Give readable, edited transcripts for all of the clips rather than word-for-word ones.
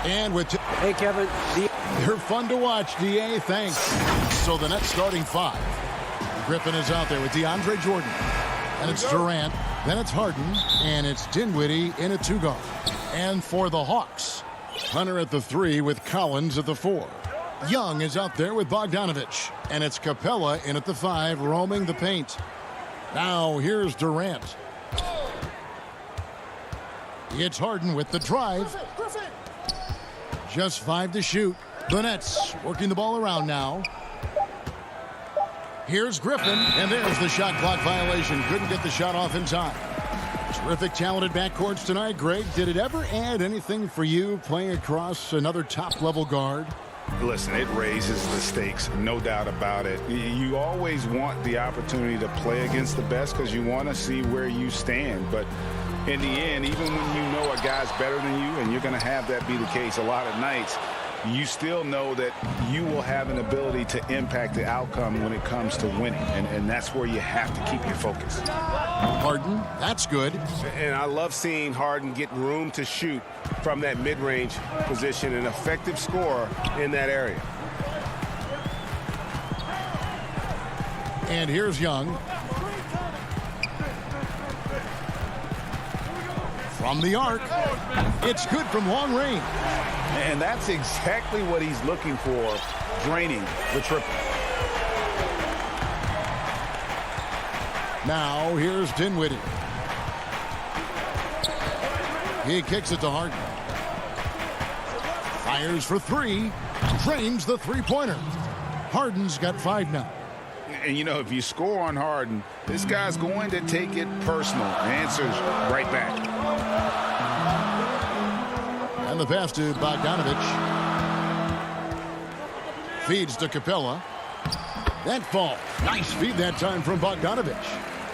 And with hey, Kevin. They're fun to watch, DA. Thanks. So the Nets starting 5. Griffin is out there with DeAndre Jordan. And it's Durant. Then it's Harden. And it's Dinwiddie in a 2-guard. And for the Hawks, Hunter at the 3 with Collins at the 4. Young is out there with Bogdanovich. And it's Capella in at the 5, roaming the paint. Now here's Durant. It's Harden with the drive. Just 5 to shoot. The Nets working the ball around now. Here's Griffin, and there's the shot clock violation. Couldn't get the shot off in time. Terrific, talented backcourts tonight. Greg, did it ever add anything for you playing across another top-level guard? Listen, it raises the stakes, no doubt about it. You always want the opportunity to play against the best because you want to see where you stand. But in the end, even when you know a guy's better than you, and you're going to have that be the case a lot of nights, you still know that you will have an ability to impact the outcome when it comes to winning. And that's where you have to keep your focus. Harden, that's good. And I love seeing Harden get room to shoot from that mid-range position, an effective scorer in that area. And here's Young. From the arc. It's good from long range. And that's exactly what he's looking for, draining the triple. Now here's Dinwiddie. He kicks it to Harden. Fires for 3. Drains the three-pointer. Harden's got 5 now. And, you know, if you score on Harden, this guy's going to take it personal. Answers right back. And the pass to Bogdanovich. Feeds to Capella. That fall. Nice feed that time from Bogdanovich.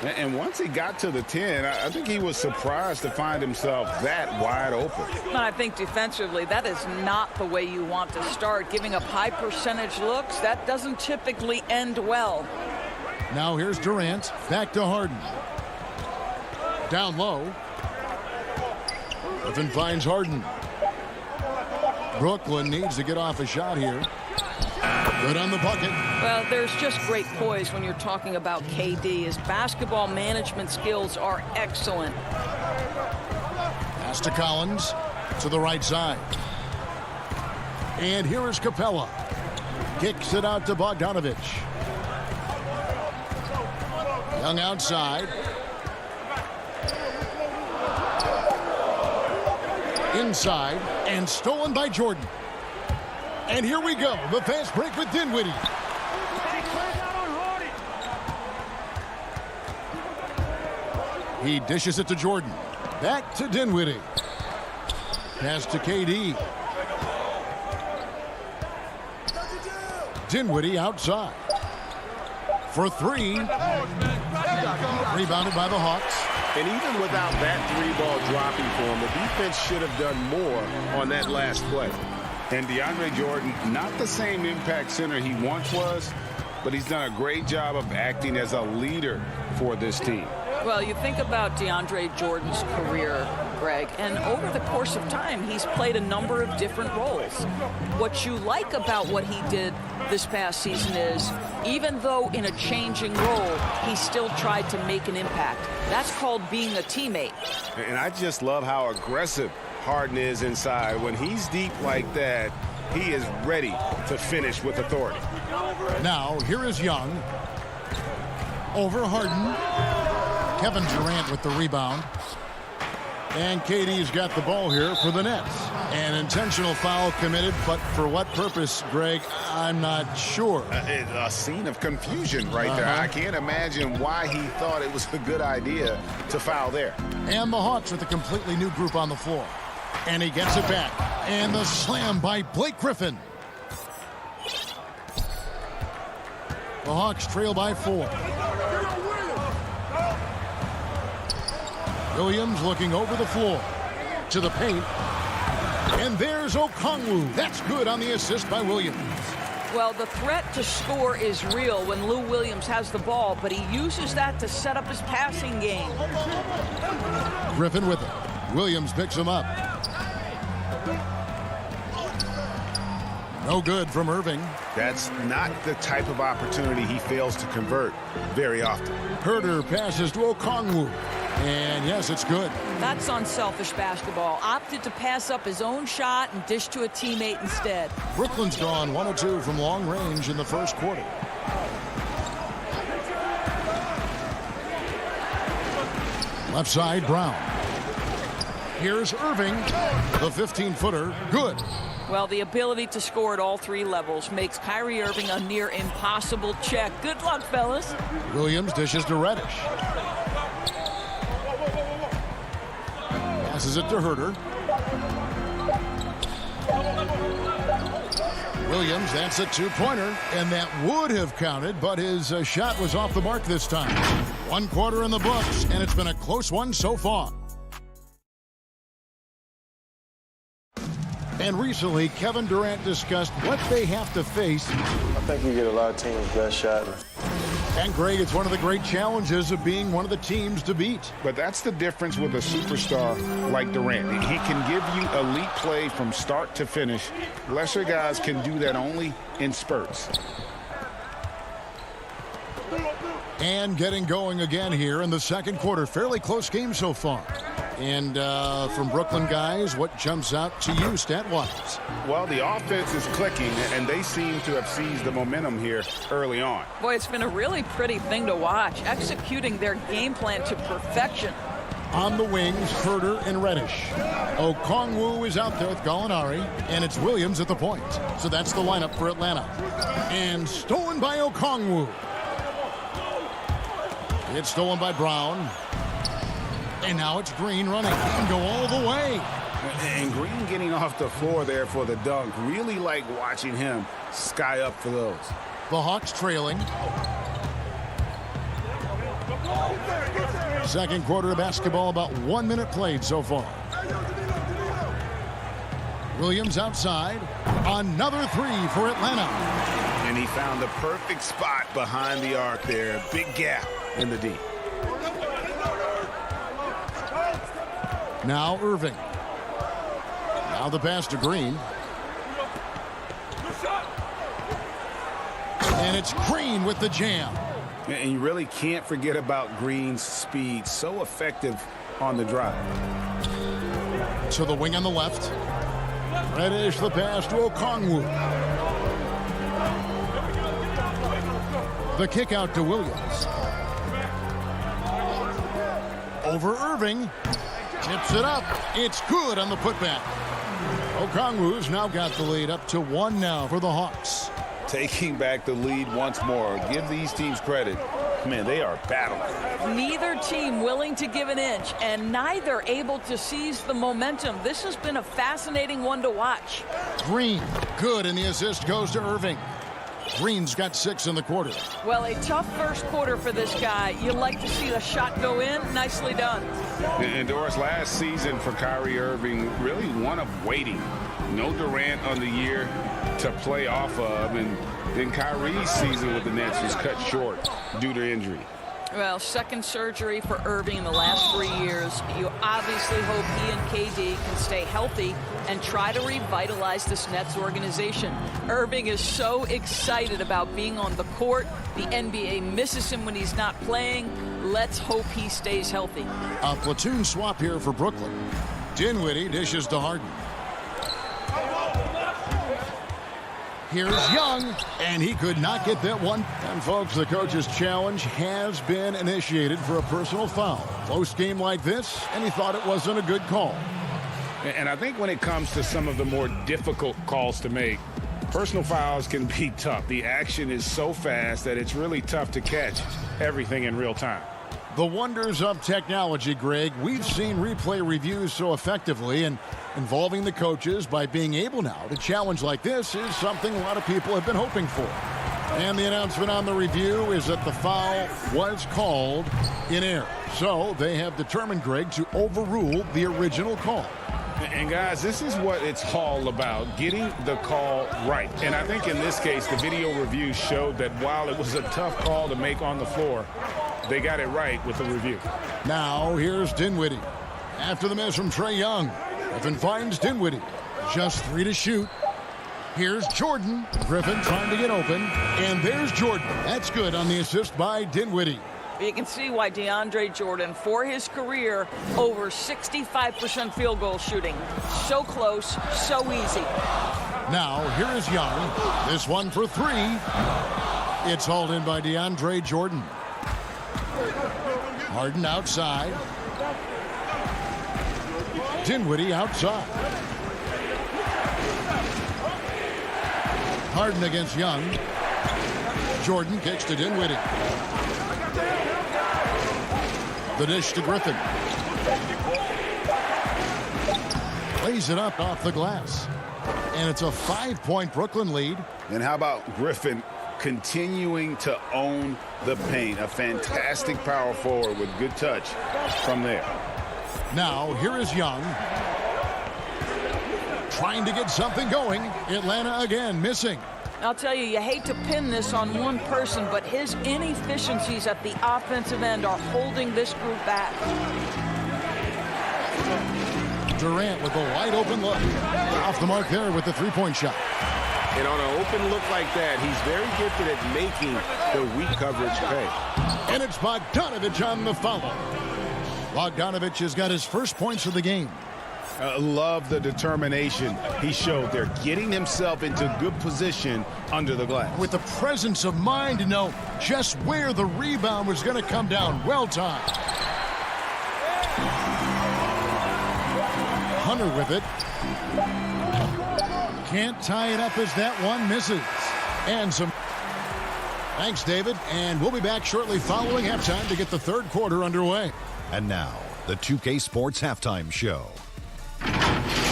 And once he got to the 10, I think he was surprised to find himself that wide open. And I think defensively, that is not the way you want to start. Giving up high percentage looks, that doesn't typically end well. Now here's Durant. Back to Harden. Down low. Griffin finds Harden. Brooklyn needs to get off a shot here. Good on the bucket. Well, there's just great poise when you're talking about KD. His basketball management skills are excellent. Pass to Collins to the right side. And here is Capella. Kicks it out to Bogdanovich. Young outside. Inside and stolen by Jordan. And here we go. The fast break with Dinwiddie. He dishes it to Jordan. Back to Dinwiddie. Pass to KD. Dinwiddie outside. For 3. Rebounded by the Hawks. And even without that 3-ball dropping for him, the defense should have done more on that last play. And DeAndre Jordan, not the same impact center he once was, but he's done a great job of acting as a leader for this team. Well, you think about DeAndre Jordan's career, Greg, and over the course of time, he's played a number of different roles. What you like about what he did this past season is, even though in a changing role, he still tried to make an impact. That's called being a teammate. And I just love how aggressive Harden is inside. When he's deep like that, he is ready to finish with authority. Now, here is Young. Over Harden. Kevin Durant with the rebound. And KD's got the ball here for the Nets. An intentional foul committed, but for what purpose, Greg, I'm not sure. A scene of confusion right there. I can't imagine why he thought it was a good idea to foul there. And the Hawks with a completely new group on the floor. And he gets it back. And the slam by Blake Griffin. The Hawks trail by 4. Williams looking over the floor to the paint. And there's Okongwu. That's good on the assist by Williams. Well, the threat to score is real when Lou Williams has the ball, but he uses that to set up his passing game. Griffin with it. Williams picks him up. No good from Irving. That's not the type of opportunity he fails to convert very often. Herter passes to Okongwu. And yes, it's good. That's unselfish basketball. Opted to pass up his own shot and dish to a teammate instead. Brooklyn's gone 1 of 2 from long range in the first quarter. Left side, Brown. Here's Irving. The 15-footer, good. Well, the ability to score at all 3 levels makes Kyrie Irving a near impossible check. Good luck, fellas. Williams dishes to Reddish. Passes it to Herter. Williams, that's a 2-pointer, and that would have counted, but his shot was off the mark this time. 1 quarter in the books, and it's been a close one so far. And recently, Kevin Durant discussed what they have to face. I think you get a lot of teams' best shot. And Greg, it's one of the great challenges of being one of the teams to beat. But that's the difference with a superstar like Durant. He can give you elite play from start to finish. Lesser guys can do that only in spurts. And getting going again here in the second quarter. Fairly close game so far. And from Brooklyn guys, what jumps out to you stat-wise? Well, the offense is clicking, and they seem to have seized the momentum here early on. Boy, it's been a really pretty thing to watch, executing their game plan to perfection. On the wings, Herter and Reddish. Okongwu is out there with Gallinari, and it's Williams at the point. So that's the lineup for Atlanta. And stolen by Okongwu. It's stolen by Brown. And now it's Green running. Can go all the way. And Green getting off the floor there for the dunk. Really like watching him sky up for those. The Hawks trailing. Second quarter of basketball, about 1 minute played so far. Williams outside. Another 3 for Atlanta. And he found the perfect spot behind the arc there. Big gap in the D. Now Irving. Now the pass to Green. And it's Green with the jam. And you really can't forget about Green's speed. So effective on the drive. To the wing on the left. Reddish the pass to Okongwu. The kick out to Williams. Over Irving. Tips it up. It's good on the putback. Okongwu's now got the lead up to 1 now for the Hawks. Taking back the lead once more. Give these teams credit. Man, they are battling. Neither team willing to give an inch, and neither able to seize the momentum. This has been a fascinating one to watch. Green, good, and the assist goes to Irving. Green's got 6 in the quarter. Well, a tough first quarter for this guy. You like to see the shot go in. Nicely done. And Doris, last season for Kyrie Irving, really one of waiting. No Durant on the year to play off of, and then Kyrie's season with the Nets was cut short due to injury. Well, second surgery for Irving in the last 3 years. You obviously hope he and KD can stay healthy and try to revitalize this Nets organization. Irving is so excited about being on the court. The NBA misses him when he's not playing. Let's hope he stays healthy. A platoon swap here for Brooklyn. Dinwiddie dishes to Harden. Here's Young, and he could not get that one. And folks, the coach's challenge has been initiated for a personal foul. Close game like this, and he thought it wasn't a good call. And I think when it comes to some of the more difficult calls to make, personal fouls can be tough. The action is so fast that it's really tough to catch everything in real time. The wonders of technology, Greg. We've seen replay reviews so effectively, and involving the coaches by being able now to challenge like this is something a lot of people have been hoping for. And the announcement on the review is that the foul was called in error. So they have determined, Greg, to overrule the original call. And guys, this is what it's all about, getting the call right. And I think in this case, the video review showed that while it was a tough call to make on the floor, they got it right with the review. Now here's Dinwiddie. After the miss from Trae Young, Griffin finds Dinwiddie. Just 3 to shoot. Here's Jordan. Griffin trying to get open. And there's Jordan. That's good on the assist by Dinwiddie. You can see why DeAndre Jordan, for his career, over 65% field goal shooting. So close, so easy. Now, here is Young. This one for three. It's hauled in by DeAndre Jordan. Harden outside. Dinwiddie outside. Harden against Young. Jordan kicks to Dinwiddie. The dish to Griffin. Lays it up off the glass. And it's a 5-point Brooklyn lead. And how about Griffin continuing to own the paint? A fantastic power forward with good touch from there. Now, here is Young. Trying to get something going. Atlanta again missing. I'll tell you, you hate to pin this on one person, but his inefficiencies at the offensive end are holding this group back. Durant with a wide open look. Off the mark there with the three-point shot. And on an open look like that, he's very gifted at making the weak coverage pay. And it's Bogdanovich on the follow. Bogdanovich has got his first points of the game. Love the determination he showed there, getting himself into good position under the glass. With the presence of mind to know just where the rebound was going to come down. Well timed. Hunter with it. Can't tie it up as that one misses. And some... Thanks, David. And we'll be back shortly following halftime to get the third quarter underway. And now, the 2K Sports Halftime Show.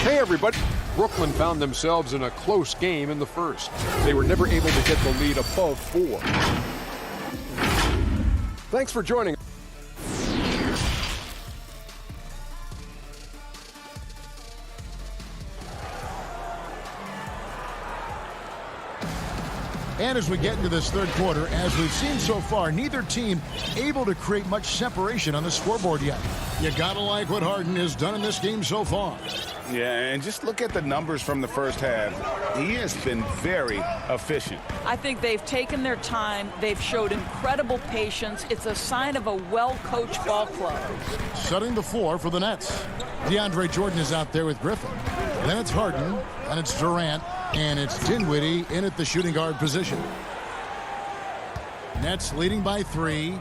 Hey everybody, Brooklyn found themselves in a close game in the first. They were never able to get the lead above 4. Thanks for joining. And as we get into this third quarter, as we've seen so far, neither team able to create much separation on the scoreboard yet. You gotta like what Harden has done in this game so far. Yeah, and just look at the numbers from the first half. He has been very efficient. I think they've taken their time. They've showed incredible patience. It's a sign of a well-coached ball club. Setting the floor for the Nets. DeAndre Jordan is out there with Griffin. Then it's Harden, and it's Durant, and it's Dinwiddie in at the shooting guard position. Nets leading by 3.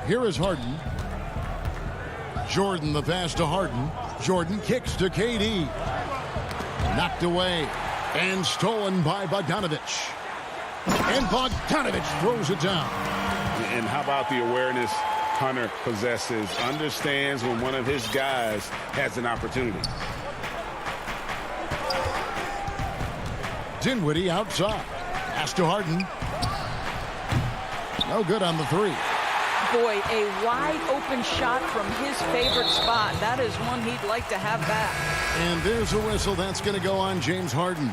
Here is Harden. Jordan, the pass to Harden. Jordan kicks to KD. Knocked away and stolen by Bogdanovich. And Bogdanovich throws it down. And how about the awareness Hunter possesses? Understands when one of his guys has an opportunity. Dinwiddie outside. Pass to Harden. No good on the 3. Boy, a wide open shot from his favorite spot. That is one he'd like to have back. And there's a whistle. That's going to go on James Harden.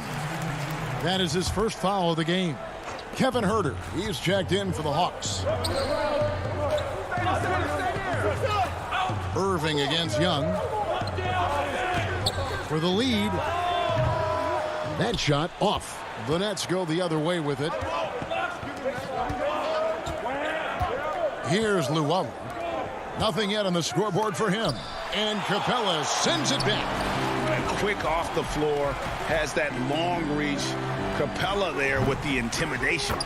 That is his first foul of the game. Kevin Huerter, he is checked in for the Hawks. Irving against Young. For the lead. That shot off. The Nets go the other way with it. Here's Luwawu. Nothing yet on the scoreboard for him. And Capella sends it back. Quick off the floor, has that long reach. Capella there with the intimidation.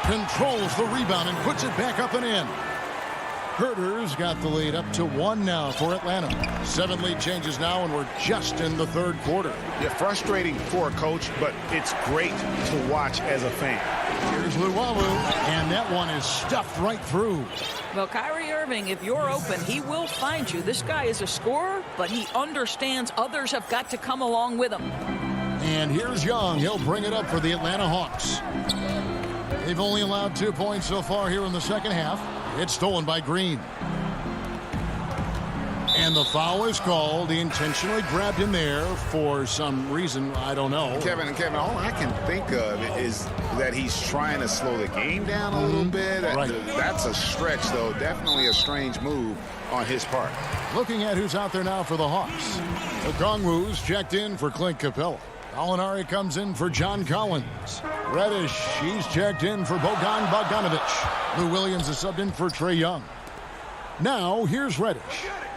Controls the rebound and puts it back up and in. Huerter's got the lead up to 1 now for Atlanta. 7 lead changes now, and we're just in the third quarter. Yeah, frustrating for a coach, but it's great to watch as a fan. Here's Luwawu, and that one is stuffed right through. Well, Kyrie Irving, if you're open, he will find you. This guy is a scorer, but he understands others have got to come along with him. And here's Young. He'll bring it up for the Atlanta Hawks. They've only allowed 2 points so far here in the second half. It's stolen by Green. And And the foul is called. He intentionally grabbed him there for some reason. I don't know. Kevin, all I can think of is that he's trying to slow the game down a little bit. Right. That's a stretch, though. Definitely a strange move on his part. Looking at who's out there now for the Hawks. Okongwu's checked in for Clint Capella. Gallinari comes in for John Collins. Reddish, he's checked in for Bogdan Bogdanovic. Lou Williams is subbed in for Trae Young. Now, here's Reddish.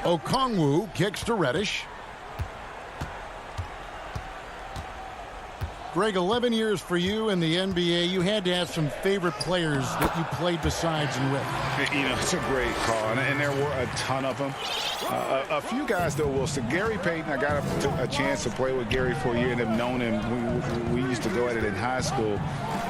Okongwu kicks to Reddish. Greg, 11 years for you in the NBA. You had to have some favorite players that you played besides and with. You know, it's a great call, and there were a ton of them. A few guys, though, Wilson. Gary Payton, I got a chance to play with Gary for a year and have known him. We used to go at it in high school,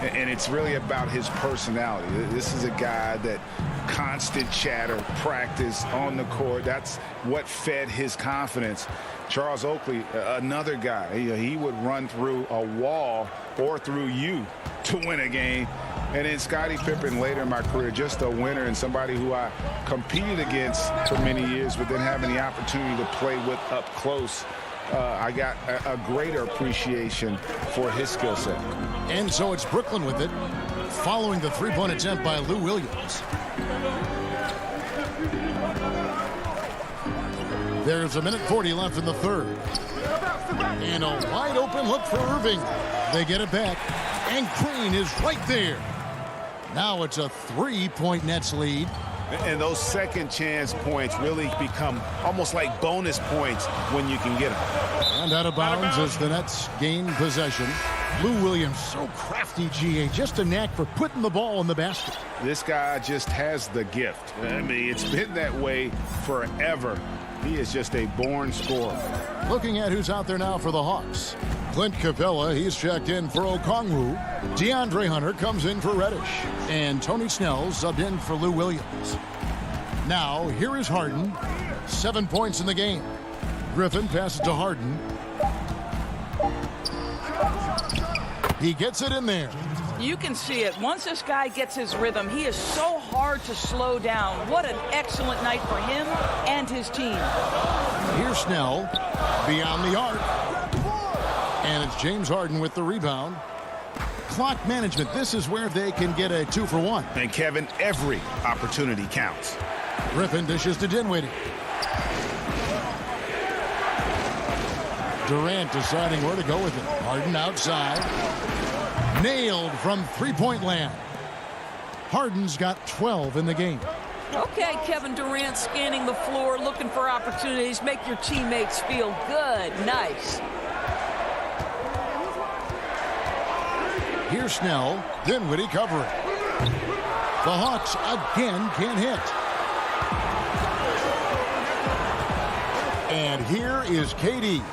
and it's really about his personality. This is a guy that constant chatter, practice on the court. That's what fed his confidence. Charles Oakley, another guy, he would run through a wall or through you to win a game. And then Scottie Pippen later in my career, just a winner and somebody who I competed against for many years, but then having the opportunity to play with up close, I got a greater appreciation for his skill set. And so it's Brooklyn with it, following the three-point attempt by Lou Williams. There's a minute 40 left in the third. And a wide open look for Irving. They get it back. And Green is right there. Now it's a 3-point Nets lead. And those second chance points really become almost like bonus points when you can get them. And out of bounds as the Nets gain possession. Lou Williams, so crafty, GA. Just a knack for putting the ball in the basket. This guy just has the gift. I mean, it's been that way forever. He is just a born scorer. Looking at who's out there now for the Hawks. Clint Capella, he's checked in for Okongwu. DeAndre Hunter comes in for Reddish. And Tony Snell subbed in for Lou Williams. Now, here is Harden. 7 points in the game. Griffin passes to Harden. He gets it in there. You can see it. Once this guy gets his rhythm, he is so hard to slow down. What an excellent night for him and his team. Here's Snell beyond the arc. And it's James Harden with the rebound. Clock management. This is where they can get a 2-for-1. And Kevin, every opportunity counts. Griffin dishes to Dinwiddie. Durant deciding where to go with it. Harden outside. Nailed from three-point land. Harden's got 12 in the game. Okay, Kevin Durant scanning the floor, looking for opportunities. Make your teammates feel good. Nice. Here's Snell. Dinwiddie covering. The Hawks again can't hit. And here is KD.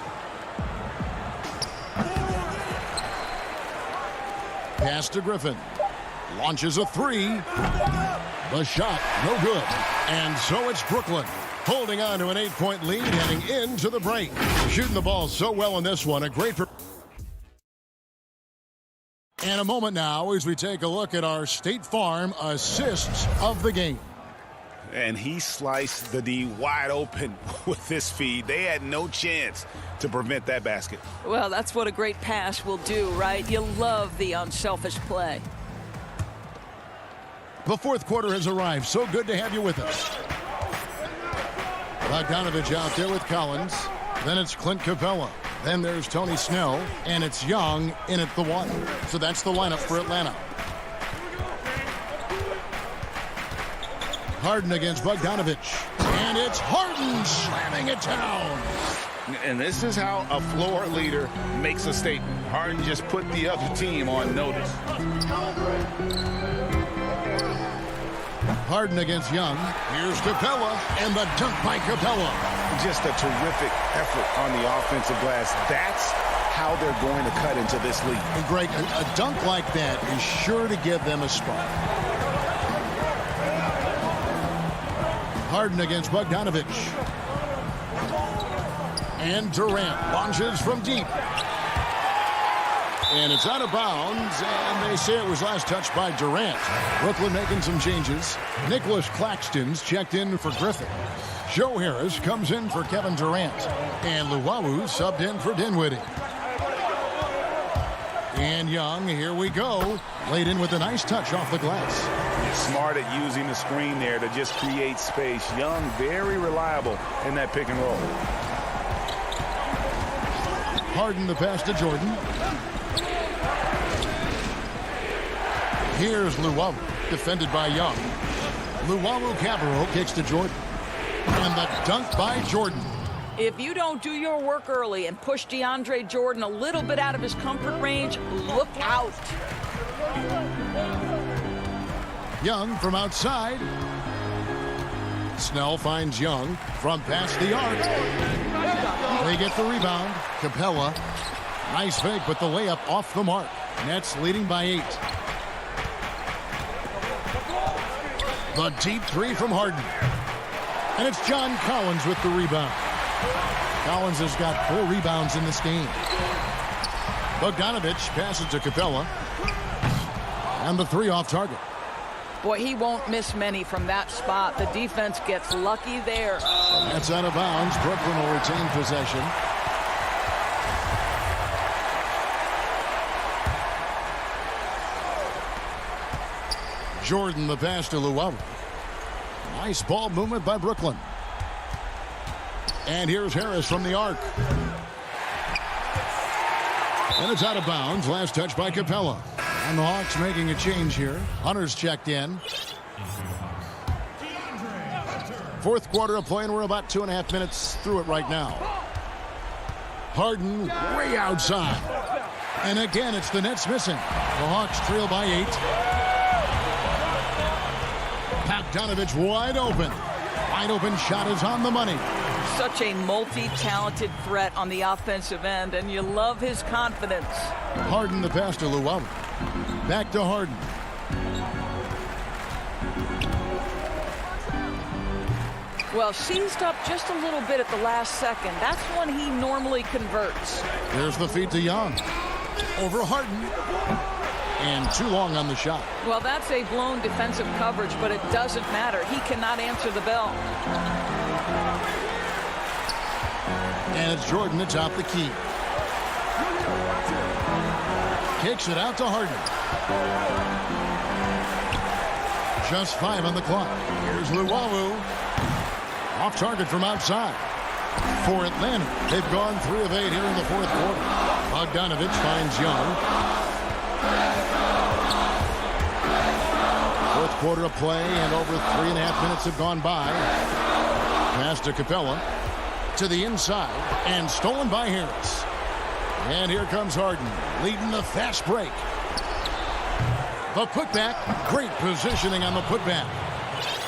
Pass to Griffin. Launches a three. The shot, no good. And so it's Brooklyn holding on to an 8-point lead heading into the break. Shooting the ball so well in this one. A great... And a moment now as we take a look at our State Farm assists of the game. And he sliced the D wide open with this feed. They had no chance to prevent that basket. Well, that's what a great pass will do, right? You love the unselfish play. The fourth quarter has arrived. So good to have you with us. Bogdanovic out there with Collins. Then it's Clint Capella. Then there's Tony Snell. And it's Young in at the one. So that's the lineup for Atlanta. Harden against Bogdanovic. And it's Harden slamming it down. And this is how a floor leader makes a statement. Harden just put the other team on notice. Harden against Young. Here's Capella, and the dunk by Capella. Just a terrific effort on the offensive glass. That's how they're going to cut into this league. And Greg, a dunk like that is sure to give them a spark. Harden against Bogdanovic. And Durant launches from deep. And it's out of bounds, and they say it was last touched by Durant. Brooklyn making some changes. Nicholas Claxton's checked in for Griffin. Joe Harris comes in for Kevin Durant. And Luwawu subbed in for Dinwiddie. And Young, here we go. Laid in with a nice touch off the glass. Smart at using the screen there to just create space. Young, very reliable in that pick and roll. Harden the pass to Jordan. Here's Luwawu, defended by Young. Luwawu-Cabarrot kicks to Jordan. And the dunk by Jordan. If you don't do your work early and push DeAndre Jordan a little bit out of his comfort range, look out. Young from outside. Snell finds Young from past the arc. They get the rebound. Capella. Nice fake, but the layup off the mark. Nets leading by 8. The deep three from Harden. And it's John Collins with the rebound. Collins has got 4 rebounds in this game. Bogdanovich passes to Capella. And the 3 off target. Boy, he won't miss many from that spot. The defense gets lucky there. That's out of bounds. Brooklyn will retain possession. Jordan the pass to Luwawu. Nice ball movement by Brooklyn. And here's Harris from the arc. And it's out of bounds. Last touch by Capella. And the Hawks making a change here. Hunter's checked in. Fourth quarter of play, and we're about 2.5 minutes through it right now. Harden way outside. And again, it's the Nets missing. The Hawks trail by 8. Bogdanovich wide open. Wide open shot is on the money. Such a multi-talented threat on the offensive end, and you love his confidence. Harden the pass to Luwawu. Back to Harden. Well, seized up just a little bit at the last second. That's when he normally converts. There's the feed to Young. Over Harden. And too long on the shot. Well, that's a blown defensive coverage, but it doesn't matter. He cannot answer the bell. And it's Jordan atop the key. Kicks it out to Harden. Just 5 on the clock. Here's Luwawu. Off target from outside. For Atlanta, they've gone 3 of 8 here in the fourth quarter. Bogdanovich finds Young. Fourth quarter of play, and over 3.5 minutes have gone by. Pass to Capella. To the inside, and stolen by Harris. And here comes Harden, leading the fast break. The putback, great positioning on the putback.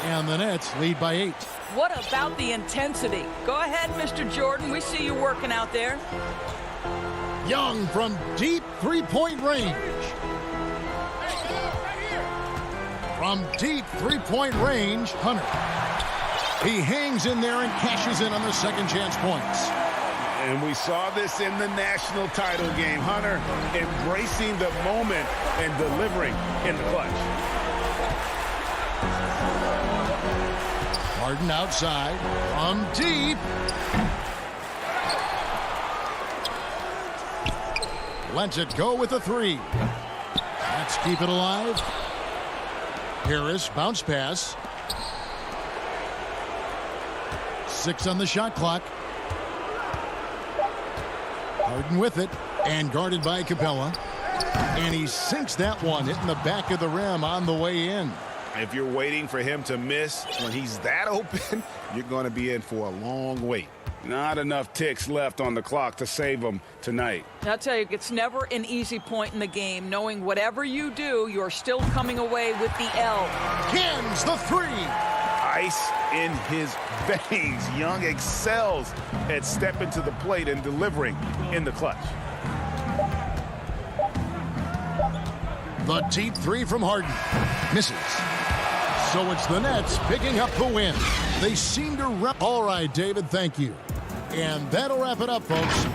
And the Nets lead by 8. What about the intensity? Go ahead, Mr. Jordan. We see you working out there. Young from deep three-point range. From deep three-point range, Hunter. He hangs in there and cashes in on the second chance points. And we saw this in the national title game. Hunter embracing the moment and delivering in the clutch. Harden outside from deep. Lets it go with a 3. Let's keep it alive. Harris, bounce pass. 6 on the shot clock. Harden with it, and guarded by Capella. And he sinks that one, hitting the back of the rim on the way in. If you're waiting for him to miss when he's that open, you're going to be in for a long wait. Not enough ticks left on the clock to save him tonight. I'll tell you, it's never an easy point in the game, knowing whatever you do, you're still coming away with the L. Cans the 3. Ice in his veins. Young excels at stepping to the plate and delivering in the clutch. The deep 3 from Harden. Misses. So it's the Nets picking up the win. They seem to... All right, David, thank you. And that'll wrap it up, folks.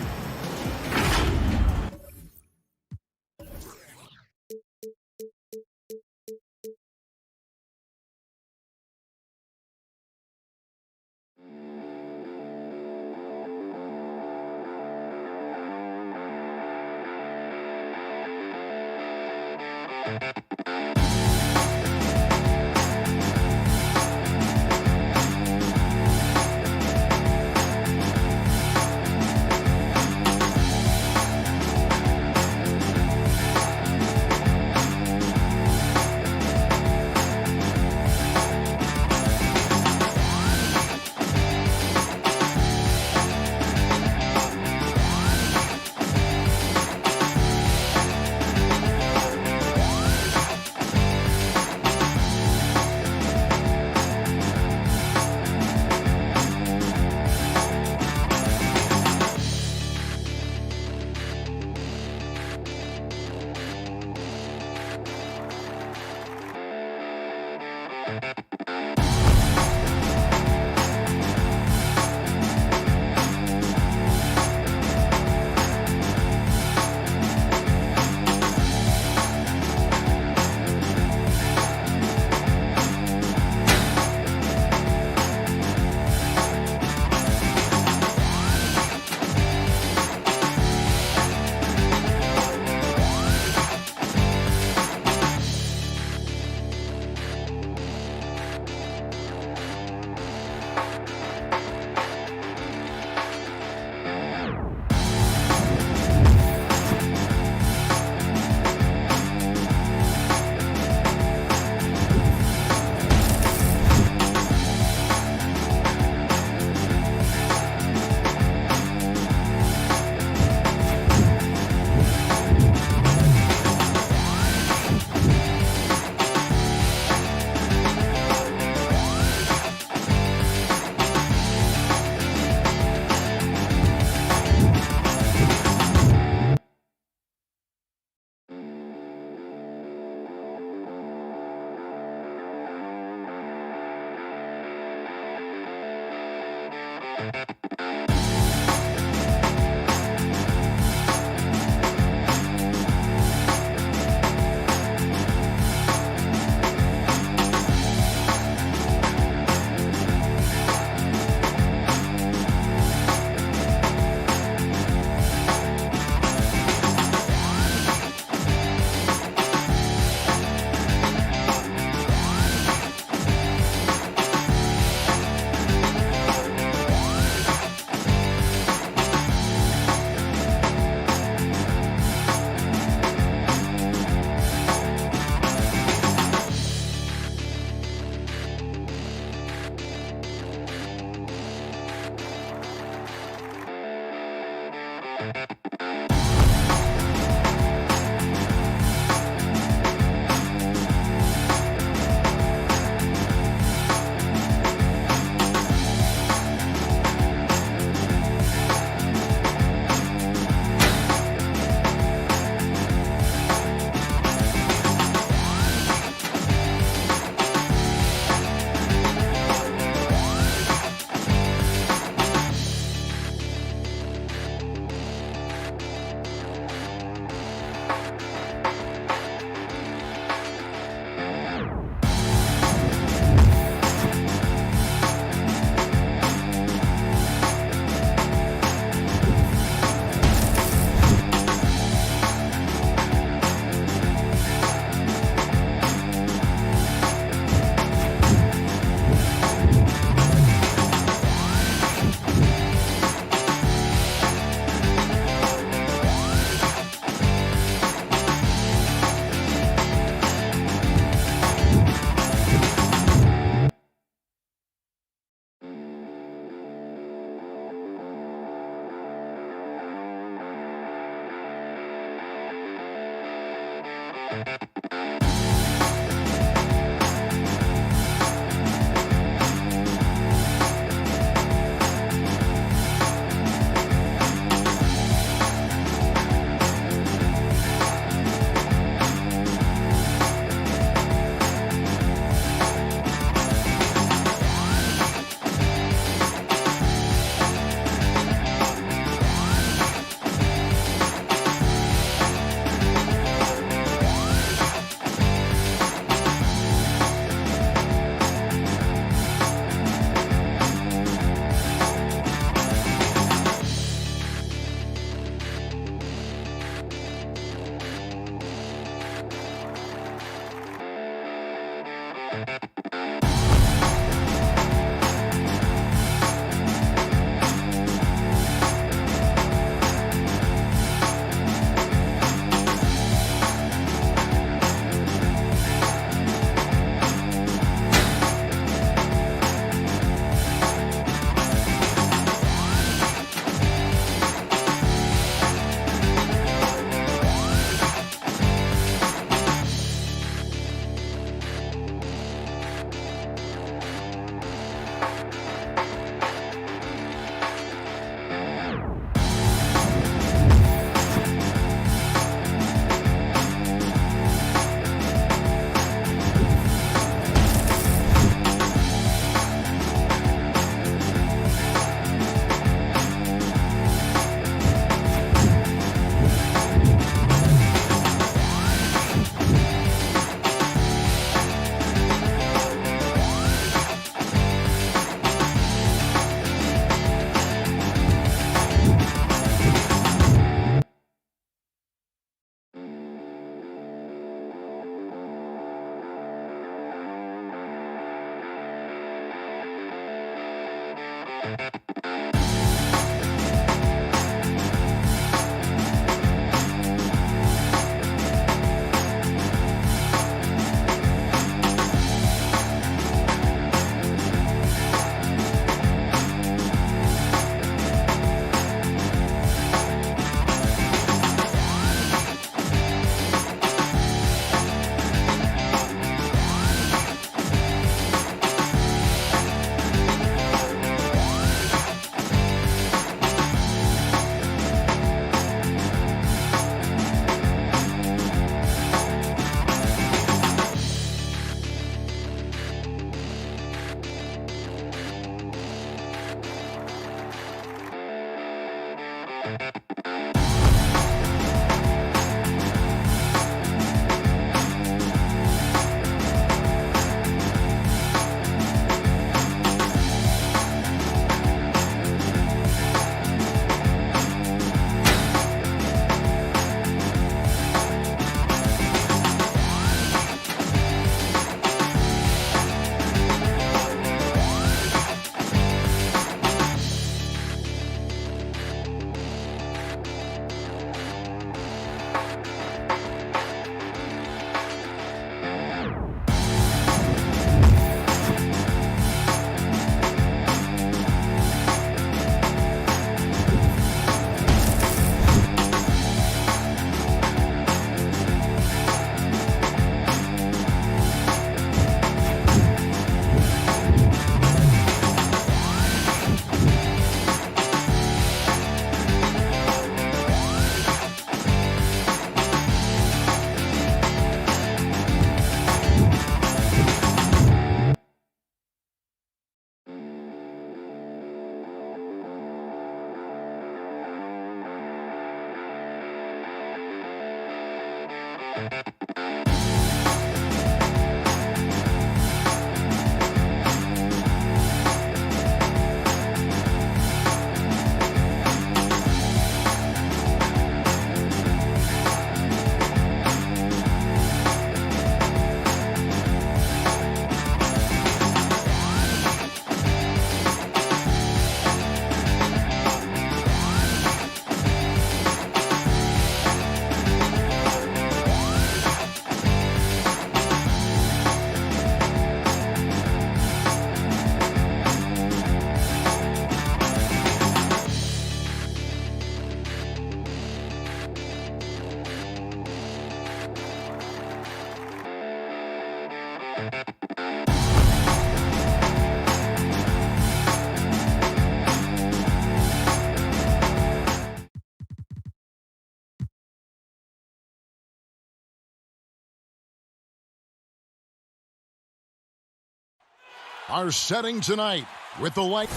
Our setting tonight with the light.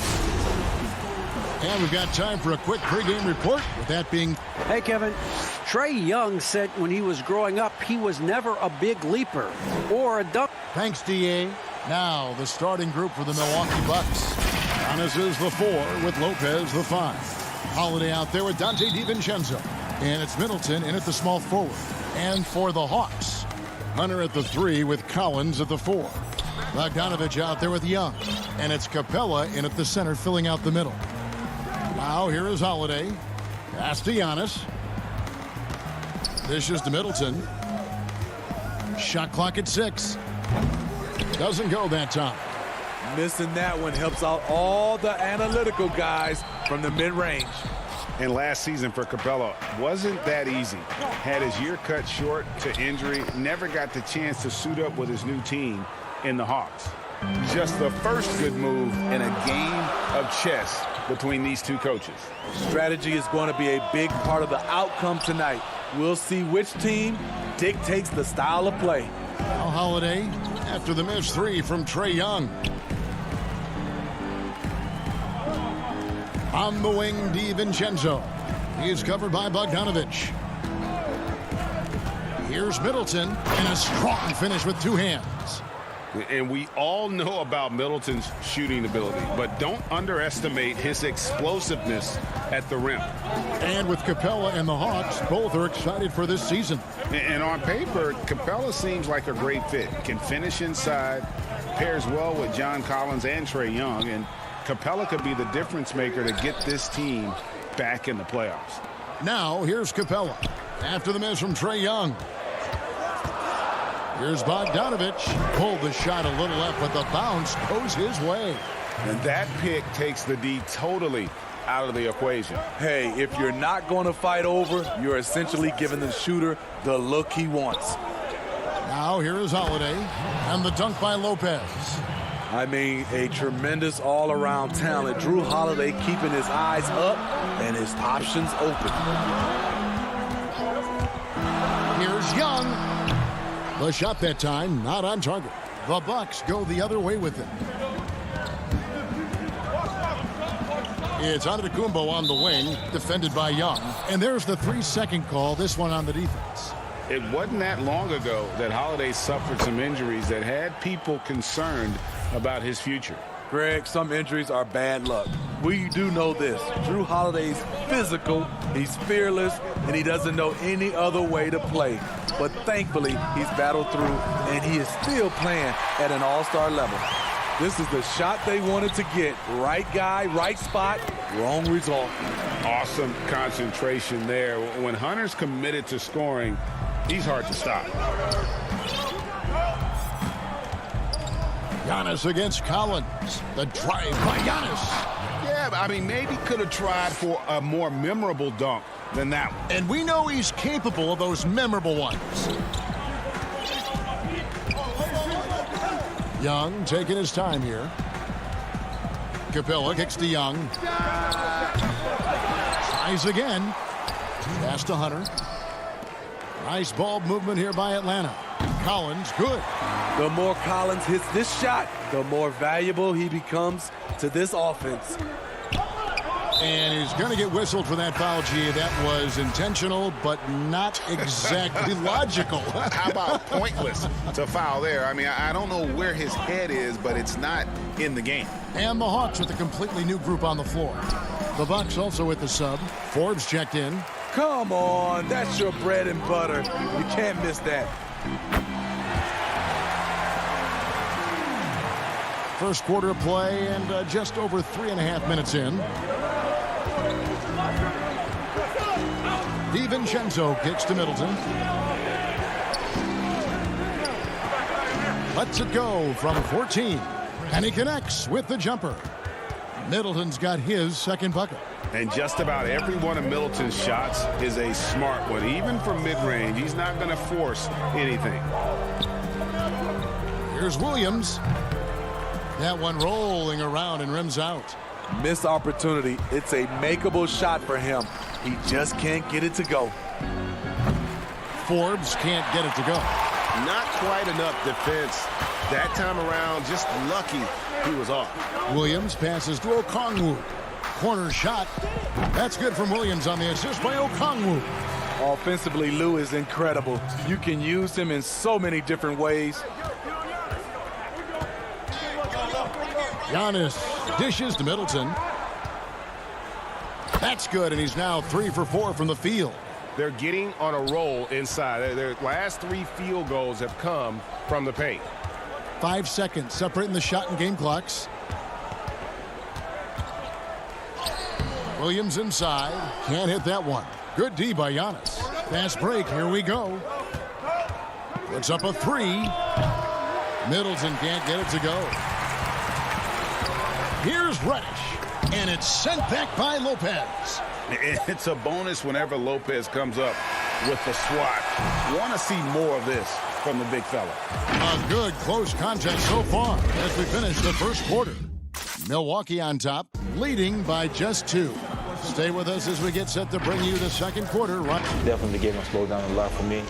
And we've got time for a quick pregame report. With that being... Hey, Kevin. Trae Young said when he was growing up, he was never a big leaper or a dunk. Thanks, D.A. Now, the starting group for the Milwaukee Bucks. Giannis is the 4 with Lopez the 5. Holiday out there with Dante DiVincenzo. And it's Middleton in at the small forward. And for the Hawks, Hunter at the 3 with Collins at the 4. Bogdanovich out there with Young. And it's Capella in at the center filling out the middle. Now here is Holiday. Pass to Giannis. Dishes to Middleton. Shot clock at 6. Doesn't go that time. Missing that one helps out all the analytical guys from the mid-range. And last season for Capella wasn't that easy. Had his year cut short to injury, never got the chance to suit up with his new team in the Hawks. Just the first good move in a game of chess between these two coaches. Strategy is going to be a big part of the outcome tonight. We'll see which team dictates the style of play. Now Holiday after the missed 3 from Trae Young. On the wing, DiVincenzo. He is covered by Bogdanovich. Here's Middleton, and a strong finish with 2 hands. And we all know about Middleton's shooting ability, but don't underestimate his explosiveness at the rim. And with Capella and the Hawks, both are excited for this season. And on paper, Capella seems like a great fit. Can finish inside, pairs well with John Collins and Trae Young, and Capella could be the difference maker to get this team back in the playoffs. Now, here's Capella. After the miss from Trae Young. Here's Bogdanovich. Pulled the shot a little left, but the bounce goes his way. And that pick takes the D totally out of the equation. Hey, if you're not going to fight over, you're essentially giving the shooter the look he wants. Now, here is Holiday. And the dunk by Lopez. I mean, a tremendous all-around talent. Drew Holiday keeping his eyes up and his options open. Here's Young. The shot that time, not on target. The Bucks go the other way with it. It's Antetokounmpo on the wing, defended by Young. And there's the 3-second call, this one on the defense. It wasn't that long ago that Holiday suffered some injuries that had people concerned about his future. Greg, some injuries are bad luck. We do know this. Drew Holiday's physical, he's fearless, and he doesn't know any other way to play. But thankfully, he's battled through, and he is still playing at an all-star level. This is the shot they wanted to get. Right guy, right spot, wrong result. Awesome concentration there. When Hunter's committed to scoring, he's hard to stop. Giannis against Collins. The drive by Giannis. Yeah, I mean, maybe could have tried for a more memorable dunk than that one. And we know he's capable of those memorable ones. Young taking his time here. Capella kicks to Young. Tries again. Pass to Hunter. Nice ball movement here by Atlanta. Collins, good. The more Collins hits this shot, the more valuable he becomes to this offense. And he's going to get whistled for that foul, G. That was intentional, but not exactly logical. How about pointless to foul there? I mean, I don't know where his head is, but it's not in the game. And the Hawks with a completely new group on the floor. The Bucks also with the sub. Forbes checked in. Come on, that's your bread and butter. You can't miss that. First quarter of play and just over 3.5 minutes in. DiVincenzo kicks to Middleton. Lets it go from 14. And he connects with the jumper. Middleton's got his second bucket. And just about every one of Middleton's shots is a smart one. Even from mid-range, he's not going to force anything. Here's Williams. That one rolling around and rims out. Missed opportunity. It's a makeable shot for him. He just can't get it to go. Forbes can't get it to go. Not quite enough defense. That time around, just lucky he was off. Williams passes to Okongwu. Corner shot. That's good from Williams on the assist by Okongwu. Offensively, Lou is incredible. You can use him in so many different ways. Giannis dishes to Middleton. That's good, and he's now 3 for 4 from the field. They're getting on a roll inside. Their last 3 field goals have come from the paint. 5 seconds separating the shot and game clocks. Williams inside. Can't hit that one. Good D by Giannis. Fast break. Here we go. Puts up a 3. Middleton can't get it to go. Here's Reddish. And it's sent back by Lopez. It's a bonus whenever Lopez comes up with the swat. Want to see more of this from the big fella. A good close contest so far as we finish the first quarter. Milwaukee on top, leading by just 2. Stay with us as we get set to bring you the second quarter. Definitely the game has slowed down a lot for me.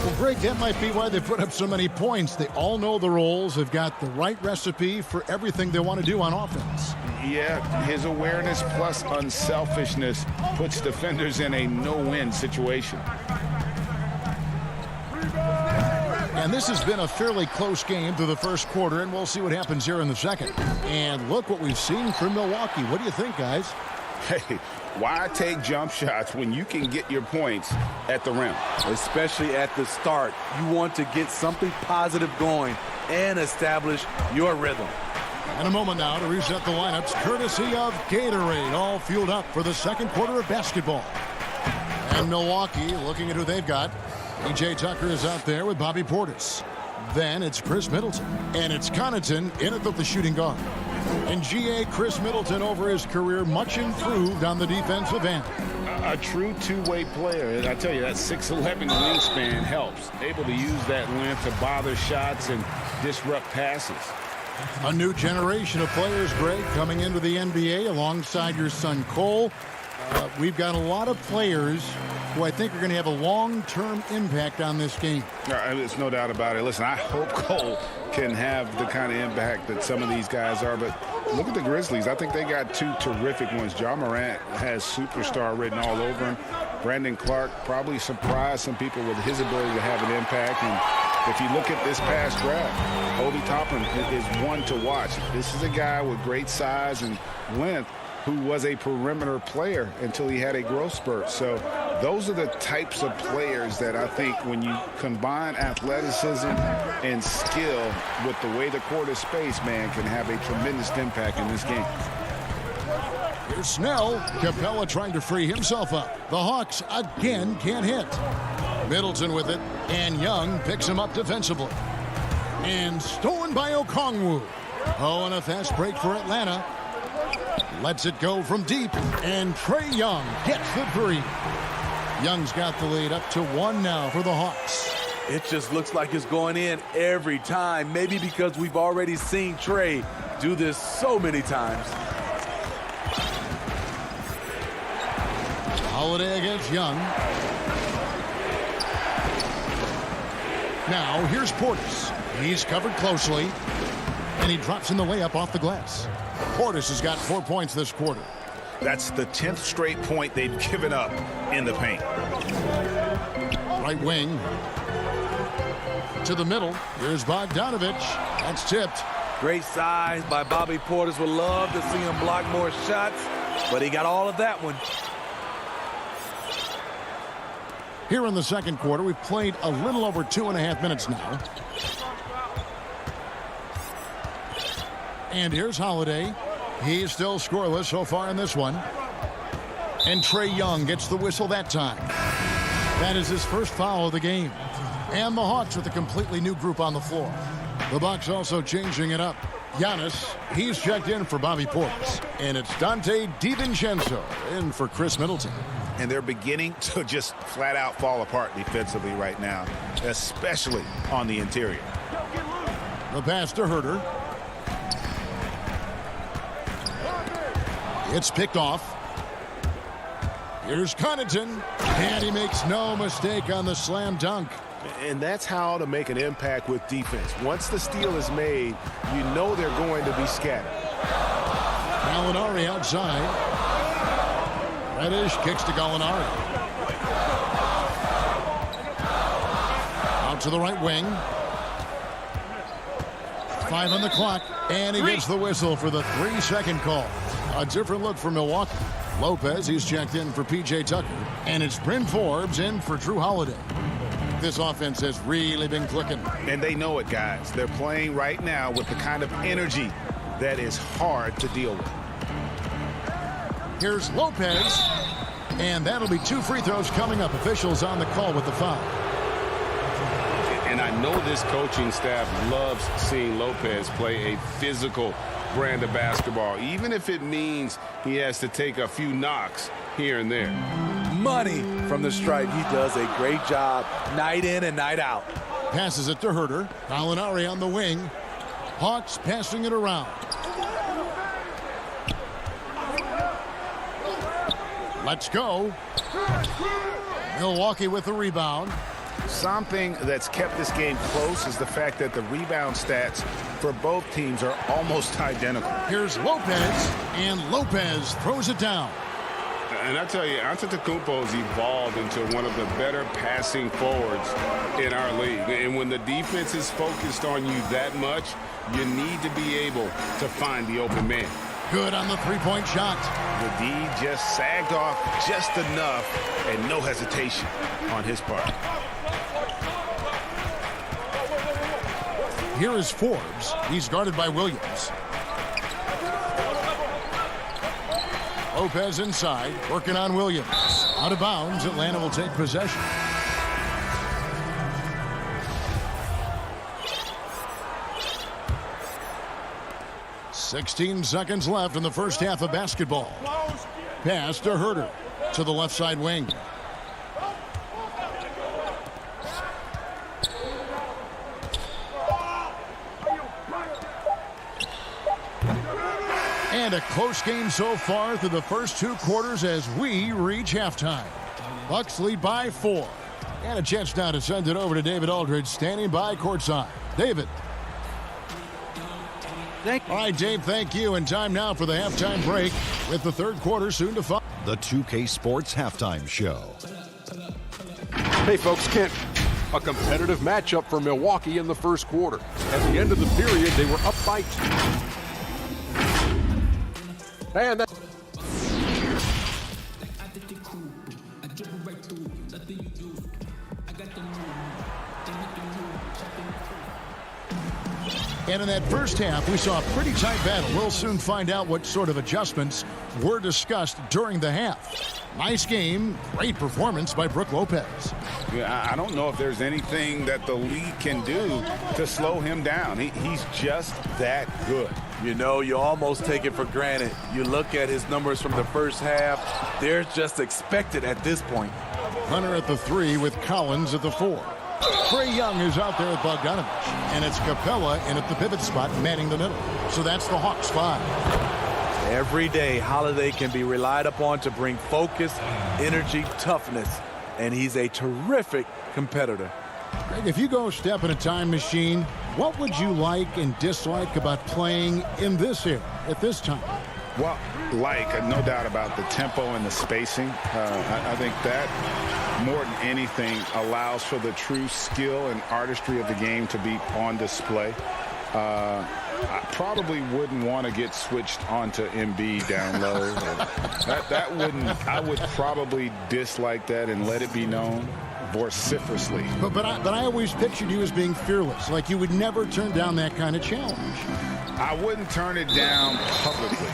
Well, Greg, that might be why they put up so many points. They all know the roles. They've got the right recipe for everything they want to do on offense. Yeah, his awareness plus unselfishness puts defenders in a no-win situation. And this has been a fairly close game through the first quarter, and we'll see what happens here in the second. And look what we've seen from Milwaukee. What do you think, guys? Hey, why take jump shots when you can get your points at the rim? Especially at the start. You want to get something positive going and establish your rhythm. In a moment now to reset the lineups, courtesy of Gatorade, all fueled up for the second quarter of basketball. And Milwaukee, looking at who they've got. P.J. Tucker is out there with Bobby Portis. Then it's Chris Middleton. And it's Connaughton in at the shooting guard. And G.A. Chris Middleton over his career, much improved on the defensive end. A true two-way player. I tell you, that 6'11" wingspan helps. Able to use that length to bother shots and disrupt passes. A new generation of players, Greg, coming into the NBA alongside your son Cole. We've got a lot of players who I think are going to have a long-term impact on this game. There's no doubt about it. Listen, I hope Cole can have the kind of impact that some of these guys are, but look at the Grizzlies. I think they got two terrific ones. Ja Morant has superstar written all over him. Brandon Clark probably surprised some people with his ability to have an impact. And if you look at this past draft, Obi Toppin is one to watch. This is a guy with great size and length who was a perimeter player until he had a growth spurt. So those are the types of players that I think when you combine athleticism and skill with the way the court is spaced, man, can have a tremendous impact in this game. Here's Snell. Capella trying to free himself up. The Hawks again can't hit. Middleton with it, and Young picks him up defensively. And stolen by Okongwu. Oh, and a fast break for Atlanta. Lets it go from deep, and Trae Young gets the three. Young's got the lead up to 1 now for the Hawks. It just looks like it's going in every time, maybe because we've already seen Trae do this so many times. Holiday against Young. Now here's Portis. He's covered closely, and he drops in the layup off the glass. Portis has got 4 points this quarter. That's the 10th straight point they've given up in the paint. Right wing. To the middle. Here's Bogdanovich. That's tipped. Great size by Bobby Portis. Would love to see him block more shots, but he got all of that one. Here in the second quarter, we've played a little over 2.5 minutes now. And here's Holiday. He's still scoreless so far in this one. And Trae Young gets the whistle that time. That is his first foul of the game. And the Hawks with a completely new group on the floor. The Bucks also changing it up. Giannis, he's checked in for Bobby Portis. And it's Dante DiVincenzo in for Chris Middleton. And they're beginning to just flat out fall apart defensively right now, especially on the interior. The pass to Herter. It's picked off. Here's Connaughton, and he makes no mistake on the slam dunk. And that's how to make an impact with defense. Once the steal is made, you know they're going to be scattered. Gallinari outside. Reddish kicks to Gallinari. Out to the right wing. 5 on the clock, and he gets the whistle for the 3-second call. A different look for Milwaukee. Lopez, he's checked in for P.J. Tucker. And it's Bryn Forbes in for Drew Holiday. This offense has really been clicking. And they know it, guys. They're playing right now with the kind of energy that is hard to deal with. Here's Lopez. And that'll be 2 free throws coming up. Officials on the call with the foul. And I know this coaching staff loves seeing Lopez play a physical brand of basketball, even if it means he has to take a few knocks here and there. Money from the stripe. He does a great job night in and night out. Passes it to Herter. Gallinari on the wing. Hawks passing it around. Let's go. Milwaukee with the rebound. Something that's kept this game close is the fact that the rebound stats for both teams are almost identical. Here's Lopez, and Lopez throws it down. And I tell you, Antetokounmpo's evolved into one of the better passing forwards in our league. And when the defense is focused on you that much, you need to be able to find the open man. Good on the three-point shot. The D just sagged off just enough, and no hesitation on his part. Here is Forbes. He's guarded by Williams. Lopez inside, working on Williams. Out of bounds, Atlanta will take possession. "16 seconds left in the first half of basketball. Pass to Herter to the left side wing. And a close game so far through the first 2 quarters as we reach halftime. Bucks lead by 4. And a chance now to send it over to David Aldridge, standing by courtside. David. All right, Dave, thank you. And time now for the halftime break with the third quarter soon to follow. The 2K Sports Halftime Show. Hey, folks, Kent. A competitive matchup for Milwaukee in the first quarter. At the end of the period, they were up by 2. And that. And in that first half, we saw a pretty tight battle. We'll soon find out what sort of adjustments were discussed during the half. Nice game, great performance by Brook Lopez. Yeah, I don't know if there's anything that the league can do to slow him down. He's just that good. You know, you almost take it for granted. You look at his numbers from the first half, they're just expected at this point. Hunter at the 3 with Collins at the 4. Trae Young is out there with Bogdanovich, and it's Capella in at the pivot spot manning the middle. So that's the Hawks 5. Every day, Holiday can be relied upon to bring focus, energy, toughness, and he's a terrific competitor. Greg, if you go step in a time machine, what would you like and dislike about playing in this era at this time? Well, no doubt about the tempo and the spacing. I think that more than anything allows for the true skill and artistry of the game to be on display. I probably wouldn't want to get switched onto Embiid down low. that wouldn't. I would probably dislike that and let it be known vociferously. But I always pictured you as being fearless, like you would never turn down that kind of challenge. I wouldn't turn it down publicly.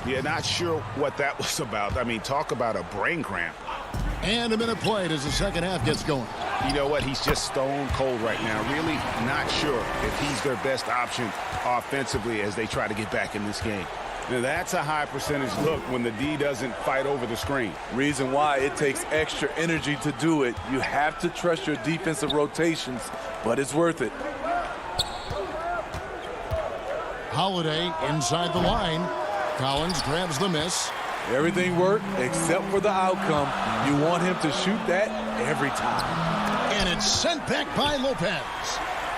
Yeah, not sure what that was about. I mean, talk about a brain cramp. And a minute played as the second half gets going. You know what? He's just stone cold right now. Really not sure if he's their best option offensively as they try to get back in this game. Now, that's a high percentage look when the D doesn't fight over the screen. Reason why it takes extra energy to do it. You have to trust your defensive rotations, but it's worth it. Holiday inside the line. Collins grabs the miss. Everything worked except for the outcome. You want him to shoot that every time. And it's sent back by Lopez.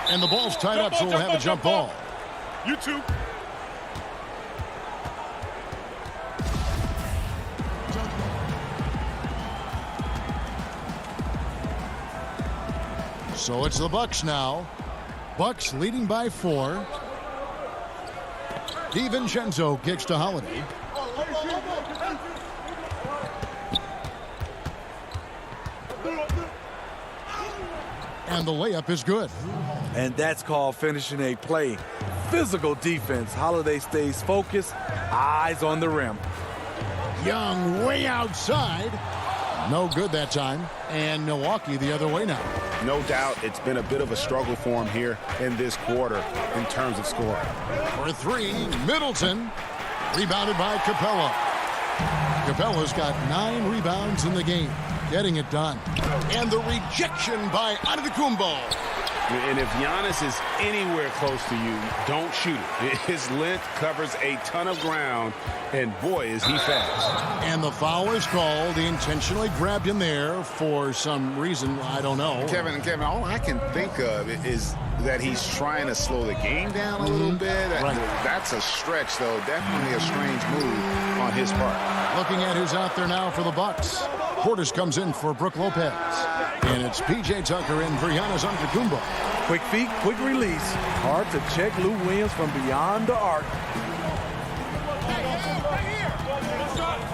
And the ball's tied up, so we'll have a jump ball. You too. So it's the Bucks now. Bucks leading by 4. DiVincenzo kicks to Holiday. And the layup is good. And that's called finishing a play. Physical defense. Holiday stays focused, eyes on the rim. Young way outside. No good that time. And Milwaukee the other way now. No doubt it's been a bit of a struggle for him here in this quarter in terms of scoring. For 3, Middleton. Rebounded by Capella. Capella's got 9 rebounds in the game. Getting it done. And the rejection by Antetokounmpo. And if Giannis is anywhere close to you, don't shoot it. His length covers a ton of ground, and boy, is he fast. And the foul is called. He intentionally grabbed him there for some reason. I don't know. Kevin, all I can think of is that he's trying to slow the game down a little bit. Right. That's a stretch, though. Definitely a strange move on his part. Looking at who's out there now for the Bucks. Portis comes in for Brook Lopez. And it's P.J. Tucker in for Giannis Antetokounmpo. Quick feet, quick release. Hard to check Lou Williams from beyond the arc.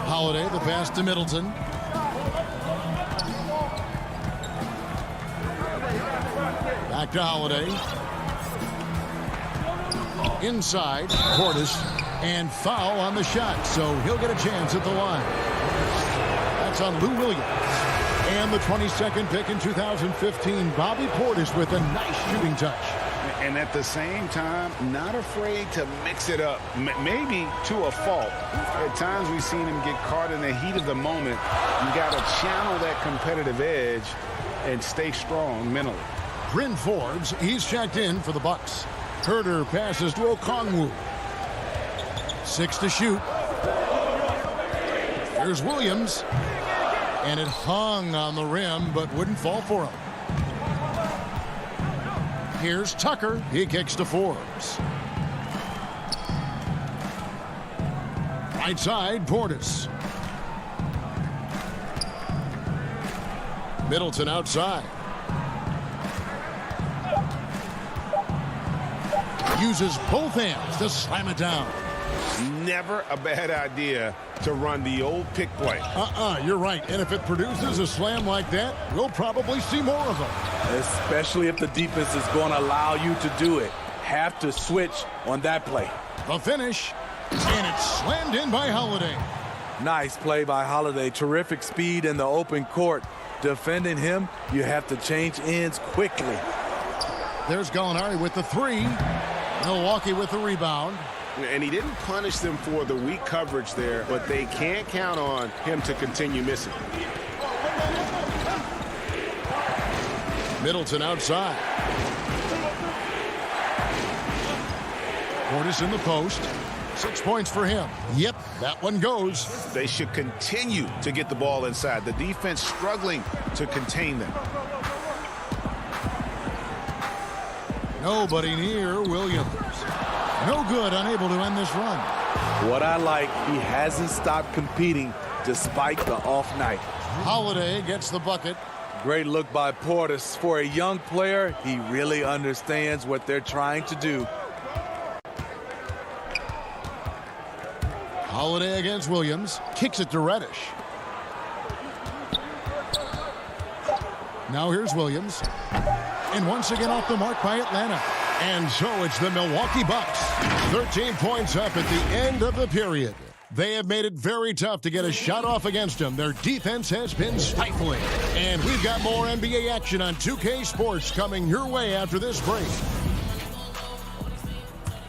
Holiday, the pass to Middleton. Back to Holiday. Inside, Portis And foul on the shot, so he'll get a chance at the line. That's on Lou Williams. And the 22nd pick in 2015, Bobby Portis with a nice shooting touch. And at the same time, not afraid to mix it up, maybe to a fault. At times we've seen him get caught in the heat of the moment. You got to channel that competitive edge and stay strong mentally. Bryn Forbes, he's checked in for the Bucks. Herter passes to Okongwu. 6 to shoot. Here's Williams. And it hung on the rim, but wouldn't fall for him. Here's Tucker. He kicks to Forbes. Right side, Portis. Middleton outside. Uses both hands to slam it down. Never a bad idea to run the old pick play. You're right. And if it produces a slam like that, we'll probably see more of them. Especially if the defense is going to allow you to do it. Have to switch on that play. The finish, and it's slammed in by Holiday. Nice play by Holiday. Terrific speed in the open court. Defending him, you have to change ends quickly. There's Gallinari with the 3. Milwaukee with the rebound. And he didn't punish them for the weak coverage there, but they can't count on him to continue missing. Middleton outside. Portis in the post. 6 points for him. Yep, that one goes. They should continue to get the ball inside. The defense struggling to contain them. Nobody near Williams. No good, unable to end this run. What I like, he hasn't stopped competing despite the off night. Holiday gets the bucket. Great look by Portis. For a young player, he really understands what they're trying to do. Holiday against Williams. Kicks it to Reddish. Now here's Williams. And once again off the mark by Atlanta. And so it's the Milwaukee Bucks. 13 points up at the end of the period. They have made it very tough to get a shot off against them. Their defense has been stifling. And we've got more NBA action on 2K Sports coming your way after this break.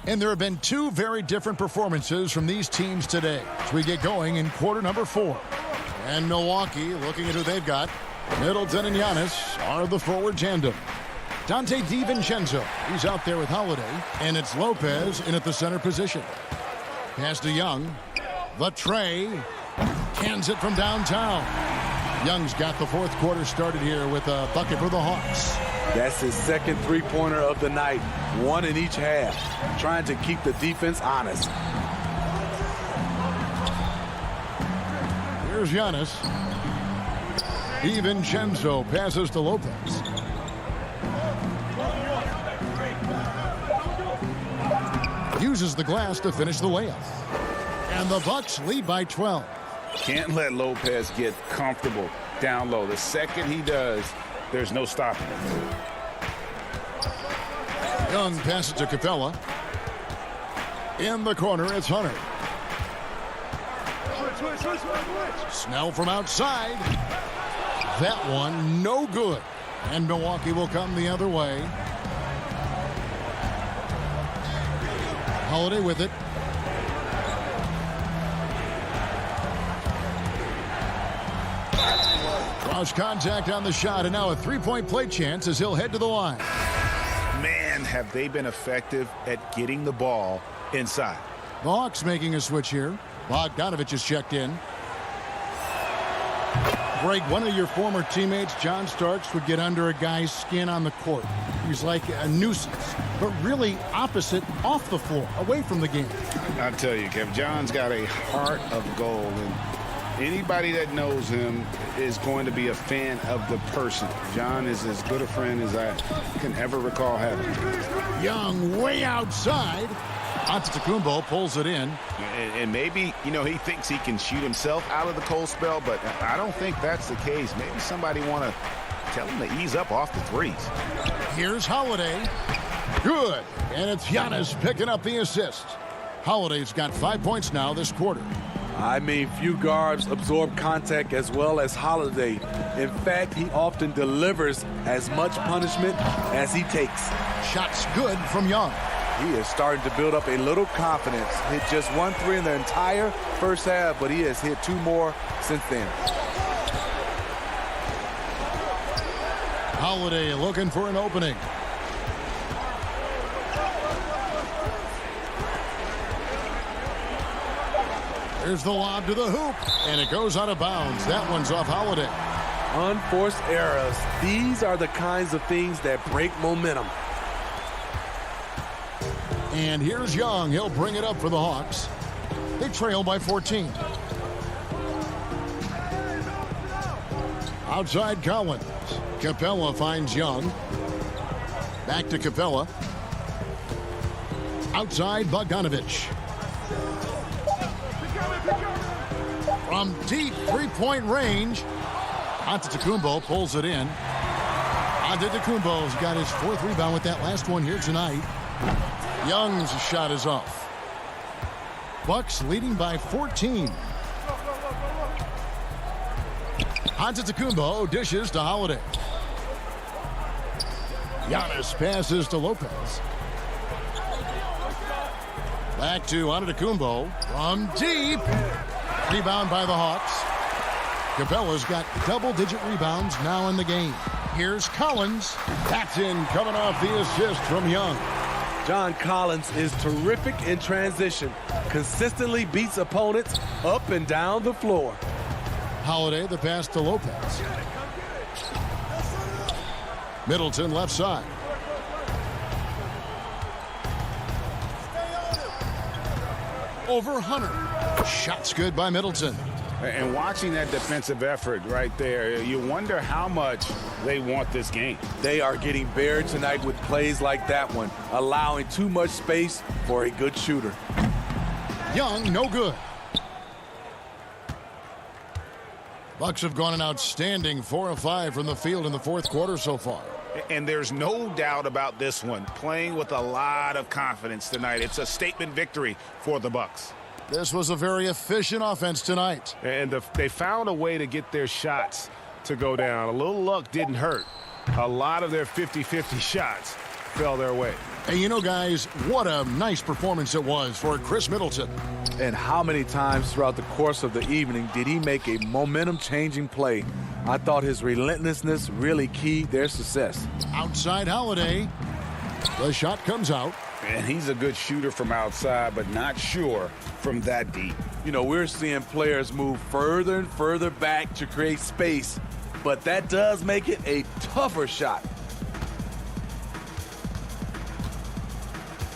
And there have been 2 very different performances from these teams today as we get going in quarter number 4. And Milwaukee, looking at who they've got, Middleton and Giannis are the forward tandem. Dante DiVincenzo, he's out there with Holiday, and it's Lopez in at the center position. Pass to Young. The tray. Cans it from downtown. Young's got the 4th quarter started here with a bucket for the Hawks. That's his 2nd three-pointer of the night. 1 in each half. Trying to keep the defense honest. Here's Giannis. DiVincenzo passes to Lopez. Uses the glass to finish the layup. And the Bucks lead by 12. Can't let Lopez get comfortable down low. The second he does, there's no stopping him. Young passes to Capella. In the corner, it's Hunter. Snell from outside. That one, no good. And Milwaukee will come the other way. Holiday with it. Cross contact on the shot, and now a 3-point play chance as he'll head to the line. Man, have they been effective at getting the ball inside. The Hawks making a switch here. Bogdanovich is checked in. Greg, one of your former teammates, John Starks, would get under a guy's skin on the court. He's like a nuisance, but really opposite off the floor, away from the game. I tell you, Kev, John's got a heart of gold, and anybody that knows him is going to be a fan of the person. John is as good a friend as I can ever recall having. Young way outside. Antetokounmpo pulls it in. And maybe, you know, he thinks he can shoot himself out of the cold spell, but I don't think that's the case. Maybe somebody want to tell him to ease up off the threes. Here's Holiday. Good. And it's Giannis picking up the assist. Holiday's got 5 points now this quarter. I mean, few guards absorb contact as well as Holiday. In fact, he often delivers as much punishment as he takes. Shots good from Young. He is starting to build up a little confidence. Hit just 1 3 in the entire first half, but he has hit 2 more since then. Holiday looking for an opening. There's the lob to the hoop, and it goes out of bounds. That one's off Holiday. Unforced errors. These are the kinds of things that break momentum. And here's Young. He'll bring it up for the Hawks. They trail by 14. Outside Collins. Capella finds Young. Back to Capella. Outside Bogdanovich. From deep three-point range. Antetokounmpo pulls it in. Antetokounmpo's got his 4th rebound with that last one here tonight. Young's shot is off. Bucks leading by 14. Antetokounmpo dishes to Holiday. Giannis passes to Lopez. Back to Antetokounmpo from deep. Rebound by the Hawks. Capella's got double-digit rebounds now in the game. Here's Collins. That's in, coming off the assist from Young. John Collins is terrific in transition. Consistently beats opponents up and down the floor. Holiday, the pass to Lopez. Middleton left side. Over Hunter. Shots good by Middleton. And watching that defensive effort right there, you wonder how much they want this game. They are getting buried tonight with plays like that one, allowing too much space for a good shooter. Young, no good. Bucks have gone an outstanding 4 of 5 from the field in the 4th quarter so far. And there's no doubt about this one. Playing with a lot of confidence tonight. It's a statement victory for the Bucks. This was a very efficient offense tonight. And they found a way to get their shots to go down. A little luck didn't hurt. A lot of their 50-50 shots fell their way. And you know, guys, what a nice performance it was for Chris Middleton. And how many times throughout the course of the evening did he make a momentum-changing play? I thought his relentlessness really keyed their success. Outside Holiday. The shot comes out. And he's a good shooter from outside, but not sure from that deep. You know, we're seeing players move further and further back to create space, but that does make it a tougher shot.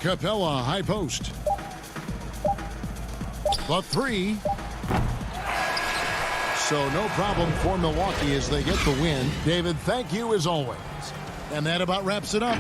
Capella, high post. The 3. So no problem for Milwaukee as they get the win. David, thank you as always. And that about wraps it up.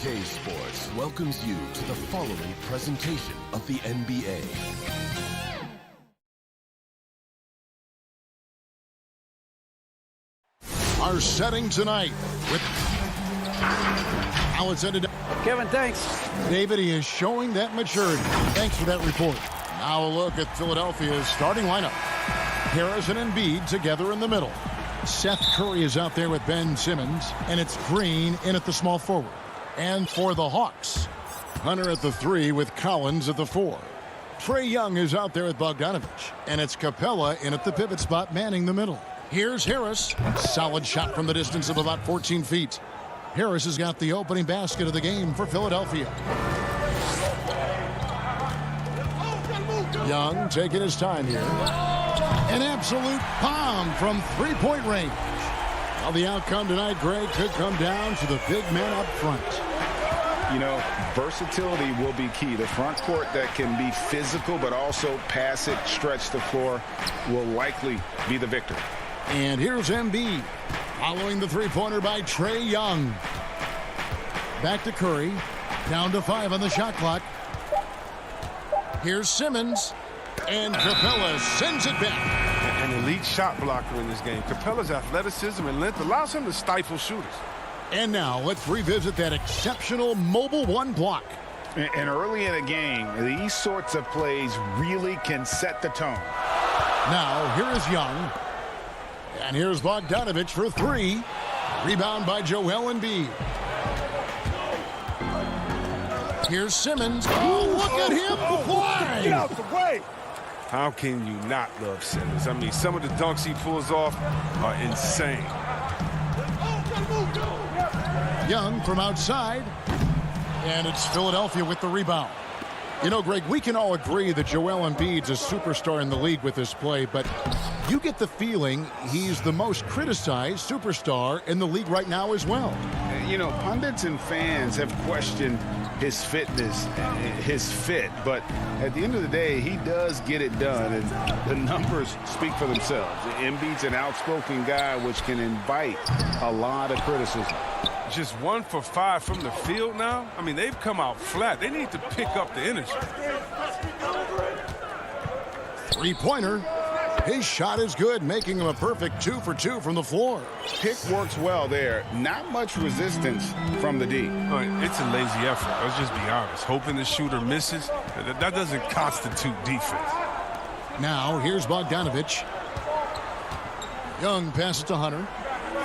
2K Sports welcomes you to the following presentation of the NBA. Our setting tonight with how it's ended. Kevin, thanks. David, he is showing that maturity. Thanks for that report. Now a look at Philadelphia's starting lineup. Harris and Embiid together in the middle. Seth Curry is out there with Ben Simmons, and it's Green in at the small forward. And for the Hawks, Hunter at the 3 with Collins at the 4. Trae Young is out there with Bogdanovich, and it's Capella in at the pivot spot manning the middle. Here's Harris. Solid shot from the distance of about 14 feet. Harris has got the opening basket of the game for Philadelphia. Young taking his time here. An absolute bomb from three-point range. Well, the outcome tonight, Greg, could come down to the big man up front. You know, versatility will be key. The front court that can be physical but also pass it, stretch the floor will likely be the victor. And here's Embiid following the three-pointer by Trae Young. Back to Curry. Down to 5 on the shot clock. Here's Simmons. And Capella sends it back. An elite shot blocker in this game. Capella's athleticism and length allows him to stifle shooters. And now let's revisit that exceptional mobile one block. And early in a game, these sorts of plays really can set the tone. Now here is Young. And here's Bogdanovich for 3. Rebound by Joel Embiid. Here's Simmons. Oh, look at him fly! Get out the way! How can you not love Simmons? I mean, some of the dunks he pulls off are insane. Young from outside. And it's Philadelphia with the rebound. You know, Greg, we can all agree that Joel Embiid's a superstar in the league with this play, but you get the feeling he's the most criticized superstar in the league right now as well. You know, pundits and fans have questioned his fitness, his fit, but at the end of the day, he does get it done, and the numbers speak for themselves. Embiid's an outspoken guy, which can invite a lot of criticism. Just 1 for 5 from the field now? I mean, they've come out flat. They need to pick up the energy. Three-pointer. His shot is good, making him a perfect 2 for 2 from the floor. Pick works well there. Not much resistance from the D. It's a lazy effort. Let's just be honest. Hoping the shooter misses, that doesn't constitute defense. Now, here's Bogdanovich. Young passes to Hunter.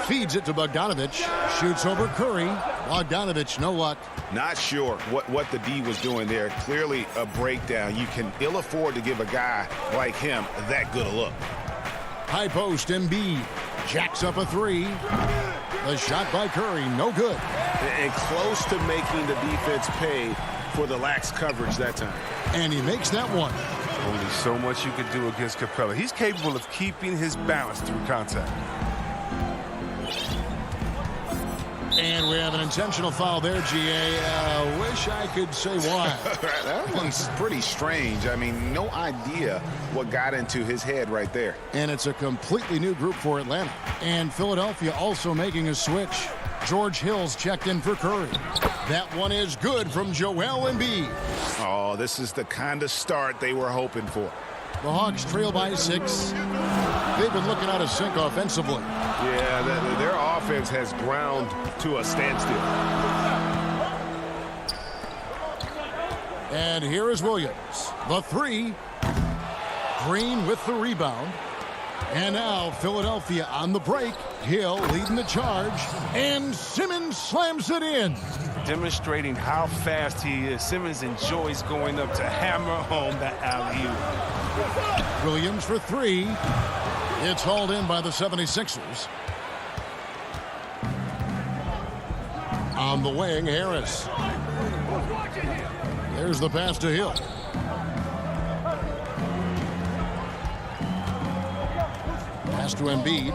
Feeds it to Bogdanovich. Shoots over Curry. Bogdanovich, no luck. Not sure what the D was doing there. Clearly a breakdown. You can ill afford to give a guy like him that good a look. High post, Embiid. Jacks up a 3. The shot by Curry, no good. And close to making the defense pay for the lax coverage that time. And he makes that one. Only so much you can do against Capella. He's capable of keeping his balance through contact. And we have an intentional foul there, GA. Wish I could say why. That one's pretty strange. I mean, no idea what got into his head right there. And it's a completely new group for Atlanta. And Philadelphia also making a switch. George Hill's checked in for Curry. That one is good from Joel Embiid. Oh, this is the kind of start they were hoping for. The Hawks trail by 6. They've been looking out of sync offensively. Yeah, their offense has ground to a standstill. And here is Williams. The 3. Green with the rebound. And now Philadelphia on the break. Hill leading the charge. And Simmons slams it in. Demonstrating how fast he is. Simmons enjoys going up to hammer home that alley-oop. Williams for 3. It's hauled in by the 76ers. On the wing, Harris. There's the pass to Hill. Pass to Embiid.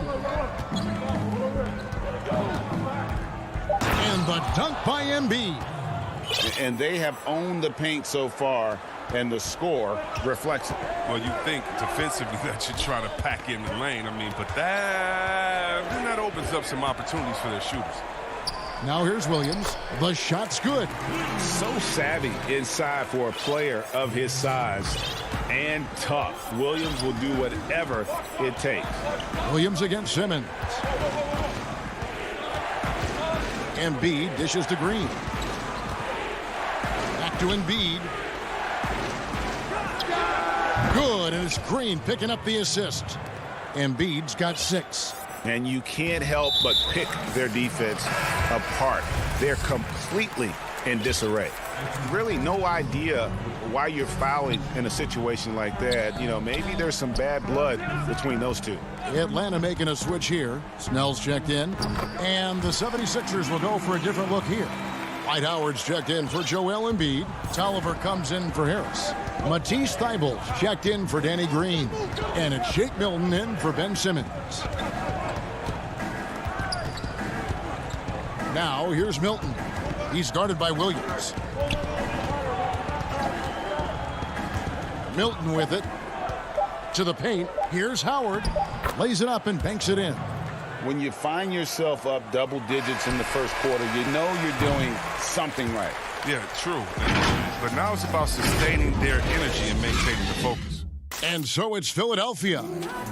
And the dunk by Embiid. And they have owned the paint so far, and the score reflects it. Well, you think defensively that you try to pack in the lane. I mean, but that opens up some opportunities for their shooters. Now here's Williams. The shot's good. So savvy inside for a player of his size and tough. Williams will do whatever it takes. Williams against Simmons. Embiid dishes to Green. Back to Embiid. Good, and it's Green picking up the assist. Embiid's got 6. And you can't help but pick their defense apart. They're completely in disarray. Really no idea why you're fouling in a situation like that. You know, maybe there's some bad blood between those two. Atlanta making a switch here. Snell's checked in. And the 76ers will go for a different look here. Dwight Howard's checked in for Joel Embiid. Tolliver comes in for Harris. Matisse Thybulle checked in for Danny Green. And it's Shake Milton in for Ben Simmons. Now here's Milton. He's guarded by Williams. Milton with it. To the paint. Here's Howard. Lays it up and banks it in. When you find yourself up double digits in the first quarter, you know you're doing something right. Yeah, true. But now it's about sustaining their energy and maintaining the focus. And so it's Philadelphia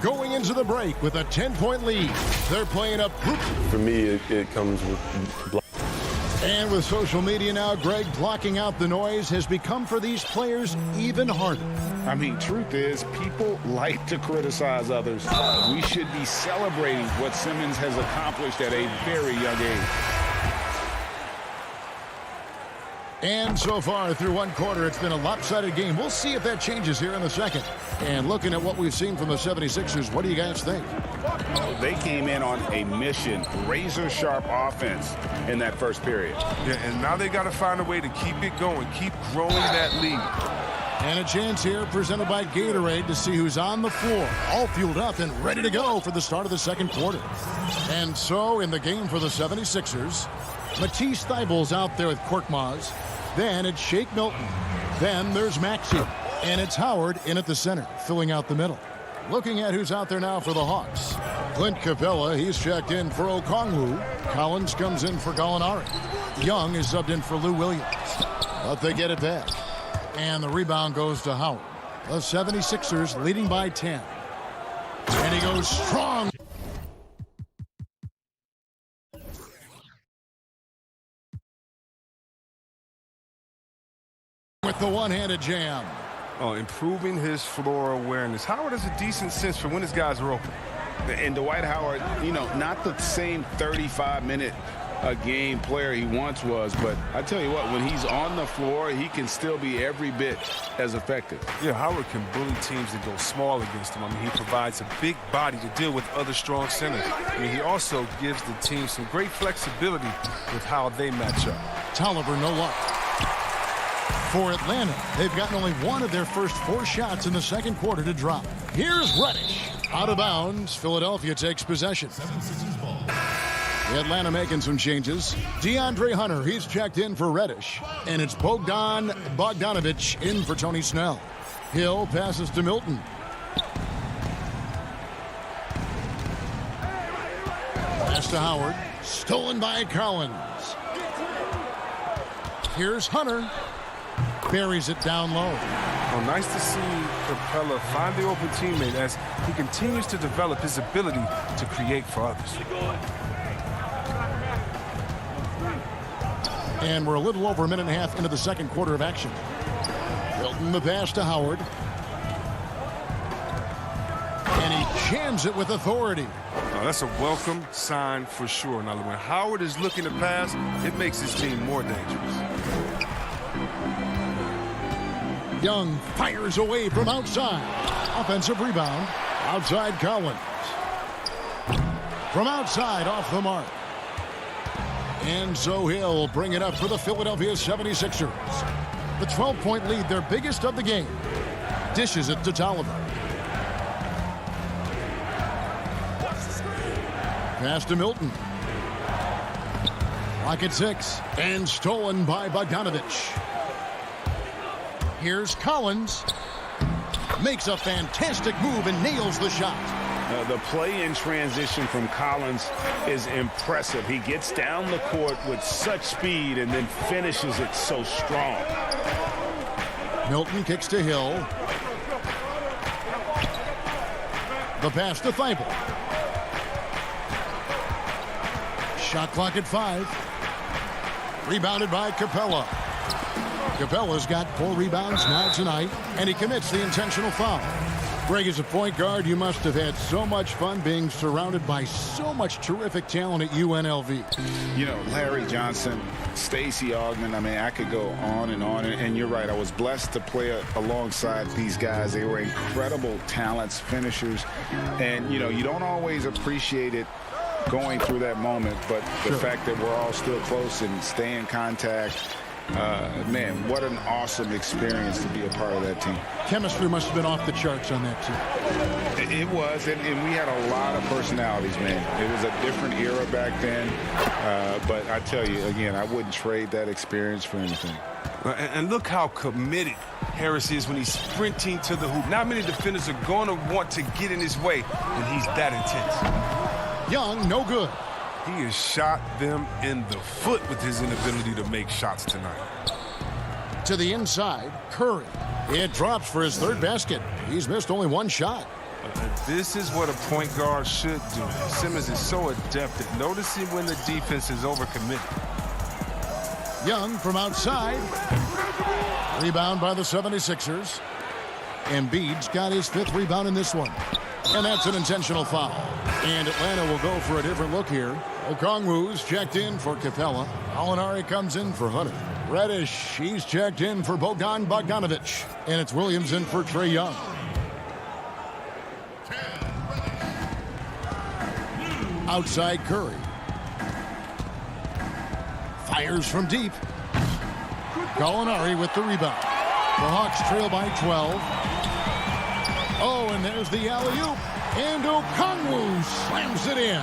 going into the break with a 10-point lead. They're playing up. For me, it comes with. And with social media now, Greg, blocking out the noise has become for these players even harder. I mean, truth is, people like to criticize others. We should be celebrating what Simmons has accomplished at a very young age. And so far through one quarter, it's been a lopsided game. We'll see if that changes here in the second. And looking at what we've seen from the 76ers, what do you guys think? They came in on a mission, razor-sharp offense in that first period. Yeah, and now they got to find a way to keep it going, keep growing that lead. And a chance here presented by Gatorade to see who's on the floor, all fueled up and ready to go for the start of the second quarter. And so in the game for the 76ers, Matisse Thybulle's out there with Korkmaz. Then it's Shake Milton. Then there's Maxey. And it's Howard in at the center, filling out the middle. Looking at who's out there now for the Hawks. Clint Capella, he's checked in for Okongwu. Collins comes in for Gallinari. Young is subbed in for Lou Williams. But they get it back. And the rebound goes to Howard. The 76ers leading by 10. And he goes strong. With the one-handed jam. Oh, improving his floor awareness. Howard has a decent sense for when his guys are open. And Dwight Howard, you know, not the same 35-minute a game player he once was, but I tell you what, when he's on the floor, he can still be every bit as effective. Yeah, Howard can bully teams that go small against him. I mean, he provides a big body to deal with other strong centers. I mean, he also gives the team some great flexibility with how they match up. Tolliver, no luck. For Atlanta, they've gotten only one of their first 4 shots in the second quarter to drop. Here's Reddish. Out of bounds, Philadelphia takes possession. Atlanta making some changes. DeAndre Hunter, he's checked in for Reddish. And it's Bogdanovich in for Tony Snell. Hill passes to Milton. Pass to Howard. Stolen by Collins. Here's Hunter. Buries it down low. Oh, nice to see Capella find the open teammate as he continues to develop his ability to create for others. And we're a little over a minute and a half into the second quarter of action. Milton the pass to Howard. And he jams it with authority. Oh, that's a welcome sign for sure. Now, when Howard is looking to pass, it makes his team more dangerous. Young fires away from outside. Offensive rebound. Outside Collins. From outside off the mark. And so he'll bring it up for the Philadelphia 76ers. The 12-point lead, their biggest of the game. Dishes it to Tolliver. Pass to Milton. Clock at 6. And stolen by Bogdanovich. Here's Collins. Makes a fantastic move and nails the shot. The play in transition from Collins is impressive. He gets down the court with such speed and then finishes it so strong. Milton kicks to Hill. The pass to Thibault. Shot clock at 5. Rebounded by Capella. Capella's got 4 rebounds now tonight, and he commits the intentional foul. Greg, as a point guard, you must have had so much fun being surrounded by so much terrific talent at UNLV. You know, Larry Johnson, Stacey Augmon, I mean, I could go on. And you're right, I was blessed to play alongside these guys. They were incredible talents, finishers. And, you know, you don't always appreciate it going through that moment, but the fact that we're all still close and stay in contact, man, what an awesome experience to be a part of that team. Chemistry must have been off the charts on that team. It was, and we had a lot of personalities, man. It was a different era back then, but I tell you, again, I wouldn't trade that experience for anything. And look how committed Harris is when he's sprinting to the hoop. Not many defenders are going to want to get in his way, and he's that intense. Young, no good. He has shot them in the foot with his inability to make shots tonight. To the inside, Curry. It drops for his 3rd basket. He's missed only 1 shot. This is what a point guard should do. Simmons is so adept at noticing when the defense is overcommitted. Young from outside. Rebound by the 76ers. Embiid's got his 5th rebound in this one. And that's an intentional foul. And Atlanta will go for a different look here. Okongwu's checked in for Capella. Alinari comes in for Hunter. Reddish, he's checked in for Bogan Bogdanovic. And it's Williams in for Trae Young. Outside Curry. Fires from deep. Gallinari with the rebound. The Hawks trail by 12. Oh, and there's the alley-oop. And Okongwu slams it in.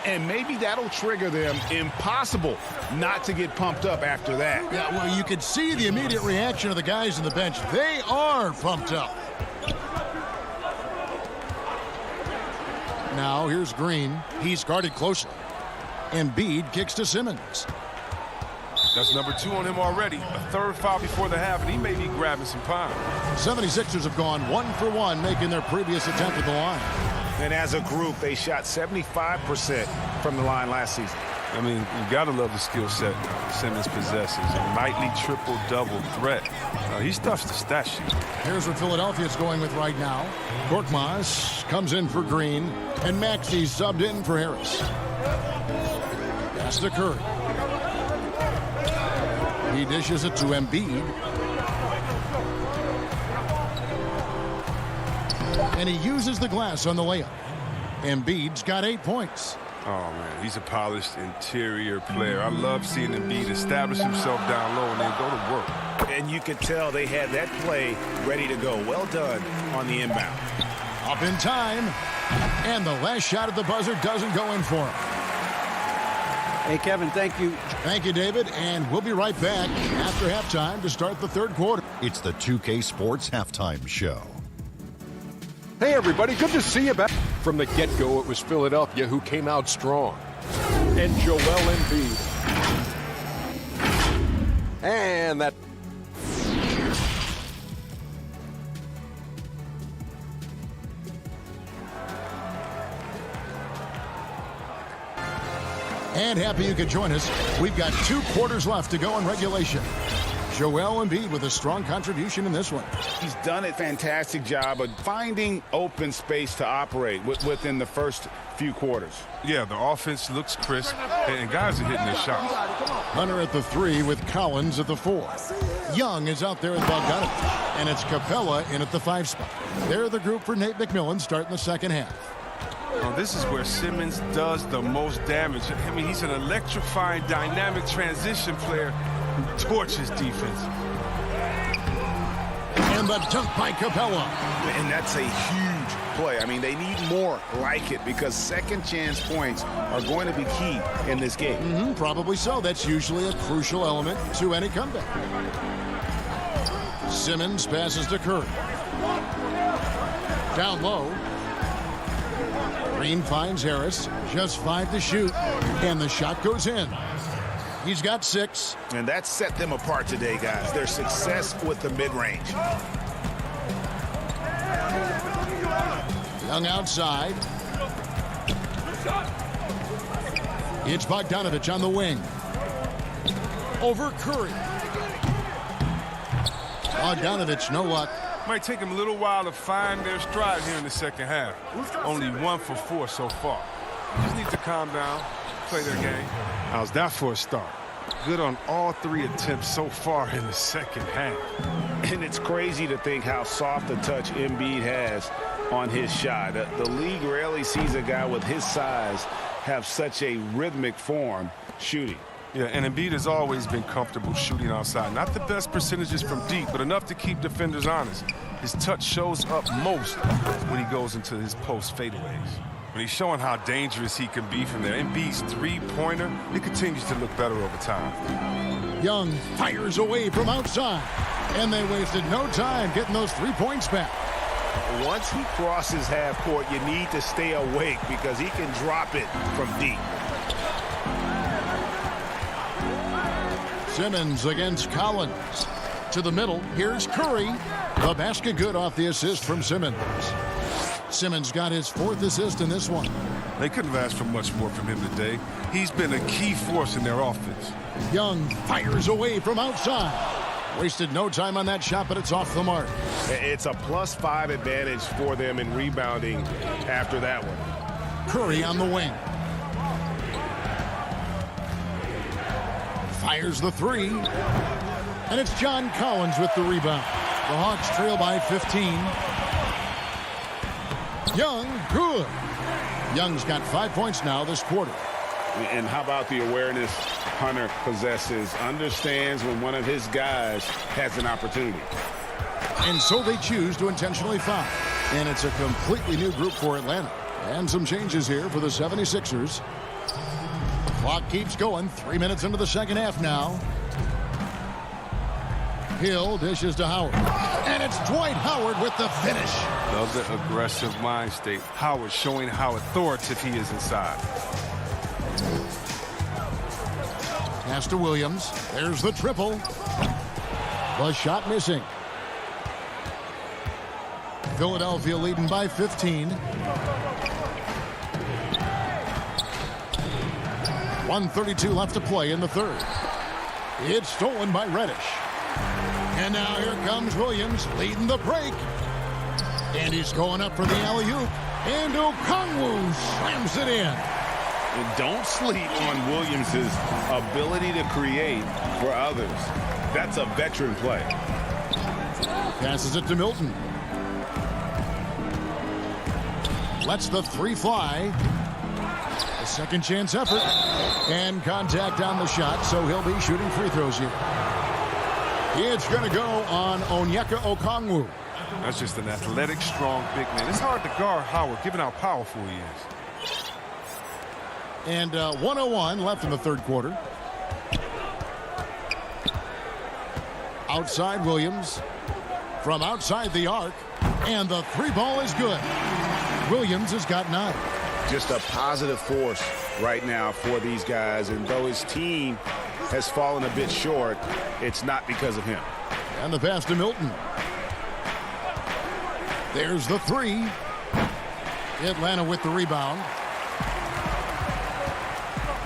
And maybe that'll trigger them. Impossible not to get pumped up after that. Yeah, well, you could see the immediate reaction of the guys on the bench. They are pumped up. Now, here's Green. He's guarded closely. Embiid kicks to Simmons. That's number 2 on him already. A 3rd foul before the half, and he may be grabbing some pound. 76ers have gone 1 for 1, making their previous attempt at the line. And as a group, they shot 75% from the line last season. I mean, you got to love the skill set Simmons possesses. A nightly triple-double threat. He stuffs the stat sheet. Here's what Philadelphia's going with right now. Korkmaz comes in for Green, and Maxey subbed in for Harris. Pass to Curry. He dishes it to Embiid. And he uses the glass on the layup. Embiid's got 8 points. Oh, man, he's a polished interior player. I love seeing Embiid establish himself down low and then go to work. And you could tell they had that play ready to go. Well done on the inbound. Up in time. And the last shot at the buzzer doesn't go in for him. Hey, Kevin, thank you. Thank you, David. And we'll be right back after halftime to start the 3rd quarter. It's the 2K Sports Halftime Show. Hey, everybody, good to see you back. From the get-go, it was Philadelphia who came out strong. And Joel Embiid. And that... And happy you could join us. We've got 2 quarters left to go in regulation. Joel Embiid with a strong contribution in this one. He's done a fantastic job of finding open space to operate within the first few quarters. Yeah, the offense looks crisp, and guys are hitting their shots. Hunter at the 3 with Collins at the 4. Young is out there with Bogdanovic, and it's Capella in at the 5 spot. They're the group for Nate McMillan starting the 2nd half. Well, this is where Simmons does the most damage. I mean, he's an electrifying, dynamic transition player who torches defense. And the dunk by Capella. And that's a huge play. I mean, they need more like it because second chance points are going to be key in this game. Probably so. That's usually a crucial element to any comeback. Simmons passes to Curry. Down low. Green finds Harris. Just 5 to shoot. And the shot goes in. He's got 6. And that set them apart today, guys. Their success with the mid-range. Young outside. It's Bogdanovich on the wing. Over Curry. Bogdanovich, no luck. Might take them a little while to find their stride here in the second half. Only 1 for 4 so far. Just need to calm down, play their game. How's that for a start? Good on all 3 attempts so far in the second half. And it's crazy to think how soft a touch Embiid has on his shot. The league rarely sees a guy with his size have such a rhythmic form shooting. Yeah, and Embiid has always been comfortable shooting outside. Not the best percentages from deep, but enough to keep defenders honest. His touch shows up most when he goes into his post fadeaways. When he's showing how dangerous he can be from there. Embiid's three-pointer, it continues to look better over time. Young fires away from outside. And they wasted no time getting those 3 points back. Once he crosses half court, you need to stay awake because he can drop it from deep. Simmons against Collins. To the middle, here's Curry. The basket good off the assist from Simmons. Simmons got his 4th assist in this one. They couldn't have asked for much more from him today. He's been a key force in their offense. Young fires away from outside. Wasted no time on that shot, but it's off the mark. It's a +5 advantage for them in rebounding after that one. Curry on the wing. Fires the 3. And it's John Collins with the rebound. The Hawks trail by 15. Young, good. Young's got 5 points now this quarter. And how about the awareness Hunter possesses? Understands when one of his guys has an opportunity. And so they choose to intentionally foul. And it's a completely new group for Atlanta. And some changes here for the 76ers. Clock keeps going. 3 minutes into the second half now. Hill dishes to Howard. And it's Dwight Howard with the finish. Love the aggressive mind state. Howard showing how authoritative he is inside. Pass to Williams. There's the triple. The shot missing. Philadelphia leading by 15. 1:32 left to play in the third. It's stolen by Reddish. And now here comes Williams leading the break. And he's going up for the alley-oop. And Okongwu slams it in. And don't sleep on Williams' ability to create for others. That's a veteran play. Passes it to Milton. Lets the 3 fly. A second chance effort. And contact on the shot, so he'll be shooting free throws here. It's going to go on Onyeka Okongwu. That's just an athletic, strong big man. It's hard to guard Howard, given how powerful he is. And 1:01 left in the third quarter. Outside Williams. From outside the arc. And the 3 ball is good. Williams has got 9. Just a positive force right now for these guys. And though his team has fallen a bit short, it's not because of him. And the pass to Milton. There's the 3. Atlanta with the rebound.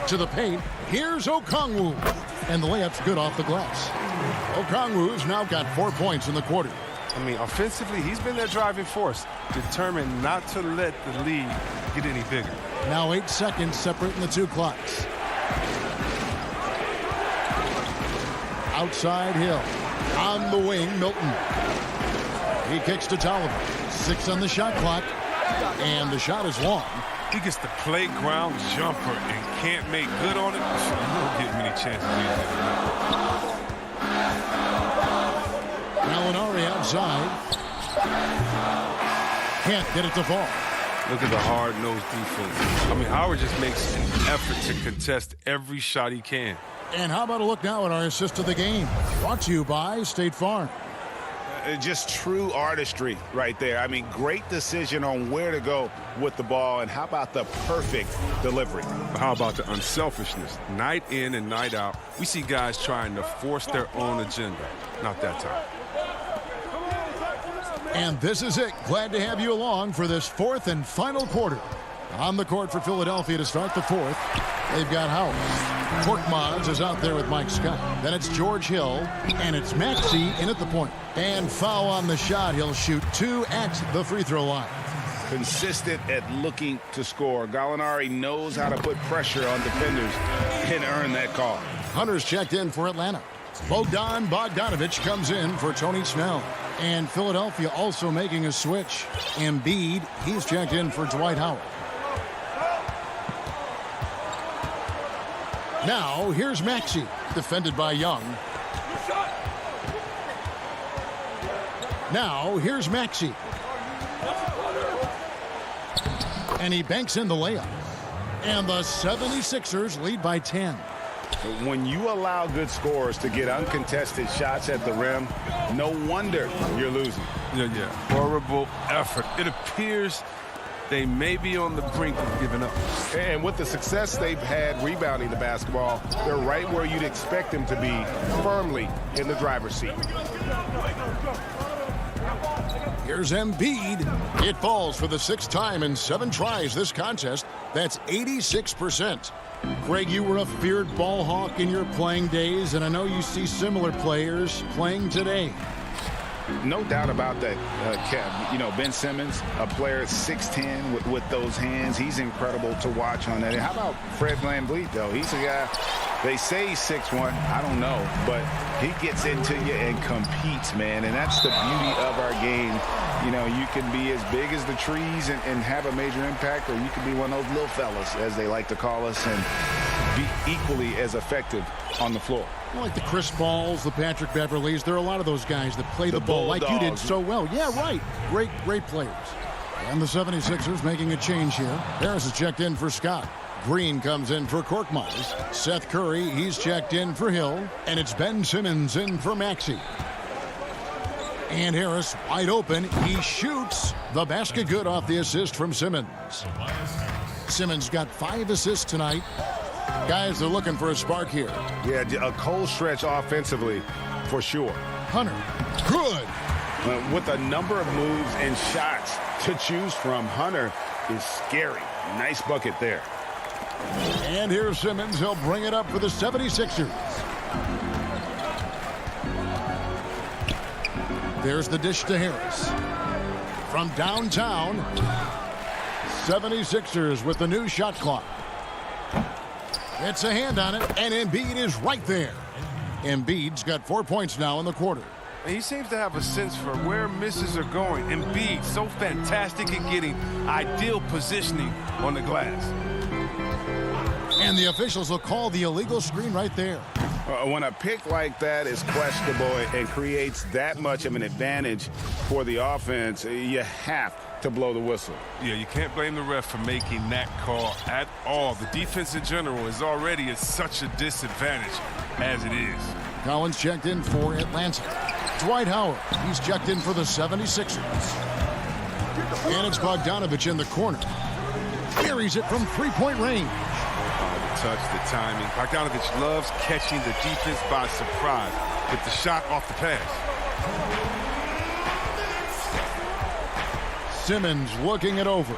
To the paint. Here's Okongwu. And the layup's good off the glass. Okongwu's now got 4 points in the quarter. I mean, offensively, he's been their driving force, determined not to let the lead get any bigger. Now 8 seconds separating the 2 clocks. Outside Hill. On the wing, Milton. He kicks to Tolliver. 6 on the shot clock. And the shot is long. He gets the playground jumper and can't make good on it. So he won't get many chances either. Gallinari outside. Can't get it to fall. Look at the hard-nosed defense. I mean, Howard just makes an effort to contest every shot he can. And how about a look now at our assist of the game? Brought to you by State Farm. Just true artistry right there. I mean, great decision on where to go with the ball, and how about the perfect delivery? How about the unselfishness? Night in and night out, we see guys trying to force their own agenda. Not that time. And this is it. Glad to have you along for this fourth and final quarter. On the court for Philadelphia to start the fourth, they've got Howard. Korkmaz is out there with Mike Scott. Then it's George Hill, and it's Maxey in at the point. And foul on the shot. He'll shoot 2 at the free throw line. Consistent at looking to score. Gallinari knows how to put pressure on defenders and earn that call. Hunter's checked in for Atlanta. Bogdan Bogdanović comes in for Tony Snell. And Philadelphia also making a switch. Embiid, he's checked in for Dwight Howard. Now, here's Maxey, defended by Young. Now, here's Maxey. And he banks in the layup. And the 76ers lead by 10. When you allow good scorers to get uncontested shots at the rim, no wonder you're losing. Yeah. Horrible effort. It appears they may be on the brink of giving up. And with the success they've had rebounding the basketball, they're right where you'd expect them to be, firmly in the driver's seat. Here's Embiid. It falls for the 6th time in 7 tries this contest. That's 86%. Greg, you were a feared ball hawk in your playing days, and I know you see similar players playing today. No doubt about that, Kev. You know, Ben Simmons, a player 6'10" with those hands. He's incredible to watch on that. And how about Fred VanVleet, though? He's a guy, they say he's 6'1". I don't know, but he gets into you and competes, man. And that's the beauty of our game. You know, you can be as big as the trees and have a major impact, or you can be one of those little fellas, as they like to call us, and be equally as effective on the floor. Like the Chris Pauls, the Patrick Beverleys, there are a lot of those guys that play the ball like you did so well. Yeah, right. Great players. And the 76ers making a change here. Harris is checked in for Scott. Green comes in for Korkmaz. Seth Curry, he's checked in for Hill. And it's Ben Simmons in for Maxey. And Harris wide open. He shoots the basket good off the assist from Simmons. Simmons got 5 assists tonight. Guys, they're looking for a spark here. Yeah, a cold stretch offensively for sure. Hunter, good. With a number of moves and shots to choose from, Hunter is scary. Nice bucket there. And here's Simmons. He'll bring it up for the 76ers. There's the dish to Harris. From downtown, 76ers with the new shot clock. It's a hand on it, and Embiid is right there. Embiid's got 4 points now in the quarter. He seems to have a sense for where misses are going. Embiid, so fantastic at getting ideal positioning on the glass. And the officials will call the illegal screen right there. When a pick like that is questionable and creates that much of an advantage for the offense, you have to blow the whistle. Yeah, you can't blame the ref for making that call at all. The defense in general is already at such a disadvantage as it is. Collins checked in for Atlanta. Dwight Howard, he's checked in for the 76ers. And it's Bogdanović in the corner. Carries it from 3-point range. The touch, the timing. Bogdanović loves catching the defense by surprise with the shot off the pass. Simmons looking it over.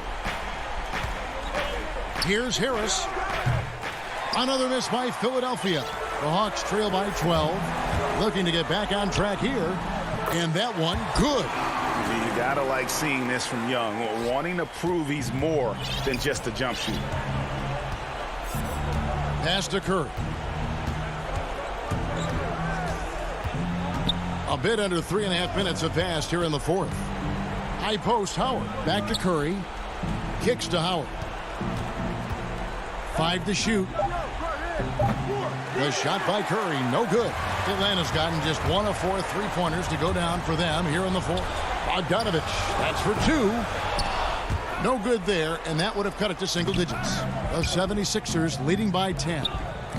Here's Harris. Another miss by Philadelphia. The Hawks trail by 12. Looking to get back on track here. And that one, good. You gotta like seeing this from Young, wanting to prove he's more than just a jump shooter. Pass to Curry. A bit under 3.5 minutes have passed here in the fourth. High post, Howard. Back to Curry. Kicks to Howard. 5 to shoot. The shot by Curry, no good. Atlanta's gotten just 1 of 4 3-pointers to go down for them here in the fourth. Bogdanović, that's for 2. No good there, and that would have cut it to single digits. The 76ers leading by 10.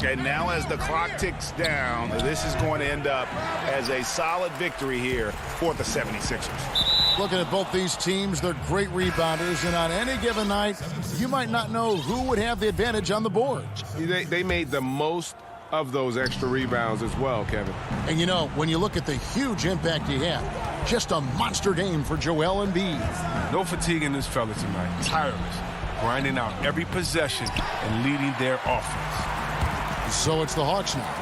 And now as the clock ticks down, this is going to end up as a solid victory here for the 76ers. Looking at both these teams, they're great rebounders, and on any given night, you might not know who would have the advantage on the boards. They made the most of those extra rebounds as well, Kevin. And you know, when you look at the huge impact he had, just a monster game for Joel Embiid. No fatigue in this fella tonight. Tireless, grinding out every possession and leading their offense. So it's the Hawks now.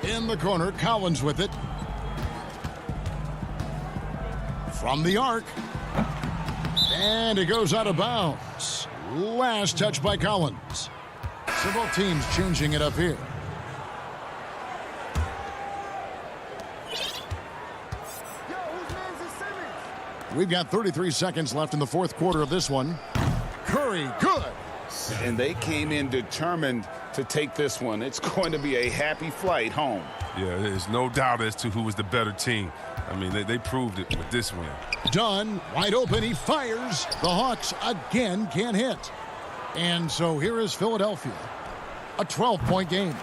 In the corner, Collins with it. From the arc. And it goes out of bounds. Last touch by Collins. So both teams changing it up here. We've got 33 seconds left in the fourth quarter of this one. Curry, good. And they came in determined to take this one. It's going to be a happy flight home. Yeah, there's no doubt as to who was the better team. I mean, they proved it with this win. Dunn, wide open, he fires. The Hawks again can't hit. And so here is Philadelphia. A 12-point game.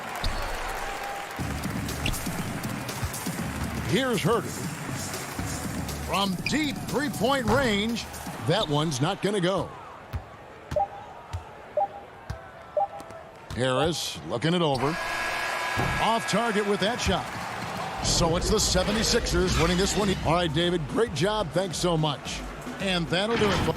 Here's Herter. From deep three-point range, that one's not going to go. Harris looking it over. Off target with that shot. So it's the 76ers winning this one. All right, David, great job. Thanks so much. And that'll do it.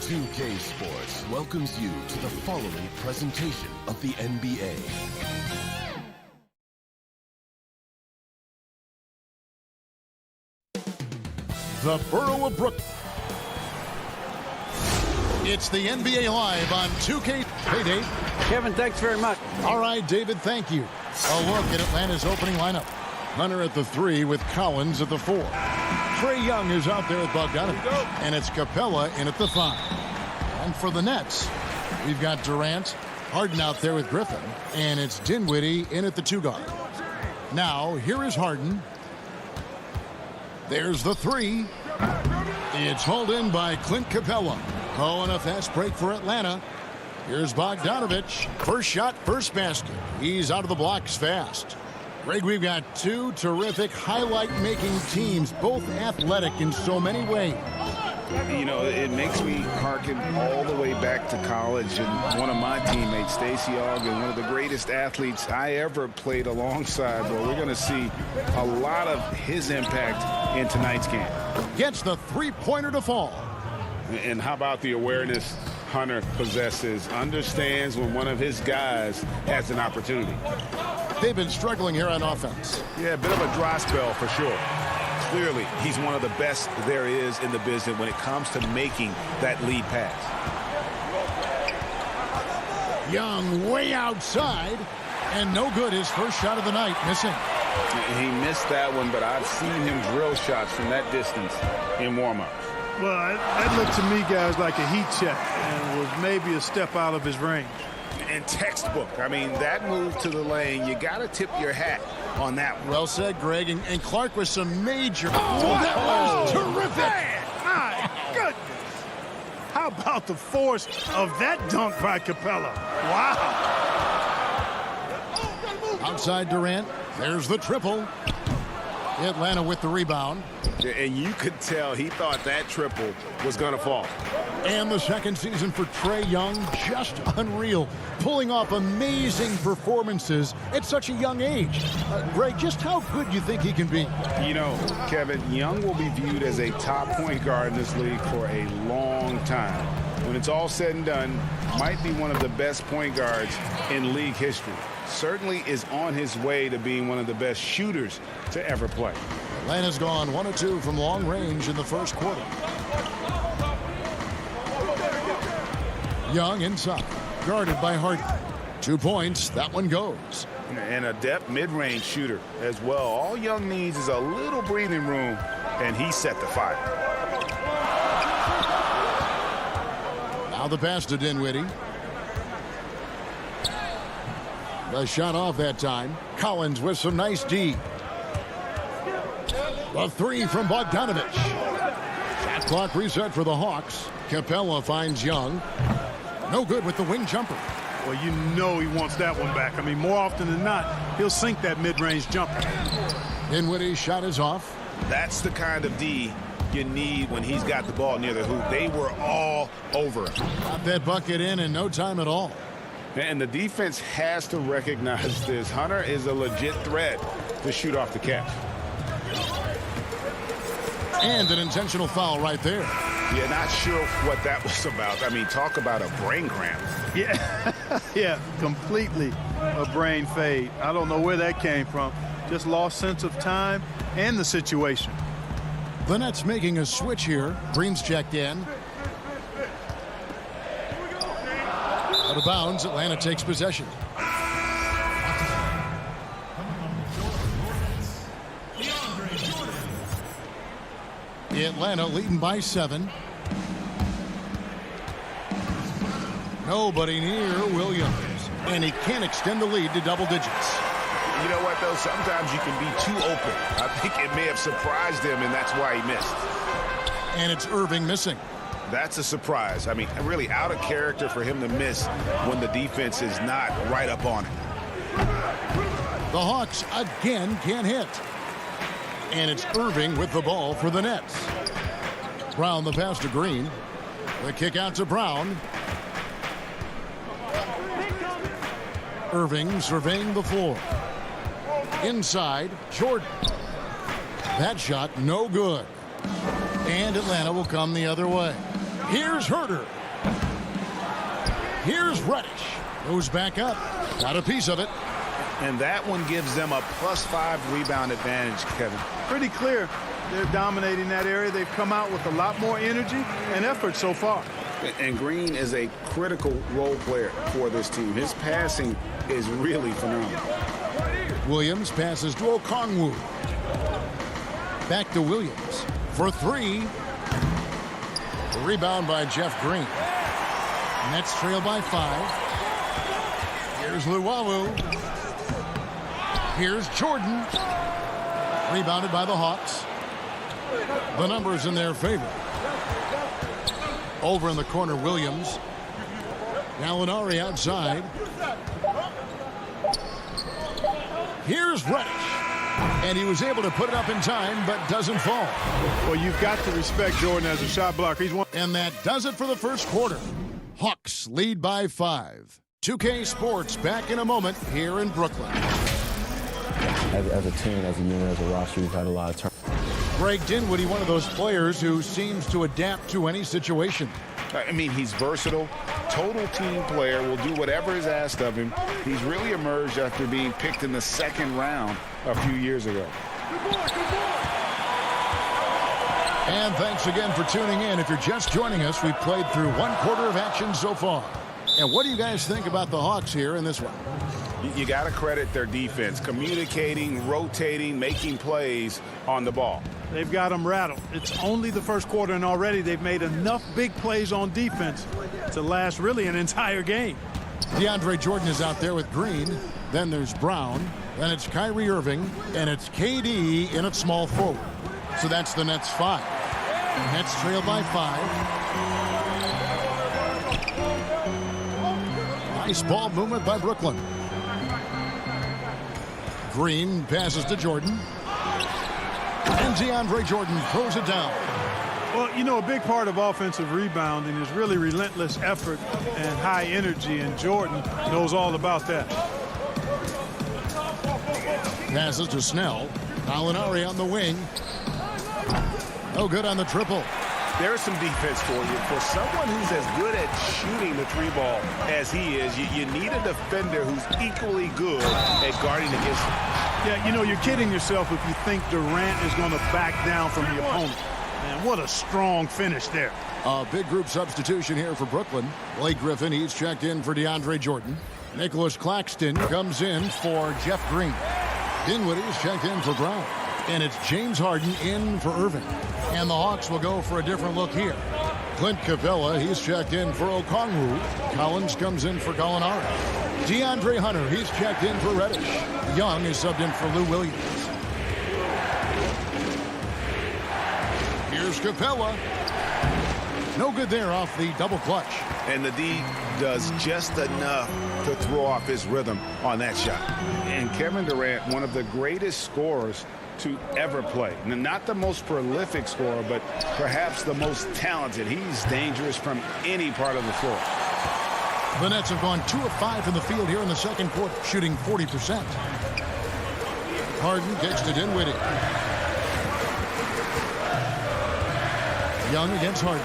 2K Sports welcomes you to the following presentation of the NBA. The borough of Brooklyn. It's the NBA Live on 2K. Hey, Dave. Kevin, thanks very much. All right, David, thank you. A look at Atlanta's opening lineup. Hunter at the 3 with Collins at the 4. Trae Young is out there with Bogdanovich. And it's Capella in at the 5. And for the Nets, we've got Durant, Harden out there with Griffin. And it's Dinwiddie in at the 2 guard. Now, here is Harden. There's the 3. It's hauled in by Clint Capella. Oh, and a fast break for Atlanta. Here's Bogdanovich. First shot, first basket. He's out of the blocks fast. Greg, we've got two terrific highlight-making teams, both athletic in so many ways. You know, it makes me harken all the way back to college, and one of my teammates, Stacey Ogden, one of the greatest athletes I ever played alongside. Well, we're going to see a lot of his impact in tonight's game. Gets the three-pointer to fall. And how about the awareness Hunter possesses, understands when one of his guys has an opportunity. They've been struggling here on offense. Yeah, a bit of a dry spell for sure. Clearly, he's one of the best there is in the business when it comes to making that lead pass. Young way outside, and no good. His first shot of the night, missing. He missed that one, but I've seen him drill shots from that distance in warm-ups. Well, that looked to me, guys, like a heat check and was maybe a step out of his range. And textbook. I mean, that move to the lane, you got to tip your hat on that one. Well said, Greg. And Clark with some major... that was terrific! Man, my goodness! How about the force of that dunk by Capella? Wow! Outside Durant. There's the triple. Atlanta with the rebound. And you could tell he thought that triple was going to fall. And the second season for Trae Young, just unreal. Pulling off amazing performances at such a young age. Greg, just how good do you think he can be? You know, Kevin, Young will be viewed as a top point guard in this league for a long time. When it's all said and done, might be one of the best point guards in league history. Certainly is on his way to being one of the best shooters to ever play. Atlanta's gone 1 of 2 from long range in the first quarter. Young inside, guarded by Harden. 2 points, that one goes. And adept mid-range shooter as well. All Young needs is a little breathing room, and he set the fire. Now the pass to Dinwiddie. The shot off that time. Collins with some nice D. The three from Bogdanovich. Shot clock reset for the Hawks. Capella finds Young. No good with the wing jumper. Well, you know he wants that one back. I mean, more often than not, he'll sink that mid-range jumper. Dinwiddie's shot is off. That's the kind of D you need when he's got the ball near the hoop. They were all over him. Got that bucket in no time at all. And the defense has to recognize this. Hunter is a legit threat to shoot off the catch. And an intentional foul right there. Yeah, not sure what that was about. I mean, talk about a brain cramp. Yeah, yeah, completely a brain fade. I don't know where that came from. Just lost sense of time and the situation. The Nets making a switch here. Green's checked in. Out of bounds, Atlanta takes possession. Atlanta leading by 7. Nobody near Williams. And he can't extend the lead to double digits. You know what, though? Sometimes you can be too open. I think it may have surprised him, and that's why he missed. And it's Irving missing. That's a surprise. I mean, really out of character for him to miss when the defense is not right up on it. The Hawks again can't hit. And it's Irving with the ball for the Nets. Brown the pass to Green. The kick out to Brown. Irving surveying the floor. Inside, Jordan. That shot no good. And Atlanta will come the other way. Here's Herter. Here's Reddish. Goes back up. Got a piece of it. And that one gives them a +5 rebound advantage, Kevin. Pretty clear. They're dominating that area. They've come out with a lot more energy and effort so far. And Green is a critical role player for this team. His passing is really phenomenal. Williams passes to Okongwu. Back to Williams for 3. The rebound by Jeff Green. Nets trail by 5. Here's Luwawu. Here's Jordan. Rebounded by the Hawks. The numbers in their favor. Over in the corner, Williams. Gallinari outside. Here's Reddish. And he was able to put it up in time, but doesn't fall. Well, you've got to respect Jordan as a shot blocker. He's one. And that does it for the first quarter. Hawks lead by 5. 2K Sports back in a moment here in Brooklyn. As a team, as a unit, as a roster, we've had a lot of turn. Greg Dinwiddie, one of those players who seems to adapt to any situation. I mean, he's versatile, total team player, will do whatever is asked of him. He's really emerged after being picked in the 2nd round a few years ago. And thanks again for tuning in. If you're just joining us, we've played through 1 quarter of action so far. And what do you guys think about the Hawks here in this one? You got to credit their defense, communicating, rotating, making plays on the ball. They've got them rattled. It's only the first quarter, and already they've made enough big plays on defense to last really an entire game. DeAndre Jordan is out there with Green. Then there's Brown. Then it's Kyrie Irving. And it's KD in at small forward. So that's the Nets 5. The Nets trail by 5. Nice ball movement by Brooklyn. Green passes to Jordan. And DeAndre Jordan throws it down. Well, you know, a big part of offensive rebounding is really relentless effort and high energy, and Jordan knows all about that. Passes to Snell. Gallinari on the wing. No good on the triple. There's some defense for you. For someone who's as good at shooting the three ball as he is, you need a defender who's equally good at guarding against him. Yeah, you know, you're kidding yourself if you think Durant is going to back down from the opponent. Man, what a strong finish there. A big group substitution here for Brooklyn. Blake Griffin, he's checked in for DeAndre Jordan. Nicholas Claxton comes in for Jeff Green. Dinwiddie's checked in for Brown. And it's James Harden in for Irving. And the Hawks will go for a different look here. Clint Capella, he's checked in for Okongwu. Collins comes in for Gallinari. DeAndre Hunter, he's checked in for Reddish. Young is subbed in for Lou Williams. Here's Capella. No good there off the double clutch. And the D does just enough to throw off his rhythm on that shot. And Kevin Durant, one of the greatest scorers to ever play. Not the most prolific scorer, but perhaps the most talented. He's dangerous from any part of the floor. The Nets have gone 2 of 5 from the field here in the second quarter, shooting 40%. Harden kicks to Dinwiddie. Young against Harden.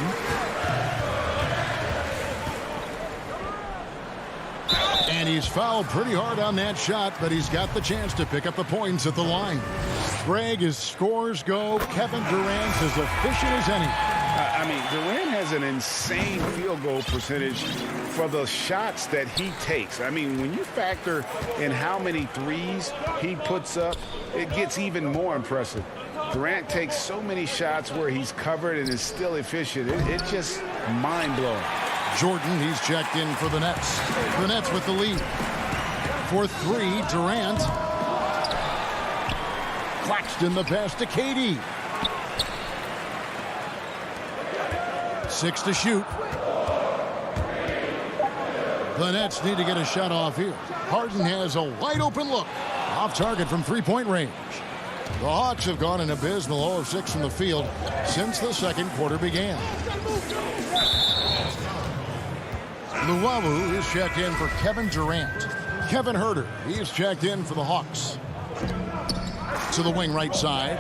And he's fouled pretty hard on that shot, but he's got the chance to pick up the points at the line. Greg, as scores go, Kevin Durant's as efficient as any. I mean, Durant has an insane field goal percentage for the shots that he takes. I mean, when you factor in how many threes he puts up, it gets even more impressive. Durant takes so many shots where he's covered and is still efficient. It's just mind-blowing. Jordan, he's checked in for the Nets. The Nets with the lead. For 3, Durant. Claxton the pass to KD. 6 to shoot. The Nets need to get a shot off here. Harden has a wide open look. Off target from three-point range. The Hawks have gone an abysmal 0 of 6 from the field since the second quarter began. Luwawu is checked in for Kevin Durant. Kevin Huerter, he's checked in for the Hawks. To the wing right side.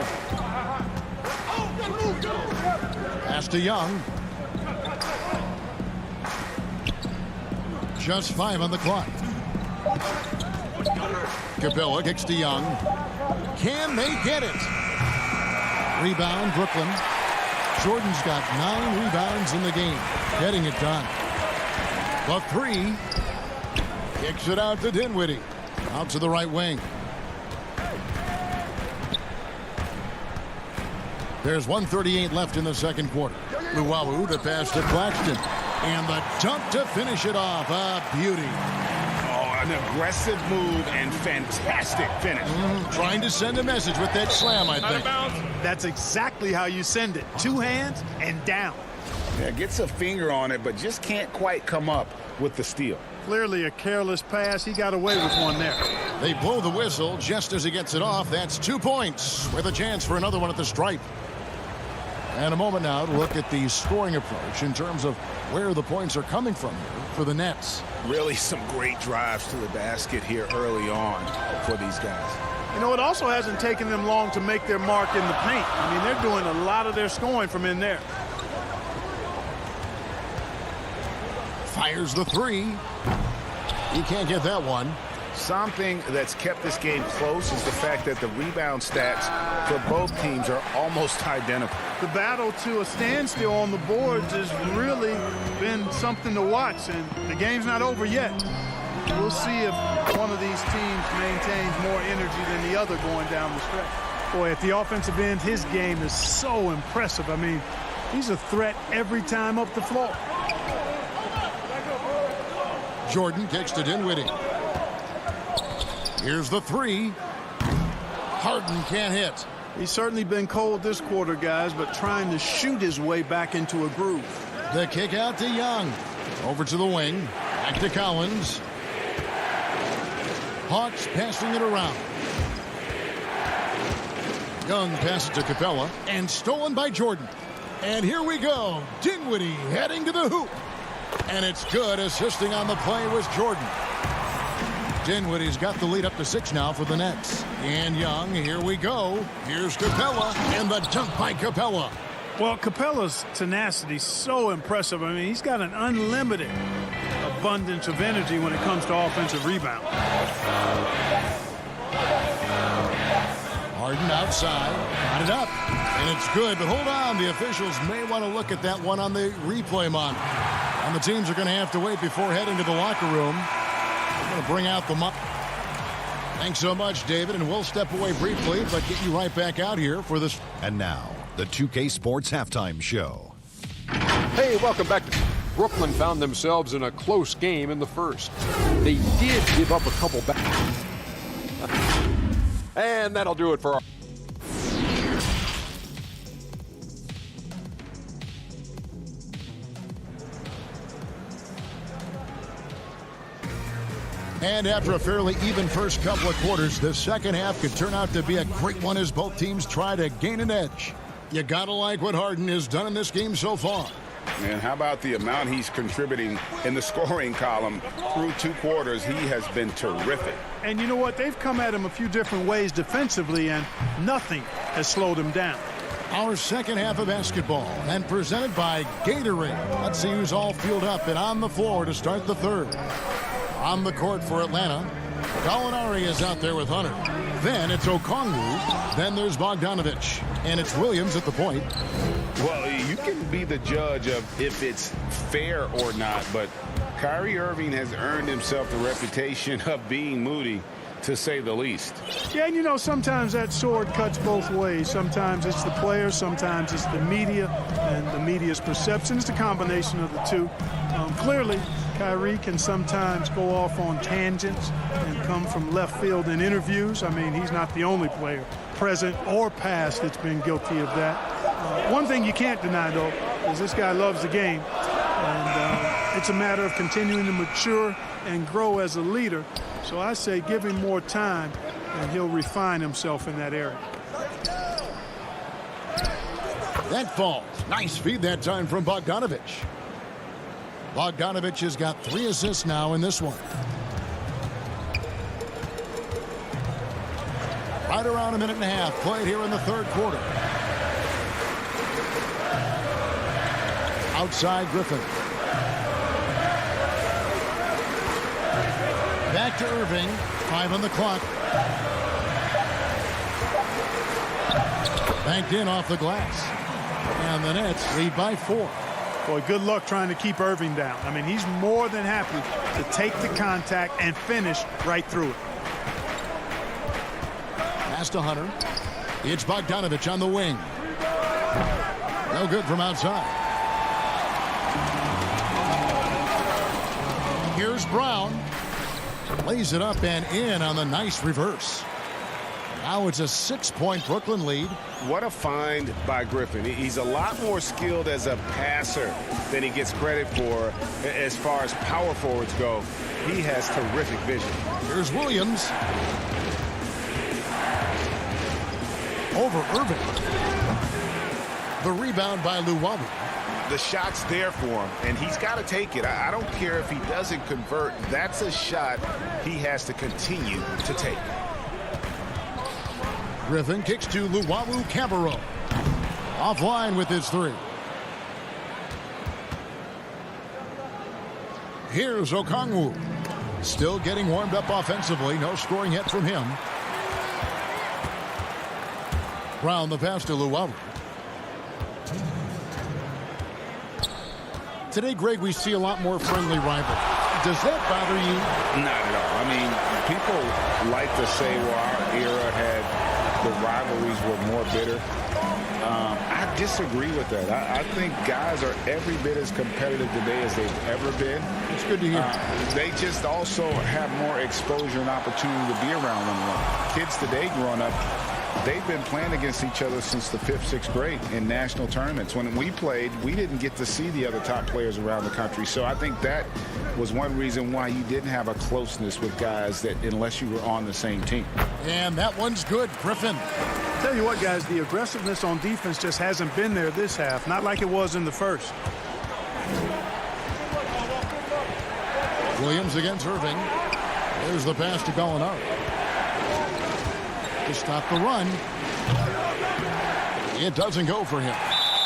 Pass to Young. Just 5 on the clock. Capella kicks to Young. Can they get it? Rebound, Brooklyn. Jordan's got 9 rebounds in the game. Getting it done. The 3. Kicks it out to Dinwiddie. Out to the right wing. There's 1:38 left in the second quarter. Luwawu, the pass to Claxton. And the dunk to finish it off. A beauty. An aggressive move and fantastic finish. Trying to send a message with that slam, I think. That's exactly how you send it. 2 hands and down. Yeah, gets a finger on it, but just can't quite come up with the steal. Clearly a careless pass. He got away with one there. They blow the whistle just as he gets it off. That's 2 points with a chance for another one at the stripe. And a moment now to look at the scoring approach in terms of where the points are coming from here for the Nets. Really some great drives to the basket here early on for these guys. You know, it also hasn't taken them long to make their mark in the paint. I mean, they're doing a lot of their scoring from in there. Fires the 3. He can't get that one. Something that's kept this game close is the fact that the rebound stats for both teams are almost identical. The battle to a standstill on the boards has really been something to watch, and the game's not over yet. We'll see if one of these teams maintains more energy than the other going down the stretch. Boy, at the offensive end, his game is so impressive. I mean, he's a threat every time up the floor. Jordan kicks to Dinwiddie. Here's the three. Harden can't hit. He's certainly been cold this quarter, guys, but trying to shoot his way back into a groove. The kick out to Young. Over to the wing. Back to Collins. Hawks passing it around. Young passes to Capella and stolen by Jordan. And here we go. Dinwiddie heading to the hoop. And it's good. Assisting on the play was Jordan. Dinwiddie's got the lead up to 6 now for the Nets. And Young, here we go. Here's Capella, and the dunk by Capella. Well, Capella's tenacity is so impressive. I mean, he's got an unlimited abundance of energy when it comes to offensive rebound. Harden outside, got it up, and it's good. But hold on, the officials may want to look at that one on the replay monitor. And the teams are going to have to wait before heading to the locker room. We're going to bring out the Thanks so much, David, and we'll step away briefly, but get you right back out here for this. And now, the 2K Sports Halftime Show. Hey, welcome back. Brooklyn found themselves in a close game in the first. They did give up a couple back. And that'll do it for our... And after a fairly even first couple of quarters, the second half could turn out to be a great one as both teams try to gain an edge. You gotta like what Harden has done in this game so far. And how about the amount he's contributing in the scoring column through 2 quarters? He has been terrific. And you know what? They've come at him a few different ways defensively, and nothing has slowed him down. Our second half of basketball, and presented by Gatorade. Let's see who's all fueled up and on the floor to start the third. On the court for Atlanta, Gallinari is out there with Hunter. Then it's Okongwu. Then there's Bogdanovic. And it's Williams at the point. Well, you can be the judge of if it's fair or not, but Kyrie Irving has earned himself the reputation of being moody, to say the least. Yeah, and you know, sometimes that sword cuts both ways. Sometimes it's the player, sometimes it's the media, and the media's perception. It's a combination of the two. Clearly, Kyrie can sometimes go off on tangents and come from left field in interviews. I mean, he's not the only player, present or past, that's been guilty of that. One thing you can't deny, though, is this guy loves the game. And it's a matter of continuing to mature and grow as a leader. So I say give him more time, and he'll refine himself in that area. That falls. Nice feed that time from Bogdanovic. Bogdanovic has got 3 assists now in this one. Right around a minute and a half played here in the third quarter. Outside Griffin. Back to Irving. 5 on the clock. Banked in off the glass. And the Nets lead by 4. Boy, good luck trying to keep Irving down. I mean, he's more than happy to take the contact and finish right through it. Pass to Hunter. It's Bogdanovic on the wing. No good from outside. Here's Brown. Lays it up and in on the nice reverse. Now it's a 6-point Brooklyn lead. What a find by Griffin. He's a lot more skilled as a passer than he gets credit for as far as power forwards go. He has terrific vision. Here's Williams. Over Irving. The rebound by Luwawu. The shot's there for him, and he's got to take it. I don't care if he doesn't convert. That's a shot he has to continue to take. Griffin kicks to Luwawu-Cabarrot. Offline with his 3. Here's Okongwu. Still getting warmed up offensively. No scoring yet from him. Brown the pass to Luwawu. Today, Greg, we see a lot more friendly rivals. Does that bother you? Not at all. I mean, people like to say, well, our era had the rivalries were more bitter. I disagree with that. I think guys are every bit as competitive today as they've ever been. It's good to hear. They just also have more exposure and opportunity to be around one another. Kids today growing up, they've been playing against each other since the 5th, 6th grade in national tournaments. When we played, we didn't get to see the other top players around the country. So I think that was one reason why you didn't have a closeness with guys that unless you were on the same team. And that one's good, Griffin. Tell you what, guys, the aggressiveness on defense just hasn't been there this half. Not like it was in the first. Williams against Irving. There's the pass to Gallinari. To stop the run. It doesn't go for him.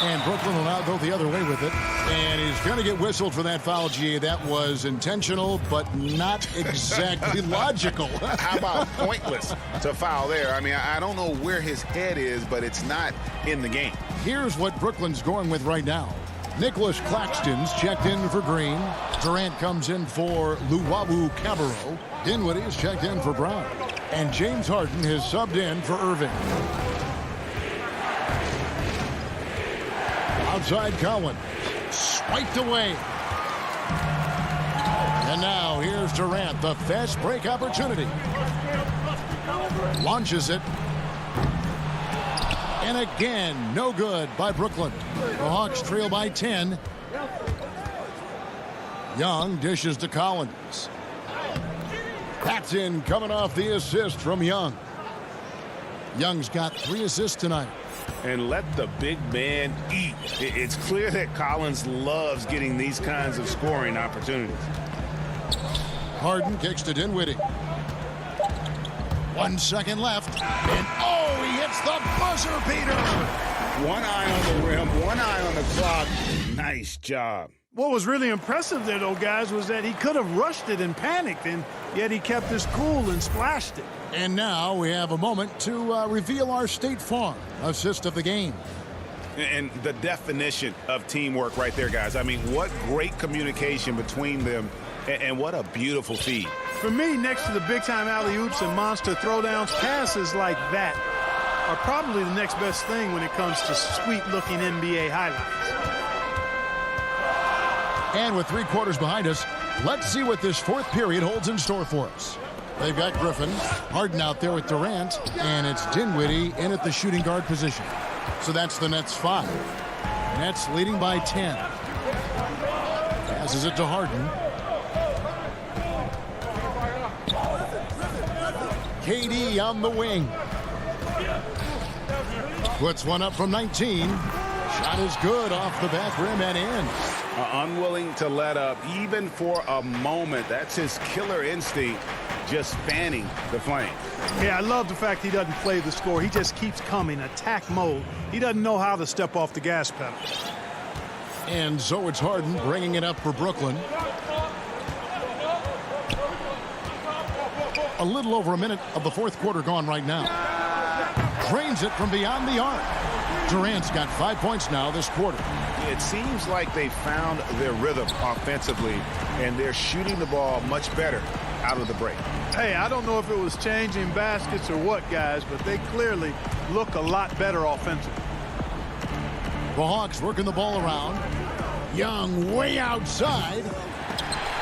And Brooklyn will now go the other way with it. And he's going to get whistled for that foul, G. That was intentional, but not exactly logical. How about pointless to foul there? I mean, I don't know where his head is, but it's not in the game. Here's what Brooklyn's going with right now. Nicholas Claxton's checked in for Green. Durant comes in for Luwawu Cabarro. Dinwiddie is checked in for Brown. And James Harden has subbed in for Irving. Outside Cowan. Swiped away. And now here's Durant, the fast break opportunity. Launches it. And again, no good by Brooklyn. The Hawks trail by 10. Young dishes to Collins. Paxson coming off the assist from Young. Young's got 3 assists tonight. And let the big man eat. It's clear that Collins loves getting these kinds of scoring opportunities. Harden kicks to Dinwiddie. 1 second left. And oh, he hits the buzzer beater. One eye on the rim, one eye on the clock. Nice job. What was really impressive there, though, guys, was that he could have rushed it and panicked, and yet he kept his cool and splashed it. And now we have a moment to reveal our State Farm assist of the game. And the definition of teamwork right there, guys. I mean, what great communication between them, and what a beautiful feed. For me, next to the big-time alley-oops and monster throwdowns, passes like that are probably the next best thing when it comes to sweet-looking NBA highlights. And with 3 quarters behind us, let's see what this 4th period holds in store for us. They've got Griffin, Harden out there with Durant, and it's Dinwiddie in at the shooting guard position. So that's the Nets 5. Nets leading by 10. Passes it to Harden. KD on the wing. Puts one up from 19. Shot is good off the back rim and in. Unwilling to let up even for a moment. That's his killer instinct, just fanning the flame. Yeah, I love the fact he doesn't play the score. He just keeps coming, attack mode. He doesn't know how to step off the gas pedal. And so it's Harden bringing it up for Brooklyn. A little over a minute of the 4th quarter gone right now. Drains it from beyond the arc. Durant's got 5 points now this quarter. It seems like they found their rhythm offensively, and they're shooting the ball much better out of the break. Hey, I don't know if it was changing baskets or what, guys, but they clearly look a lot better offensively. The Hawks working the ball around. Young way outside.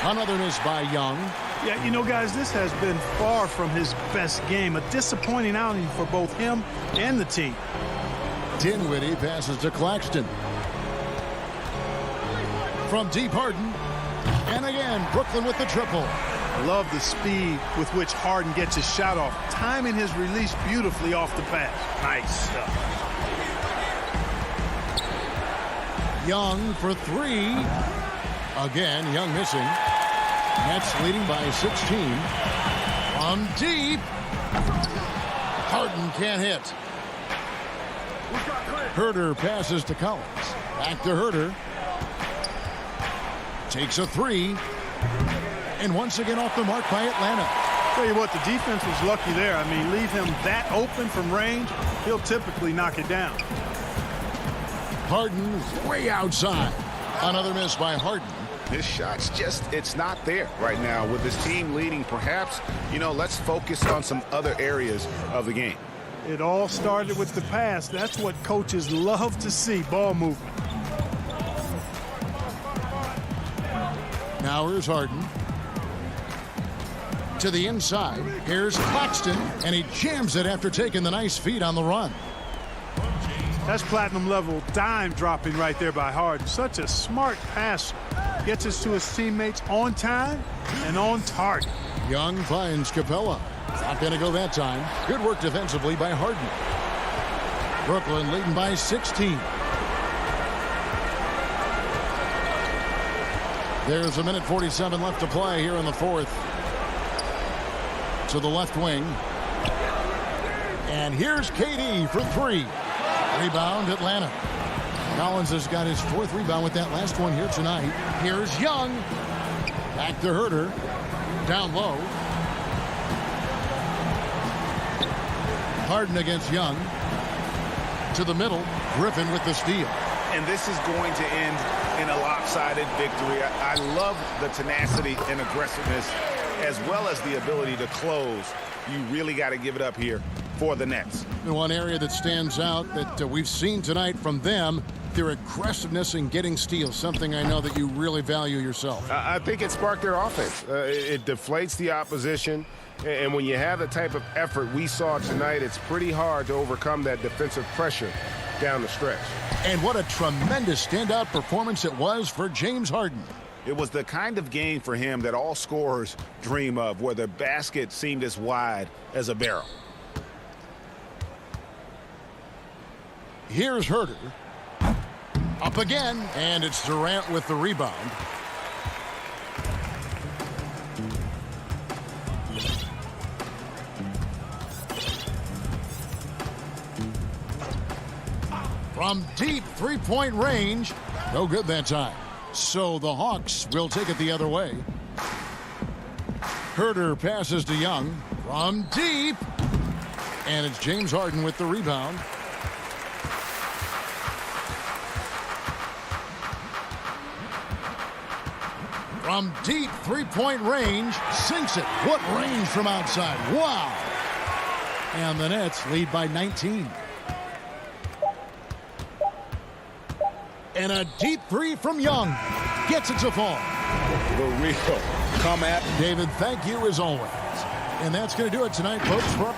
Another miss by Young. Yeah, you know, guys, this has been far from his best game. A disappointing outing for both him and the team. Dinwiddie passes to Claxton. From deep, Harden. And again, Brooklyn with the triple. Love the speed with which Harden gets his shot off, timing his release beautifully off the pass. Nice stuff. Young for 3. Again, Young missing. Nets leading by 16. From deep. Harden can't hit. Herter passes to Collins. Back to Herter. Takes a 3. And once again off the mark by Atlanta. Tell you what, the defense was lucky there. I mean, leave him that open from range, he'll typically knock it down. Harden way outside. Another miss by Harden. His shot's just, it's not there right now. With his team leading, perhaps, let's focus on some other areas of the game. It all started with the pass. That's what coaches love to see, ball movement. Now here's Harden. To the inside. Here's Claxton, and he jams it after taking the nice feed on the run. That's platinum level dime dropping right there by Harden. Such a smart passer. Gets us to his teammates on time and on target. Young finds Capella. Not going to go that time. Good work defensively by Harden. Brooklyn leading by 16. There's a minute 47 left to play here in the fourth. To the left wing. And here's KD for three. Rebound, Atlanta. Collins has got his fourth rebound with that last one here tonight. Here's Young. Back to Herter. Down low. Harden against Young. To the middle. Griffin with the steal. And this is going to end in a lopsided victory. I love the tenacity and aggressiveness as well as the ability to close. You really got to give it up here for the Nets. And one area that stands out that we've seen tonight from them, their aggressiveness in getting steals, something I know that you really value yourself. I think it sparked their offense. It deflates the opposition. And when you have the type of effort we saw tonight, it's pretty hard to overcome that defensive pressure down the stretch. And what a tremendous standout performance it was for James Harden. It was the kind of game for him that all scorers dream of, where the basket seemed as wide as a barrel. Here's Herter. Up again, and it's Durant with the rebound. From deep three-point range, no good that time. So the Hawks will take it the other way. Herter passes to Young from deep. And it's James Harden with the rebound. From deep three-point range, sinks it. What range from outside. Wow. And the Nets lead by 19. And a deep three from Young. Gets it to fall. The real come at. David, thank you as always. And that's going to do it tonight, folks.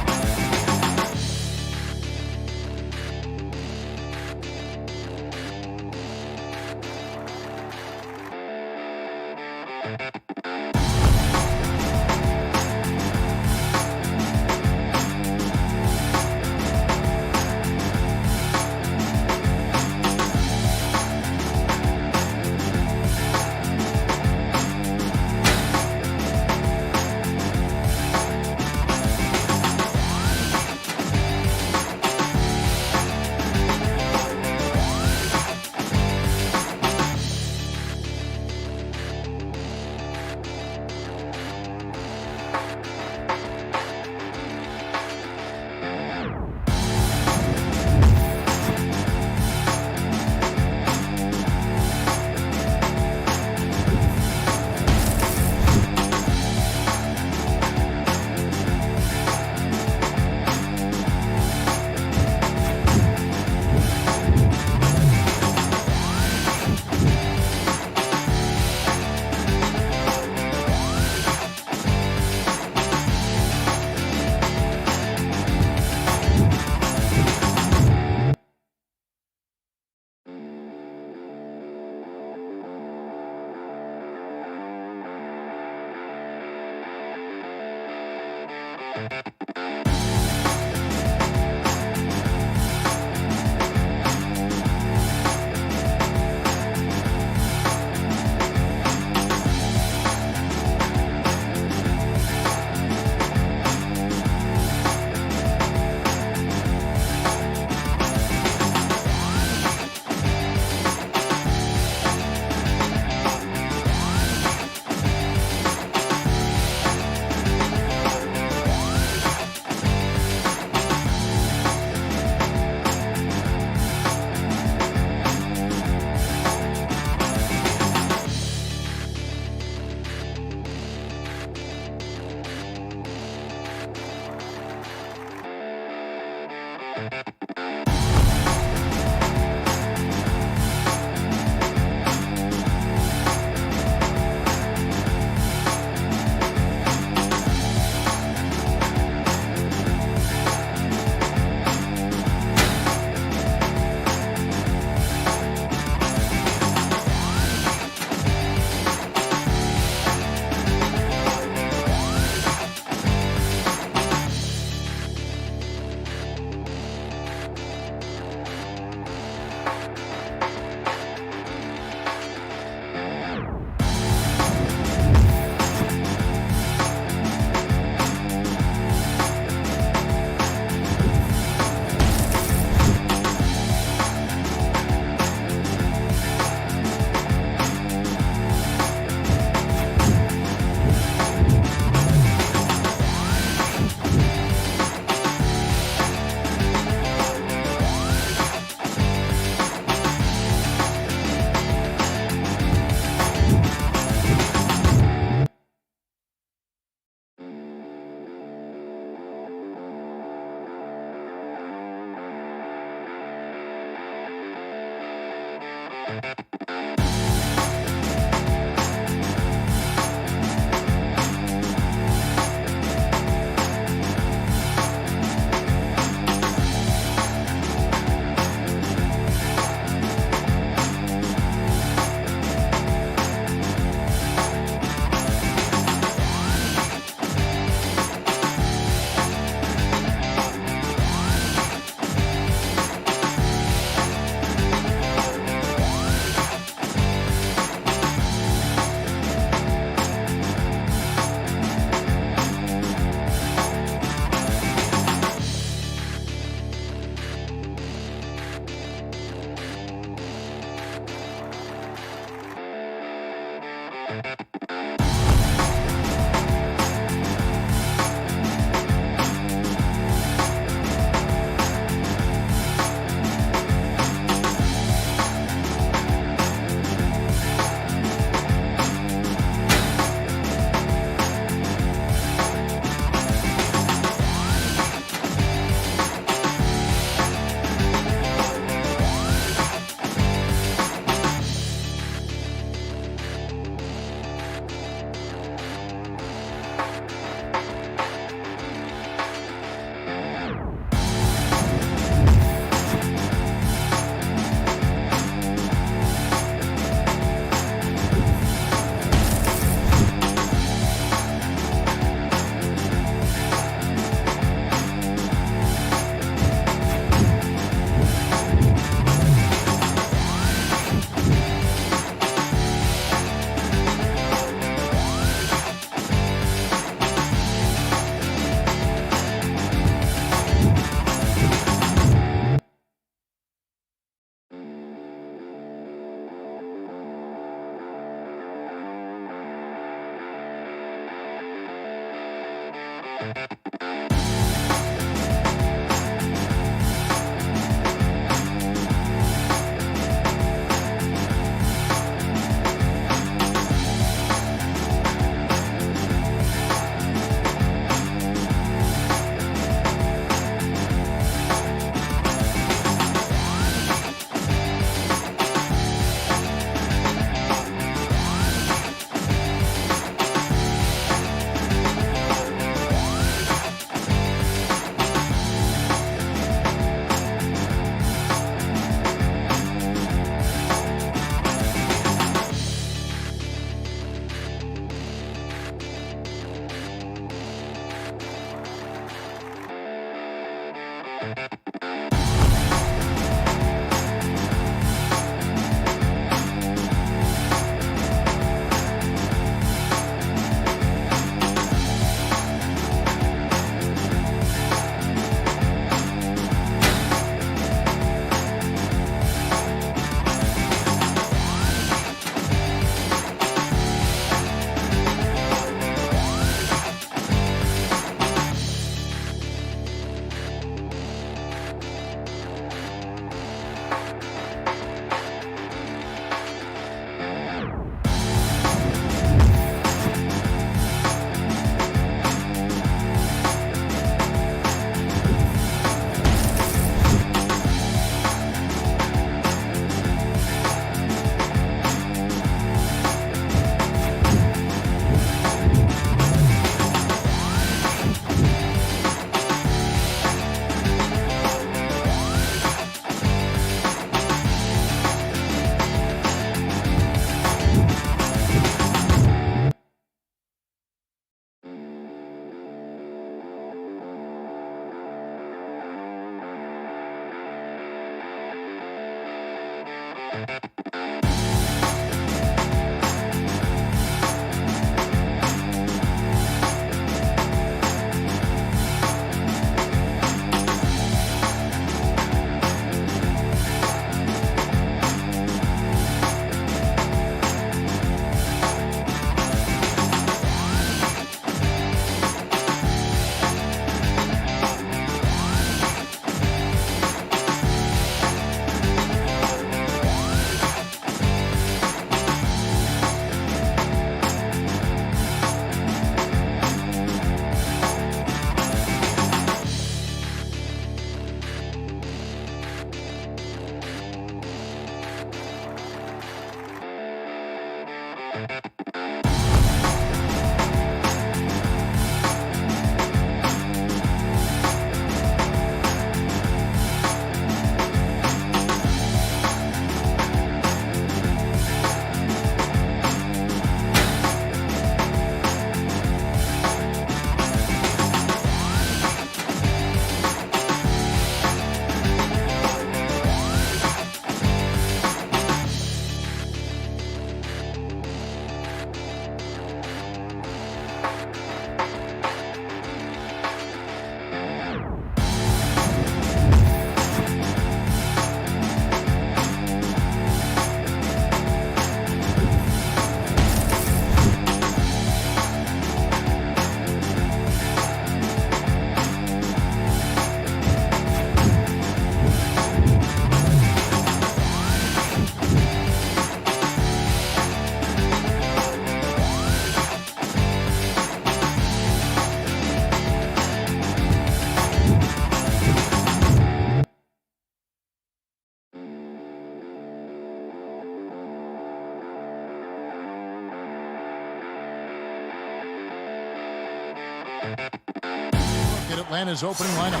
At Atlanta's opening lineup.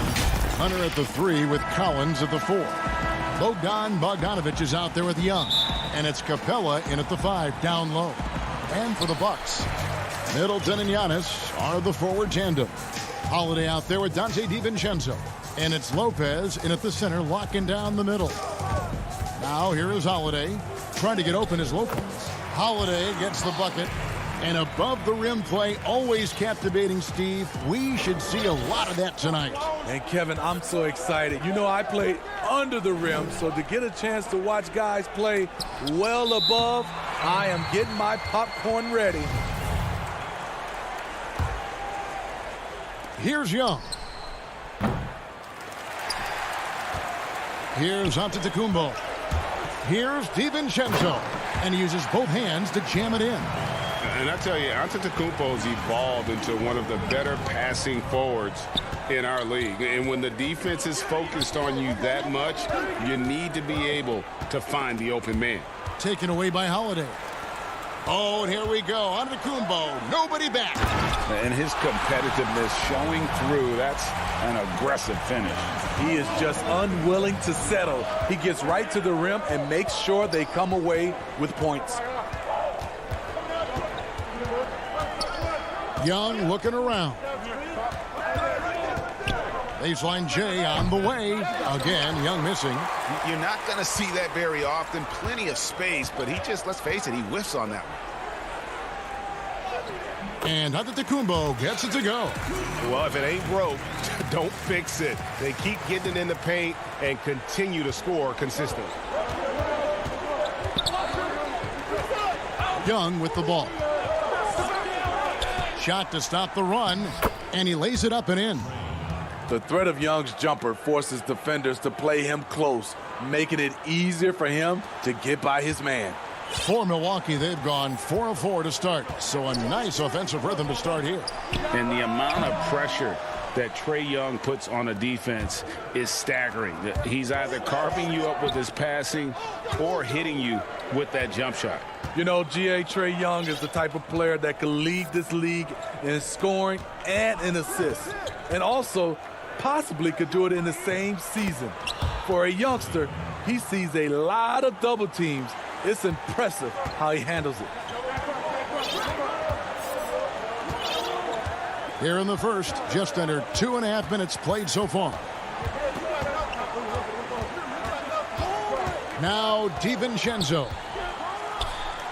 Hunter at the 3 with Collins at the 4. Bogdanovich is out there with Young. And it's Capella in at the 5 down low. And for the Bucks, Middleton and Giannis are the forward tandem. Holiday out there with Dante DiVincenzo. And it's Lopez in at the center, locking down the middle. Now here is Holiday. Trying to get open is Lopez. Holiday gets the bucket. And above the rim play, always captivating, Steve. We should see a lot of that tonight. And Kevin, I'm so excited. You know, I played under the rim, so to get a chance to watch guys play well above, I am getting my popcorn ready. Here's Young. Here's Antetokounmpo. Here's DiVincenzo. And he uses both hands to jam it in. And I tell you, Antetokounmpo's evolved into one of the better passing forwards in our league. And when the defense is focused on you that much, you need to be able to find the open man. Taken away by Holiday. Oh, and here we go. Antetokounmpo, nobody back. And his competitiveness showing through. That's an aggressive finish. He is just unwilling to settle. He gets right to the rim and makes sure they come away with points. Young looking around. Baseline J on the way. Again, Young missing. You're not going to see that very often. Plenty of space, but he just, let's face it, he whiffs on that one. And Antetokounmpo gets it to go. Well, if it ain't broke, don't fix it. They keep getting it in the paint and continue to score consistently. Young with the ball. Shot to stop the run, and he lays it up and in. The threat of Young's jumper forces defenders to play him close, making it easier for him to get by his man. For Milwaukee, they've gone 4 of 4 to start, so a nice offensive rhythm to start here. And the amount of pressure that Trae Young puts on a defense is staggering. He's either carving you up with his passing or hitting you with that jump shot. You know, Trae Young is the type of player that can lead this league in scoring and in assists, and also possibly could do it in the same season. For a youngster, he sees a lot of double teams. It's impressive how he handles it. Here in the first, just under 2.5 minutes played so far. Now DiVincenzo.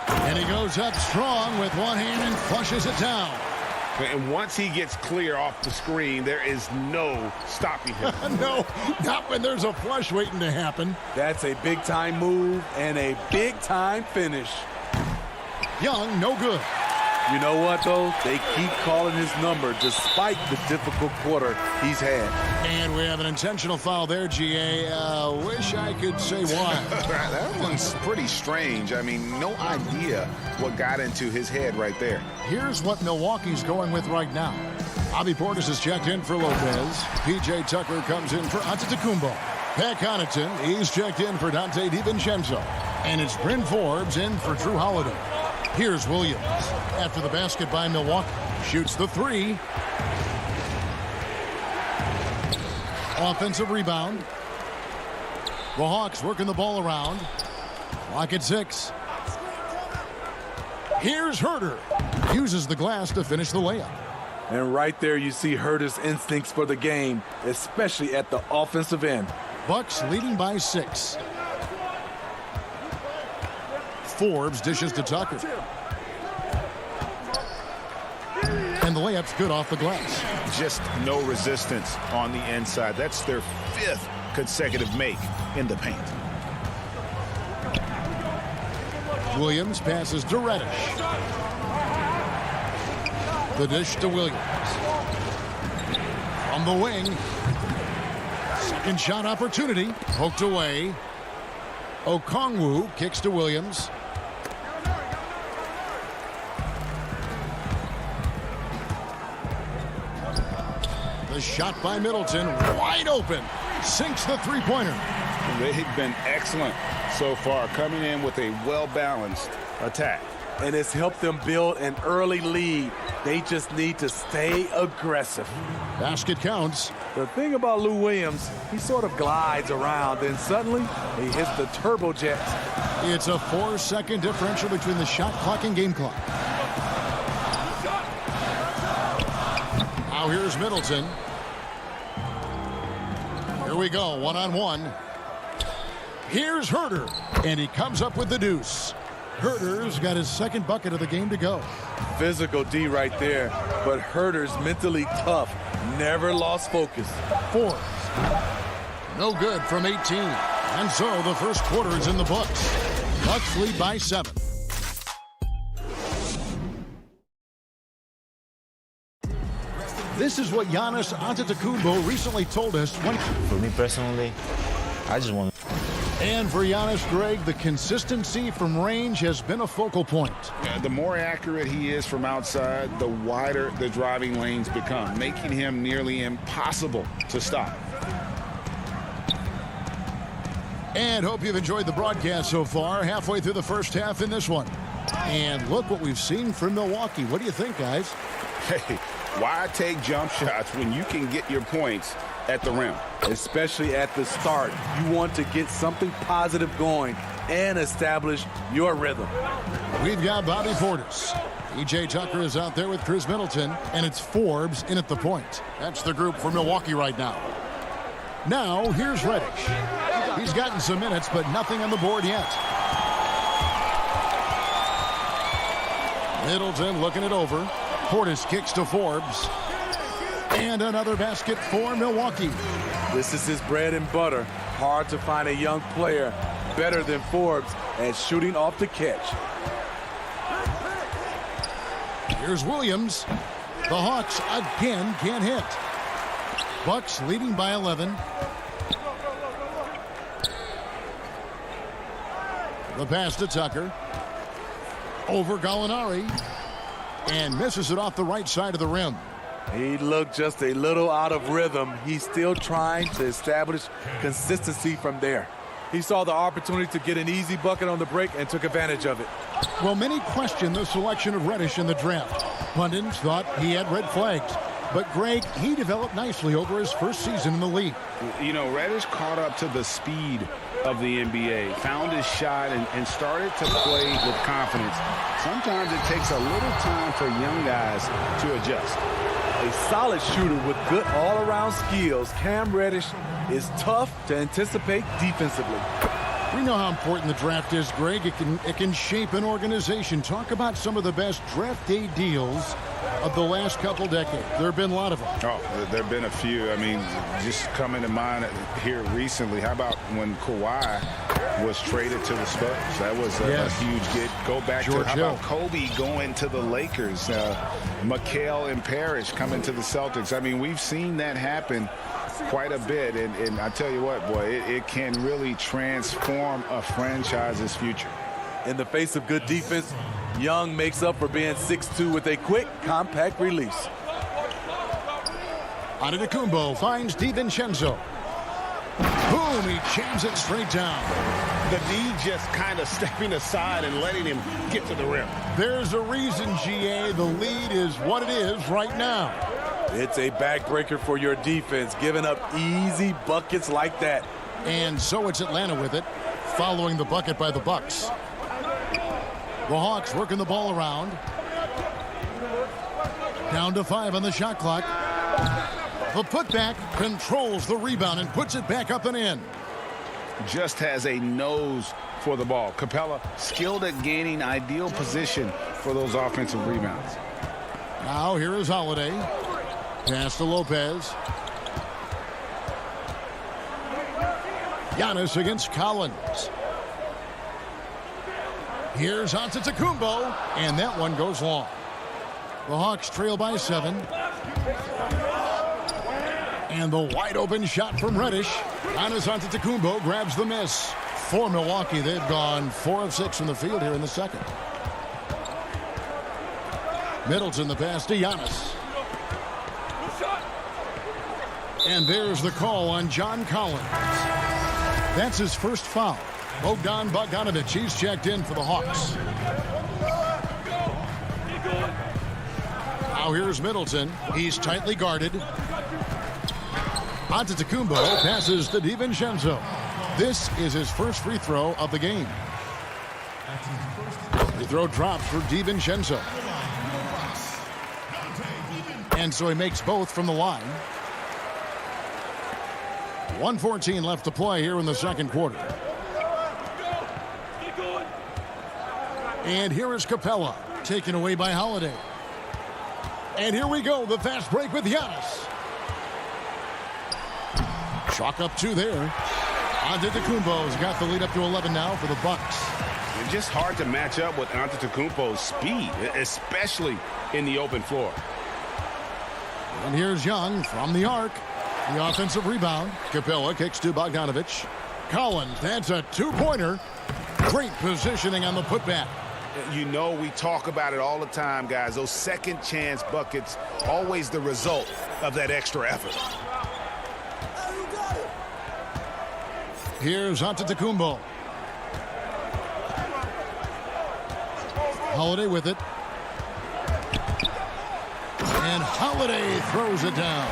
And he goes up strong with one hand and flushes it down. And once he gets clear off the screen, there is no stopping him. No, not when there's a flush waiting to happen. That's a big-time move and a big-time finish. Young, no good. You know what, though? They keep calling his number despite the difficult quarter he's had. And we have an intentional foul there, GA. Wish I could say why. That one's pretty strange. I mean, no idea what got into his head right there. Here's what Milwaukee's going with right now. Bobby Portis has checked in for Lopez. P.J. Tucker comes in for Antetokounmpo. Pat Connaughton, he's checked in for Dante DiVincenzo. And it's Bryn Forbes in for Drew Holiday. Here's Williams. After the basket by Milwaukee. Shoots the three. Offensive rebound. The Hawks working the ball around. Clock at 6. Here's Herter. Uses the glass to finish the layup. And right there you see Herter's instincts for the game, especially at the offensive end. Bucks leading by 6. Forbes dishes to Tucker. And the layup's good off the glass. Just no resistance on the inside. That's their 5th consecutive make in the paint. Williams passes to Reddish. The dish to Williams. From the wing. Second shot opportunity. Poked away. Okongwu kicks to Williams. The shot by Middleton. Wide open. Sinks the three-pointer. They've been excellent so far, coming in with a well-balanced attack. And it's helped them build an early lead. They just need to stay aggressive. Basket counts. The thing about Lou Williams, he sort of glides around, then suddenly he hits the turbojet. It's a 4-second differential between the shot clock and game clock. Now here's Middleton. Here we go, one-on-one. Here's Herter, and he comes up with the deuce. Herter's got his second bucket of the game to go. Physical D right there, but Herter's mentally tough, never lost focus. Forbes. No good from 18. And so the first quarter is in the books. Bucks lead by 7. This is what Giannis Antetokounmpo recently told us. For me personally, I just want. And for Giannis, Greg, the consistency from range has been a focal point. The more accurate he is from outside, the wider the driving lanes become, making him nearly impossible to stop. And hope you've enjoyed the broadcast so far. Halfway through the first half in this one. And look what we've seen from Milwaukee. What do you think, guys? Hey, why take jump shots when you can get your points at the rim? Especially at the start. You want to get something positive going and establish your rhythm. We've got Bobby Portis. E.J. Tucker is out there with Chris Middleton, and it's Forbes in at the point. That's the group for Milwaukee right now. Now, here's Reddish. He's gotten some minutes, but nothing on the board yet. Middleton looking it over. Portis kicks to Forbes. And another basket for Milwaukee. This is his bread and butter. Hard to find a young player better than Forbes at shooting off the catch. Here's Williams. The Hawks again can't hit. Bucks leading by 11. The pass to Tucker. Over Gallinari. And misses it off the right side of the rim. He looked just a little out of rhythm. He's still trying to establish consistency from there. He saw the opportunity to get an easy bucket on the break and took advantage of it. Well, many questioned the selection of Reddish in the draft. Pundits thought he had red flags. But, Greg, he developed nicely over his first season in the league. You know, Reddish caught up to the speed of the NBA, found his shot, and started to play with confidence. Sometimes it takes a little time for young guys to adjust. A solid shooter with good all-around skills, Cam Reddish is tough to anticipate defensively. We know how important the draft is, Greg. It can shape an organization. Talk about some of the best draft day deals of the last couple decades. There have been a lot of them. Oh, there have been a few. I mean, just coming to mind here recently, how about when Kawhi was traded to the Spurs? That was a huge get. Go back George to, how Hill. about Kobe going to the Lakers? McHale and Parrish coming to the Celtics. I mean, we've seen that happen quite a bit, and I tell you what, boy, it can really transform a franchise's future. In the face of good defense, Young makes up for being 6'2" with a quick, compact release. Antetokounmpo finds DiVincenzo. Boom, he jams it straight down. The D just kind of stepping aside and letting him get to the rim. There's a reason, GA, the lead is what it is right now. It's a backbreaker for your defense, giving up easy buckets like that. And so it's Atlanta with it, following the bucket by the Bucks. The Hawks working the ball around. Down to 5 on the shot clock. The putback controls the rebound and puts it back up and in. Just has a nose for the ball. Capella skilled at gaining ideal position for those offensive rebounds. Now here is Holiday. Pass to Lopez. Giannis against Collins. Here's Antetokounmpo, and that one goes long. The Hawks trail by 7. And the wide open shot from Reddish. Giannis Antetokounmpo grabs the miss. For Milwaukee, they've gone 4 of 6 from the field here in the second. Middleton the pass to Giannis. And there's the call on John Collins. That's his first foul. Bogdan Bogdanovic, he's checked in for the Hawks. Now here's Middleton. He's tightly guarded. Antetokounmpo passes to DiVincenzo. This is his first free throw of the game. Free throw drops for DiVincenzo. And so he makes both from the line. 1:14 left to play here in the second quarter. And here is Capella, taken away by Holiday. And here we go, the fast break with Giannis. Chalk up 2 there. Antetokounmpo's got the lead up to 11 now for the Bucks. It's just hard to match up with Antetokounmpo's speed, especially in the open floor. And here's Young from the arc. The offensive rebound. Capella kicks to Bogdanovic. Collins, that's a 2-pointer. Great positioning on the putback. You know, we talk about it all the time, guys. Those second chance buckets, always the result of that extra effort. Here's Antetokounmpo. Holiday with it. And Holiday throws it down.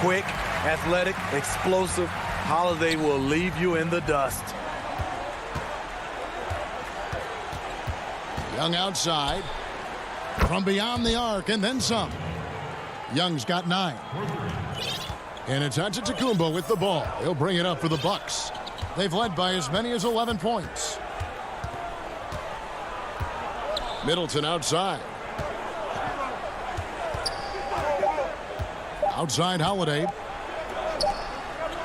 Quick, athletic, explosive. Holiday will leave you in the dust. Young outside. From beyond the arc and then some. Young's got 9. And it's Antetokounmpo with the ball. He'll bring it up for the Bucks. They've led by as many as 11 points. Middleton outside. Outside Holiday.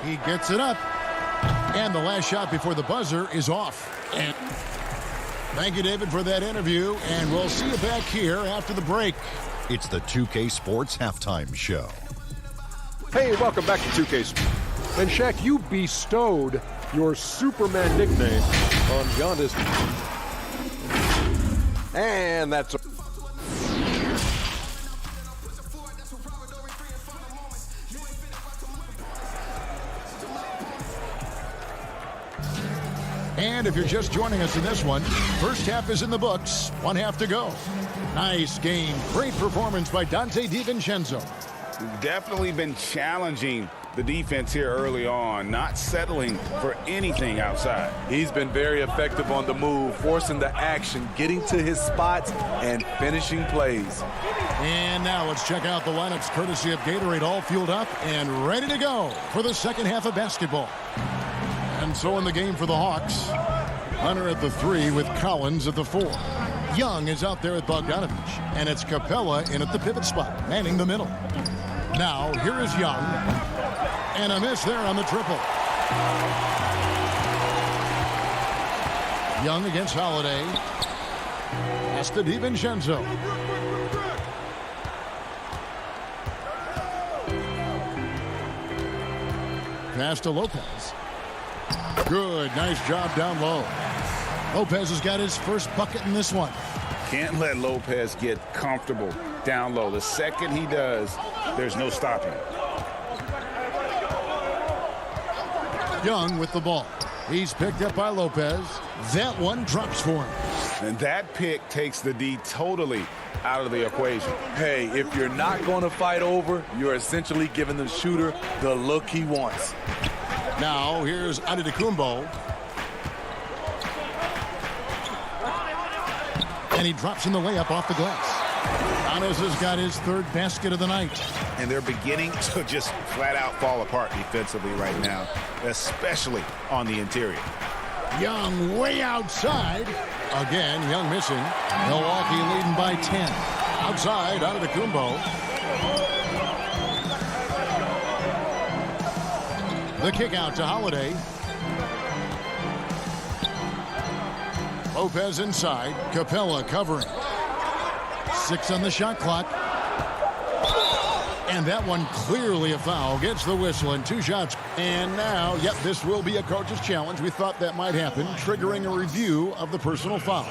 He gets it up. And the last shot before the buzzer is off. And thank you, David, for that interview. And we'll see you back here after the break. It's the 2K Sports Halftime Show. Hey, welcome back to 2K Sports. And Shaq, you bestowed your Superman nickname on Giannis. And that's... And if you're just joining us in this one, first half is in the books. 1 half to go. Nice game. Great performance by Donte DiVincenzo. Definitely been challenging the defense here early on, not settling for anything outside. He's been very effective on the move, forcing the action, getting to his spots, and finishing plays. And now let's check out the lineups courtesy of Gatorade, all fueled up and ready to go for the second half of basketball. And so in the game for the Hawks, Hunter at the 3 with Collins at the 4. Young is out there at Bogdanovic, and it's Capella in at the pivot spot, manning the middle. Now, here is Young, and a miss there on the triple. Young against Holiday. Pass to DiVincenzo. Pass to Lopez. Good, nice job down low. Lopez has got his first bucket in this one. Can't let Lopez get comfortable down low. The second he does, there's no stopping. Young with the ball. He's picked up by Lopez. That one drops for him. And that pick takes the D totally out of the equation. Hey, if you're not going to fight over, you're essentially giving the shooter the look he wants. Now here's Antetokounmpo. And he drops in the layup off the glass. Giannis has got his third basket of the night. And they're beginning to just flat out fall apart defensively right now, especially on the interior. Young way outside. Again, Young missing. Milwaukee leading by 10. Outside, Antetokounmpo. The kick out to Holiday. Lopez inside. Capella covering. 6 on the shot clock. And that one clearly a foul. Gets the whistle and 2 shots. And now, yep, this will be a coach's challenge. We thought that might happen, triggering a review of the personal foul.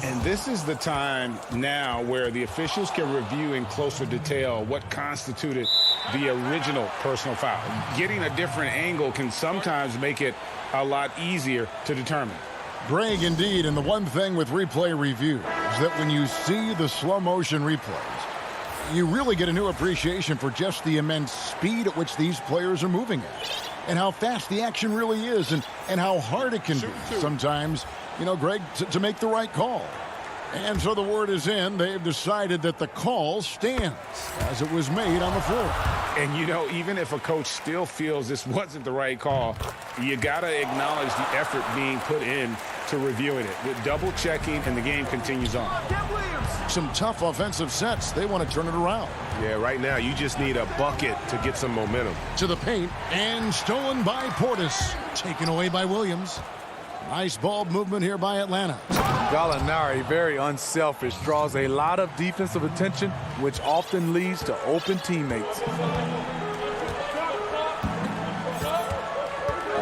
And this is the time now where the officials can review in closer detail what constituted the original personal foul. Getting a different angle can sometimes make it a lot easier to determine. Greg, indeed, and the one thing with replay review is that when you see the slow motion replays, you really get a new appreciation for just the immense speed at which these players are moving at and how fast the action really is and how hard it can be sometimes, you know, Greg, to make the right call. And so the word is in. They've decided that the call stands as it was made on the floor. And, you know, even if a coach still feels this wasn't the right call, you got to acknowledge the effort being put in to reviewing it. With double checking, and the game continues on. Some tough offensive sets. They want to turn it around. Yeah, right now you just need a bucket to get some momentum. To the paint, and stolen by Portis. Taken away by Williams. Nice ball movement here by Atlanta. Gallinari, very unselfish, draws a lot of defensive attention, which often leads to open teammates.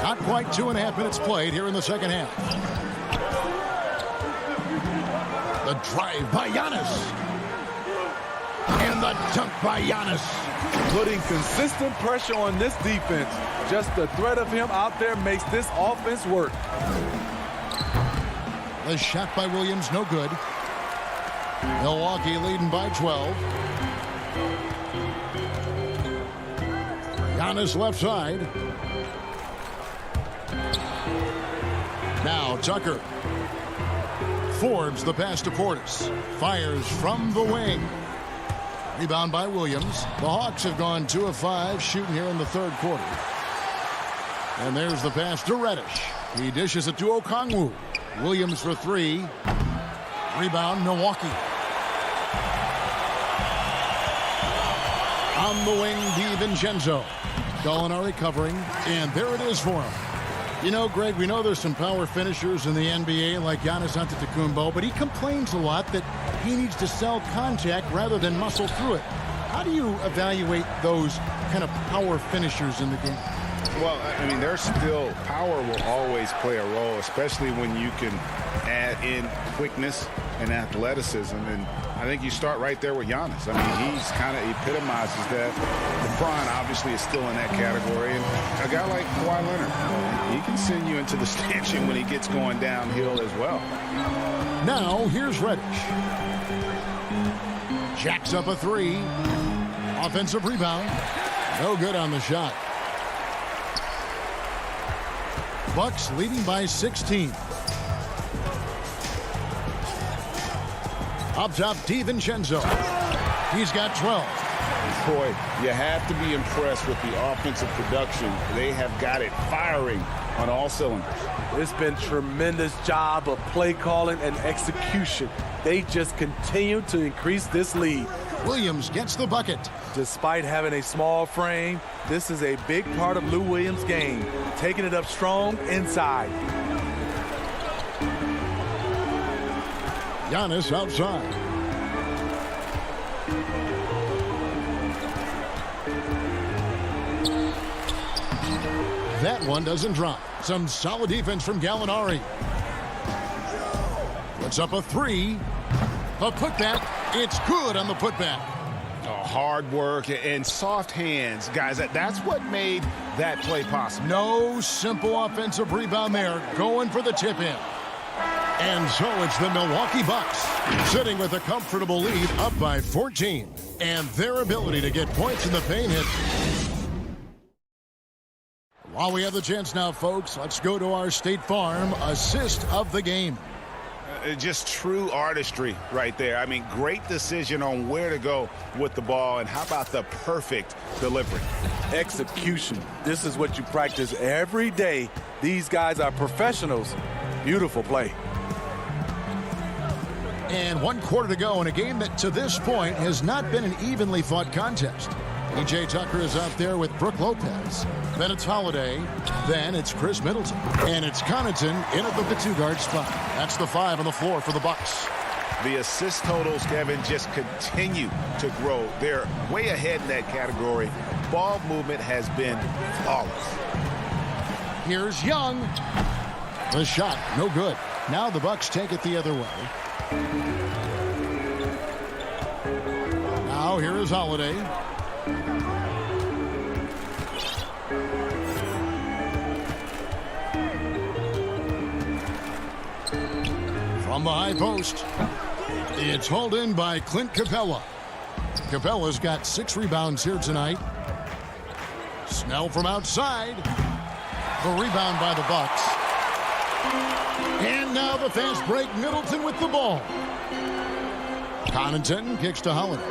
Not quite 2.5 minutes played here in the second half. The drive by Giannis. And the dunk by Giannis. Putting consistent pressure on this defense. Just the threat of him out there makes this offense work. The shot by Williams, no good. Milwaukee leading by 12. Giannis left side. Now Tucker. Forbes the pass to Portis. Fires from the wing. Rebound by Williams. The Hawks have gone 2 of 5 shooting here in the third quarter. And there's the pass to Reddish. He dishes it to Okongwu. Williams for 3. Rebound, Milwaukee. On the wing, DiVincenzo. Gallinari covering, and there it is for him. You know, Greg, we know there's some power finishers in the NBA like Giannis Antetokounmpo, but he complains a lot that he needs to sell contact rather than muscle through it. How do you evaluate those kind of power finishers in the game? Well, I mean, there's still power will always play a role, especially when you can add in quickness and athleticism. And I think you start right there with Giannis. I mean, he's kind of epitomizes that. LeBron obviously is still in that category. And a guy like Kawhi Leonard, he can send you into the stanchion when he gets going downhill as well. Now, here's Reddish. Jacks up a 3. Offensive rebound. No good on the shot. Bucks leading by 16. Up top, DiVincenzo. He's got 12. Boy, you have to be impressed with the offensive production. They have got it firing on all cylinders. It's been tremendous job of play calling and execution. They just continue to increase this lead. Williams gets the bucket. Despite having a small frame, this is a big part of Lou Williams' game, taking it up strong inside. Giannis outside. That one doesn't drop. Some solid defense from Gallinari. Puts up a 3. A putback. It's good on the putback. Oh, hard work and soft hands, guys. That's what made that play possible. No simple offensive rebound there. Going for the tip-in. And so it's the Milwaukee Bucks sitting with a comfortable lead up by 14. And their ability to get points in the paint hit. While we have the chance now, folks, let's go to our State Farm assist of the game. Just true artistry right there. I mean, great decision on where to go with the ball, and how about the perfect delivery? Execution. This is what you practice every day. These guys are professionals. Beautiful play. And 1 quarter to go in a game that to this point has not been an evenly fought contest. E.J. Tucker is out there with Brook Lopez. Then it's Holiday. Then it's Chris Middleton. And it's Connaughton in at the 2-guard spot. That's the 5 on the floor for the Bucks. The assist totals, Kevin, just continue to grow. They're way ahead in that category. Ball movement has been flawless. Here's Young. The shot, no good. Now the Bucks take it the other way. Now here is Holiday. From the high post, it's hauled in by Clint Capella. Capella's got 6 rebounds here tonight. Snell from outside. The rebound by the Bucks. And now the fast break. Middleton with the ball. Connaughton kicks to Holiday.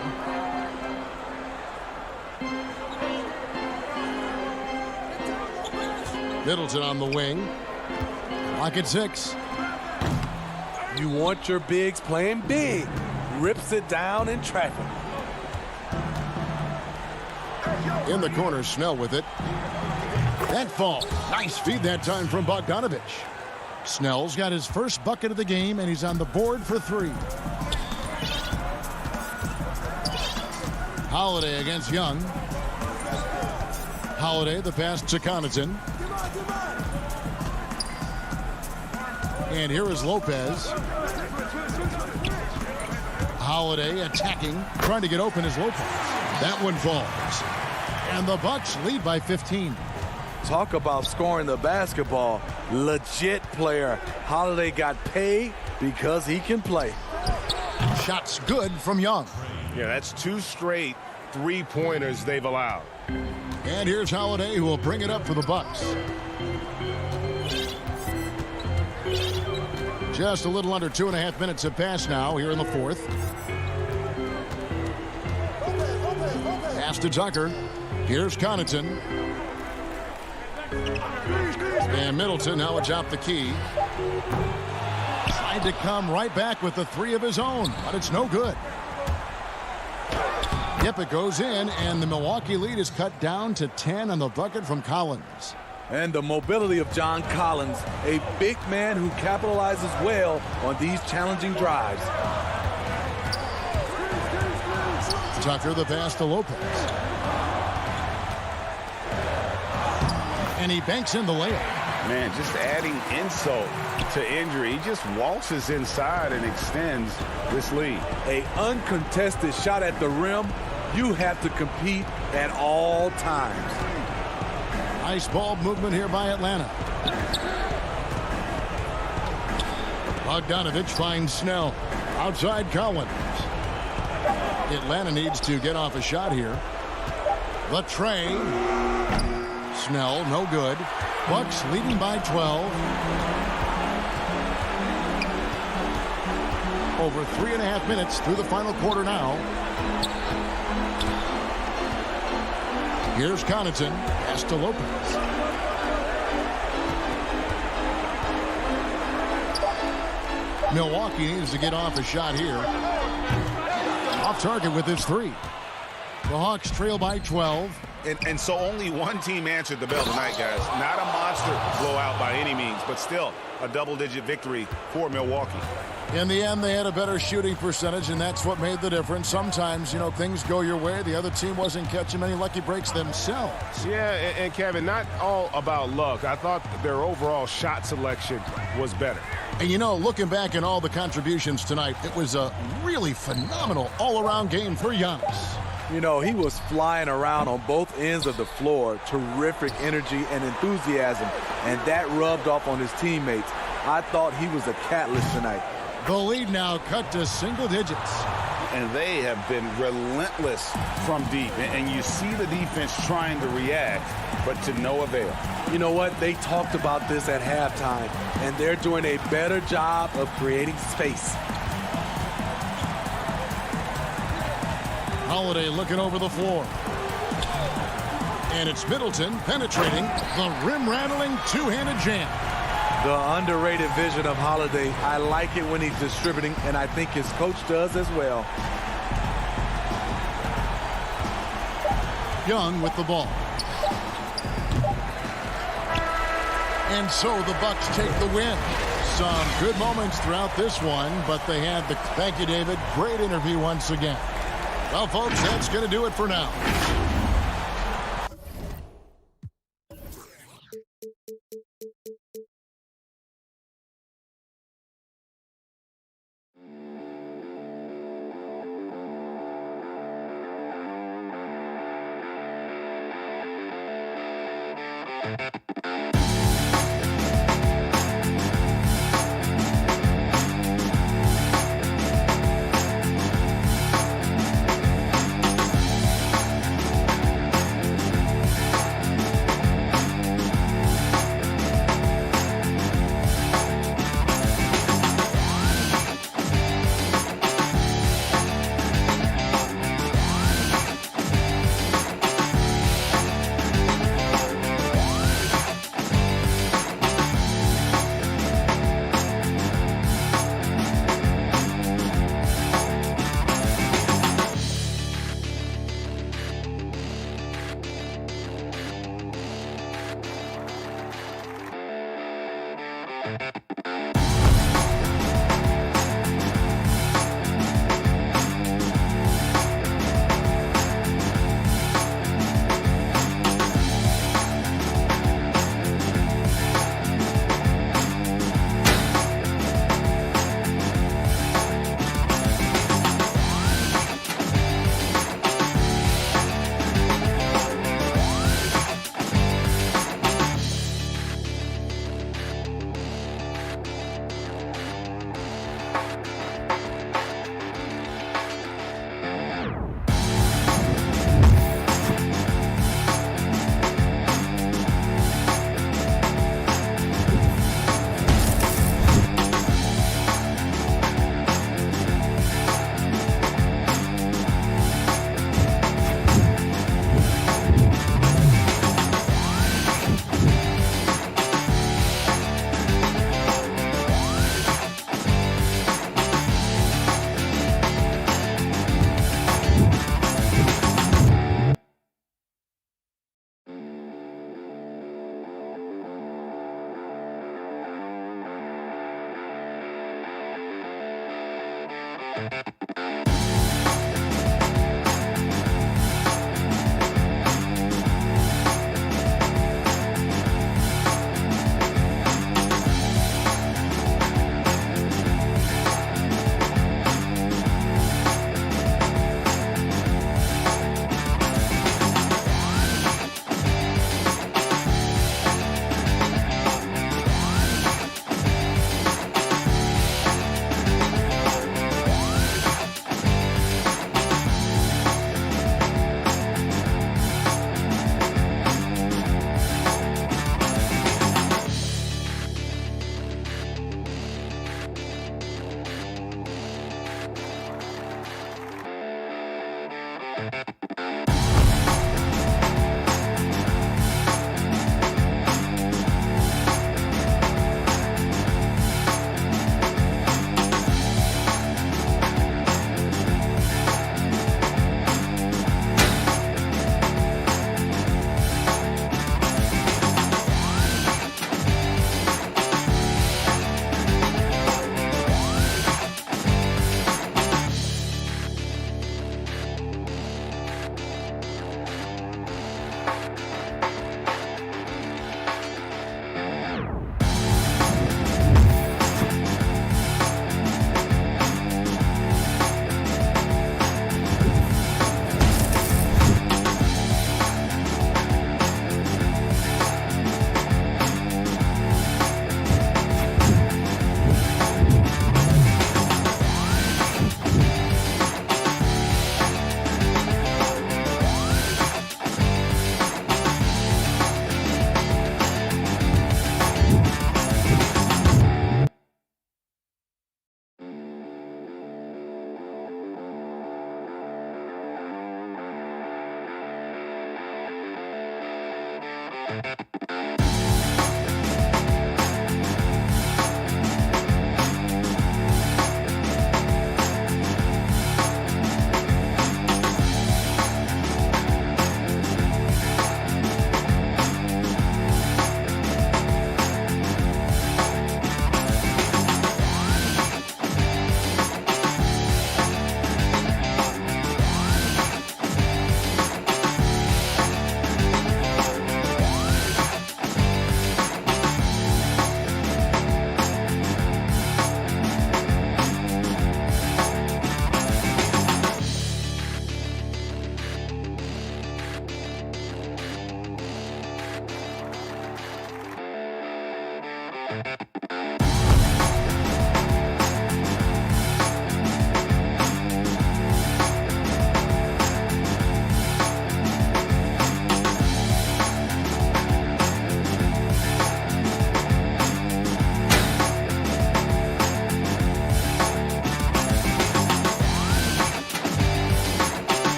Middleton on the wing. Lock at 6. You want your bigs playing big. Rips it down in traffic. In the corner, Snell with it. That falls. Nice feed that time from Bogdanovich. Snell's got his first bucket of the game, and he's on the board for 3. Holiday against Young. Holiday, the pass to Connaughton. And here is Lopez. Holiday attacking, trying to get open as Lopez. That one falls. And the Bucks lead by 15. Talk about scoring the basketball. Legit player. Holiday got paid because he can play. Shots good from Young. Yeah, that's 2 straight 3-pointers they've allowed. And here's Holiday, who will bring it up for the Bucks. Just a little under 2.5 minutes have passed now here in the 4th. Pass to Tucker. Here's Connaughton. And Middleton, now it's out the key. Tried to come right back with the 3 of his own, but it's no good. Yep, it goes in, and the Milwaukee lead is cut down to 10 on the bucket from Collins. And the mobility of John Collins, a big man who capitalizes well on these challenging drives. Tucker, the pass to Lopez. And he banks in the layup. Man, just adding insult to injury. He just waltzes inside and extends this lead. An uncontested shot at the rim. You have to compete at all times. Nice ball movement here by Atlanta. Bogdanovich finds Snell. Outside Collins. Atlanta needs to get off a shot here. The tray. Snell, no good. Bucks leading by 12. Over 3.5 minutes through the final quarter now. Here's Connaughton. Pass to Lopez. Milwaukee needs to get off a shot here. Off target with his 3. The Hawks trail by 12. And so only one team answered the bell tonight, guys. Not a monster blowout by any means, but still a double-digit victory for Milwaukee. In the end, they had a better shooting percentage, and that's what made the difference. Sometimes, you know, things go your way. The other team wasn't catching many lucky breaks themselves. Yeah, and Kevin, not all about luck. I thought their overall shot selection was better. And, you know, looking back at all the contributions tonight, it was a really phenomenal all-around game for Giannis. You know, he was flying around on both ends of the floor. Terrific energy and enthusiasm, and that rubbed off on his teammates. I thought he was a catalyst tonight. The lead now cut to single digits. And they have been relentless from deep. And you see the defense trying to react, but to no avail. You know what? They talked about this at halftime, and they're doing a better job of creating space. Holiday looking over the floor. And it's Middleton penetrating the rim-rattling two-handed jam. The underrated vision of Holiday. I like it when he's distributing, and I think his coach does as well. Young with the ball. And so the Bucks take the win. Some good moments throughout this one, but they had the... Thank you, David. Great interview once again. Well, folks, that's going to do it for now.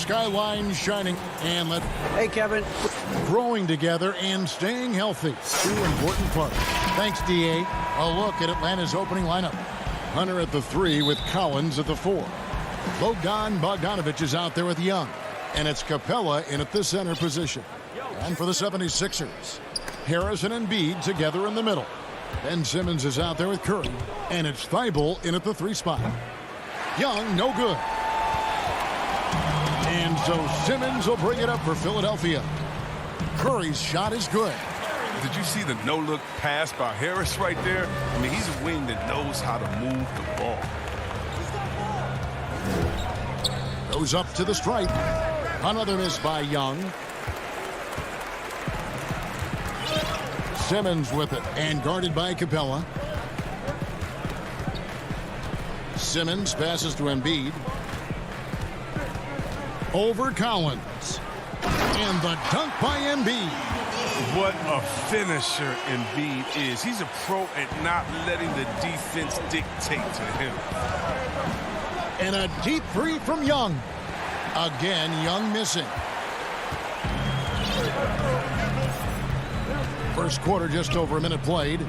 Skyline shining and hey Kevin, growing together and staying healthy. Two important parts. Thanks, DA. A look at Atlanta's opening lineup. Hunter at the 3 with Collins at the 4. Bogdan Bogdanovic is out there with Young, and it's Capella in at the center position. And for the 76ers, Harris and Embiid together in the middle. Ben Simmons is out there with Curry, and it's Thibault in at the 3 spot. Young, no good. And so Simmons will bring it up for Philadelphia. Curry's shot is good. Did you see the no-look pass by Harris right there? I mean, he's a wing that knows how to move the ball. Goes up to the stripe. Another miss by Young. Simmons with it and guarded by Capella. Simmons passes to Embiid. Over Collins. And the dunk by Embiid. What a finisher Embiid is. He's a pro at not letting the defense dictate to him. And a deep 3 from Young. Again, Young missing. First quarter, just over a minute played.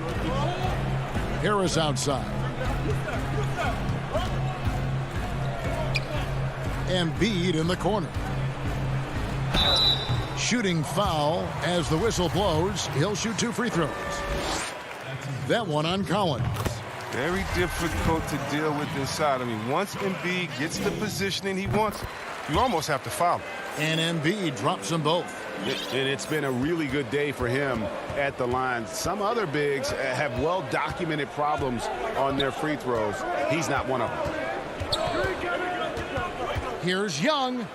Harris outside. Embiid in the corner. Shooting foul as the whistle blows. He'll shoot 2 free throws. That one on Collins. Very difficult to deal with inside. I mean, once Embiid gets the positioning he wants, you almost have to foul him. And Embiid drops them both. And it's been a really good day for him at the line. Some other bigs have well-documented problems on their free throws. He's not one of them. Here's Young.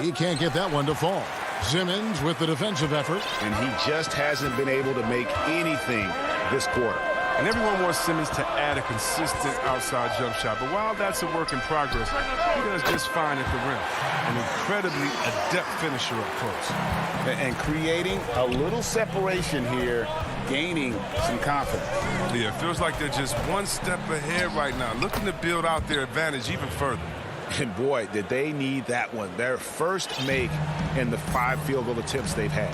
He can't get that one to fall. Simmons with the defensive effort. And he just hasn't been able to make anything this quarter. And everyone wants Simmons to add a consistent outside jump shot. But while that's a work in progress, he does just fine at the rim. An incredibly adept finisher up close. And creating a little separation here, gaining some confidence. Yeah, it feels like they're just one step ahead right now, looking to build out their advantage even further. And boy, did they need that one. Their first make in the 5 field goal attempts they've had.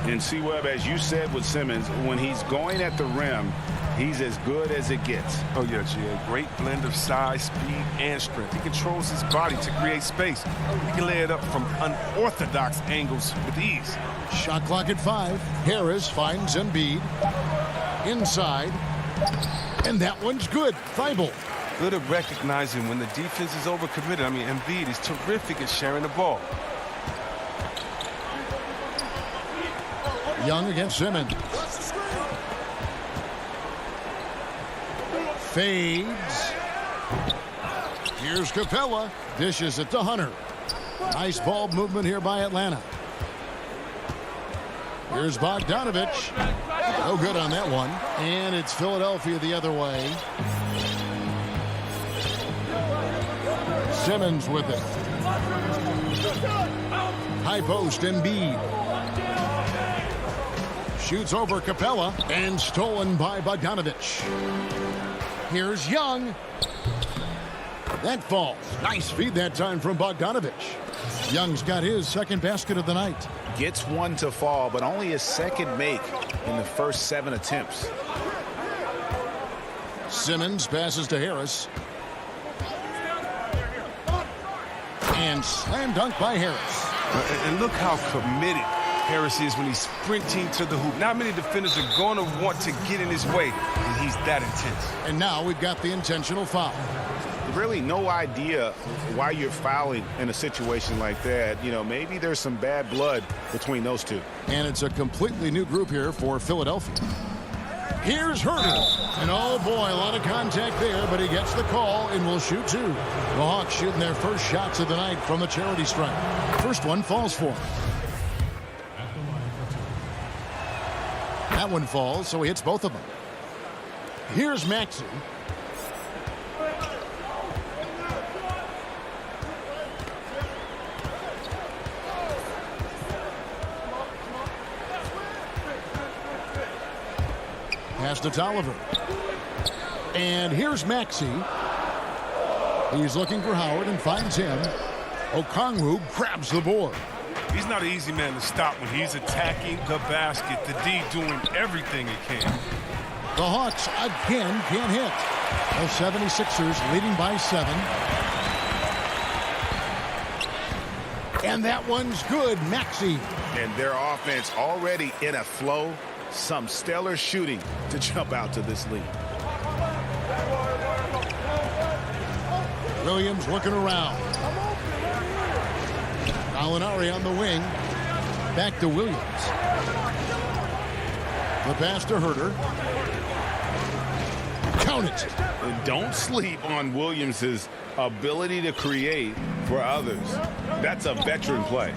And C-Webb, as you said with Simmons, when he's going at the rim, he's as good as it gets. Oh, yeah, G.A. Great blend of size, speed, and strength. He controls his body to create space. He can lay it up from unorthodox angles with ease. Shot clock at 5. Harris finds Embiid. Inside. And that one's good. Thibault. Good at recognizing when the defense is overcommitted. I mean, Embiid is terrific at sharing the ball. Young against Simmons. Fades. Here's Capella. Dishes it to Hunter. Nice ball movement here by Atlanta. Here's Bogdanovic. No good on that one. And it's Philadelphia the other way. Simmons with it. High post, Embiid. Shoots over Capella and stolen by Bogdanovic. Here's Young. That falls. Nice feed that time from Bogdanovic. Young's got his second basket of the night. Gets one to fall, but only his second make in the first 7 attempts. Simmons passes to Harris. And slam dunk by Harris. And look how committed Harris is when he's sprinting to the hoop. Not many defenders are going to want to get in his way, and he's that intense. And now we've got the intentional foul. Really no idea why you're fouling in a situation like that. You know, maybe there's some bad blood between those two. And it's a completely new group here for Philadelphia. Here's Herter. And oh boy, a lot of contact there, but he gets the call and will shoot two. The Hawks shooting their first shots of the night from the charity stripe. First one falls for him. That one falls, so he hits both of them. Here's Maxey. Pass to Tolliver. And here's Maxey. He's looking for Howard and finds him. Okongwu grabs the board. He's not an easy man to stop when he's attacking the basket. The D doing everything he can. The Hawks again can't hit. The 76ers leading by 7. And that one's good. Maxey. And their offense already in a flow. Some stellar shooting to jump out to this lead. Williams looking around. Gallinari on the wing. Back to Williams. The pass to Herter. Count it. And don't sleep on Williams' ability to create for others. That's a veteran play.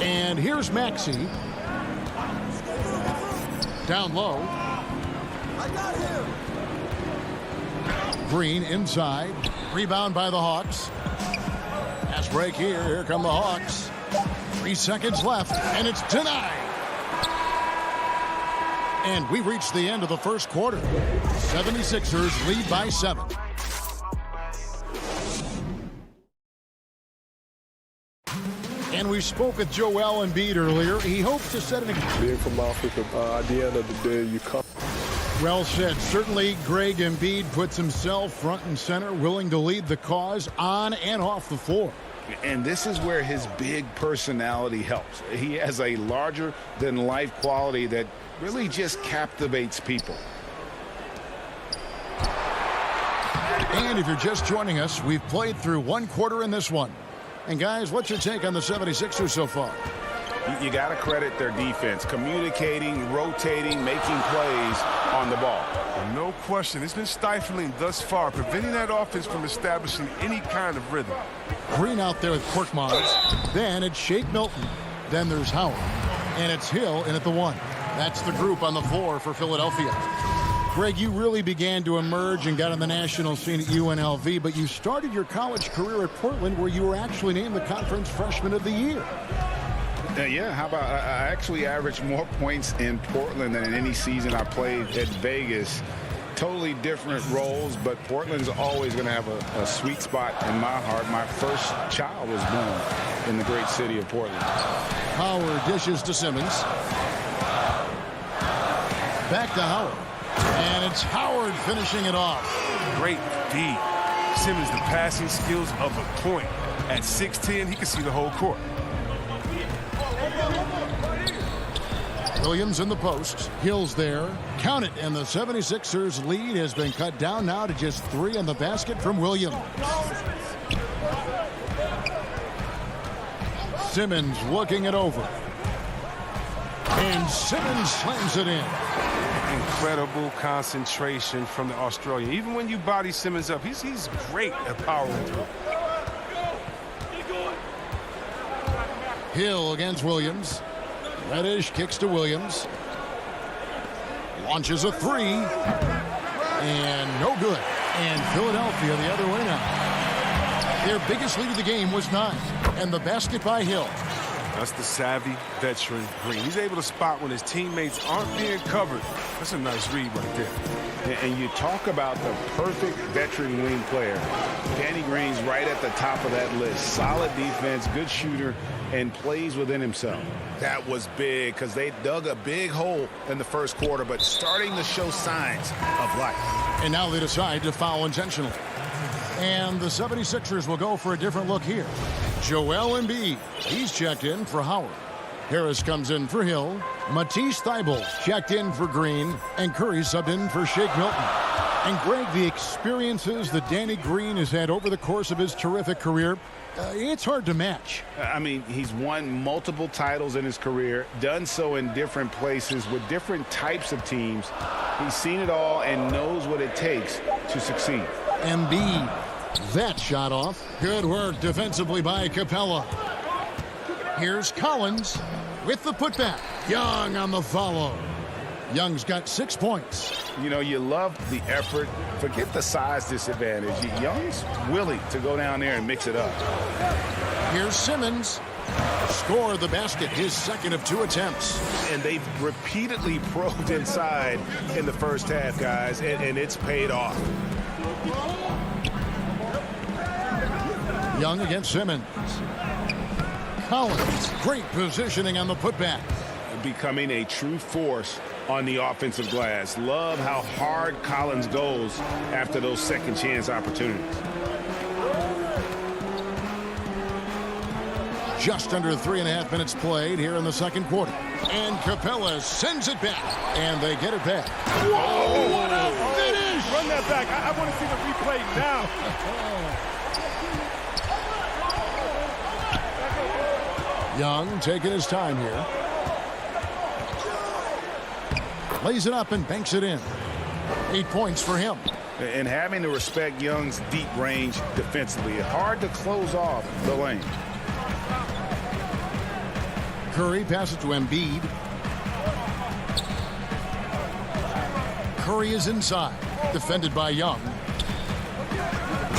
And here's Maxey. Down low. Green inside. Rebound by the Hawks. Pass break here. Here come the Hawks. 3 seconds left, and it's denied. And we reached the end of the first quarter. 76ers lead by 7. And we spoke with Joel Embiid earlier. He hopes to set an example. Being from Africa, at the end of the day, you come. Well said. Certainly, Greg Embiid puts himself front and center, willing to lead the cause on and off the floor. And this is where his big personality helps. He has a larger-than-life quality that really just captivates people. And if you're just joining us, we've played through one quarter in this one. And guys, what's your take on the 76ers so far? You got to credit their defense, communicating, rotating, making plays on the ball. No question. It's been stifling thus far, preventing that offense from establishing any kind of rhythm. Green out there with Korkmaz. Then it's Shake Milton. Then there's Howard. And it's Hill in at the 1. That's the group on the floor for Philadelphia. Greg, you really began to emerge and got on the national scene at UNLV, but you started your college career at Portland, where you were actually named the Conference Freshman of the Year. Yeah, how about I actually averaged more points in Portland than in any season I played at Vegas. Totally different roles, but Portland's always going to have a sweet spot in my heart. My first child was born in the great city of Portland. Howard dishes to Simmons. Back to Howard. And it's Howard finishing it off. Great D. Simmons, the passing skills of a point. At 6'10", he can see the whole court. Williams in the post. Hill's there. Count it. And the 76ers lead has been cut down now to just 3 on the basket from Williams. Simmons looking it over. And Simmons slams it in. Incredible concentration from the Australian. Even when you body Simmons up, he's great at powering through. Hill against Williams. Reddish kicks to Williams. Launches a 3. And no good. And Philadelphia the other way now. Their biggest lead of the game was 9. And the basket by Hill. That's the savvy veteran Green. He's able to spot when his teammates aren't being covered. That's a nice read right there. And you talk about the perfect veteran wing player. Danny Green's right at the top of that list. Solid defense, good shooter, and plays within himself. That was big because they dug a big hole in the first quarter, but starting to show signs of life. And now they decide to foul intentionally. And the 76ers will go for a different look here. Joel Embiid, he's checked in for Howard. Harris comes in for Hill. Matisse Thybulle checked in for Green. And Curry subbed in for Shake Milton. And Greg, the experiences that Danny Green has had over the course of his terrific career, it's hard to match. I mean, he's won multiple titles in his career, done so in different places with different types of teams. He's seen it all and knows what it takes to succeed. Embiid, that shot off. Good work defensively by Capella. Here's Collins with the putback. Young on the follow. Young's got 6 points. You know, you love the effort. Forget the size disadvantage. Young's willing to go down there and mix it up. Here's Simmons. Score the basket, his second of 2 attempts. And they've repeatedly probed inside in the first half, guys, and it's paid off. Young against Simmons. Collins, great positioning on the putback. Becoming a true force on the offensive glass. Love how hard Collins goes after those second chance opportunities. Just under 3.5 minutes played here in the second quarter. And Capella sends it back. And they get it back. Whoa, what a finish! Run that back. I want to see the replay now. Young taking his time here. Lays it up and banks it in. 8 points for him. And having to respect Young's deep range defensively. Hard to close off the lane. Curry passes to Embiid. Curry is inside. Defended by Young.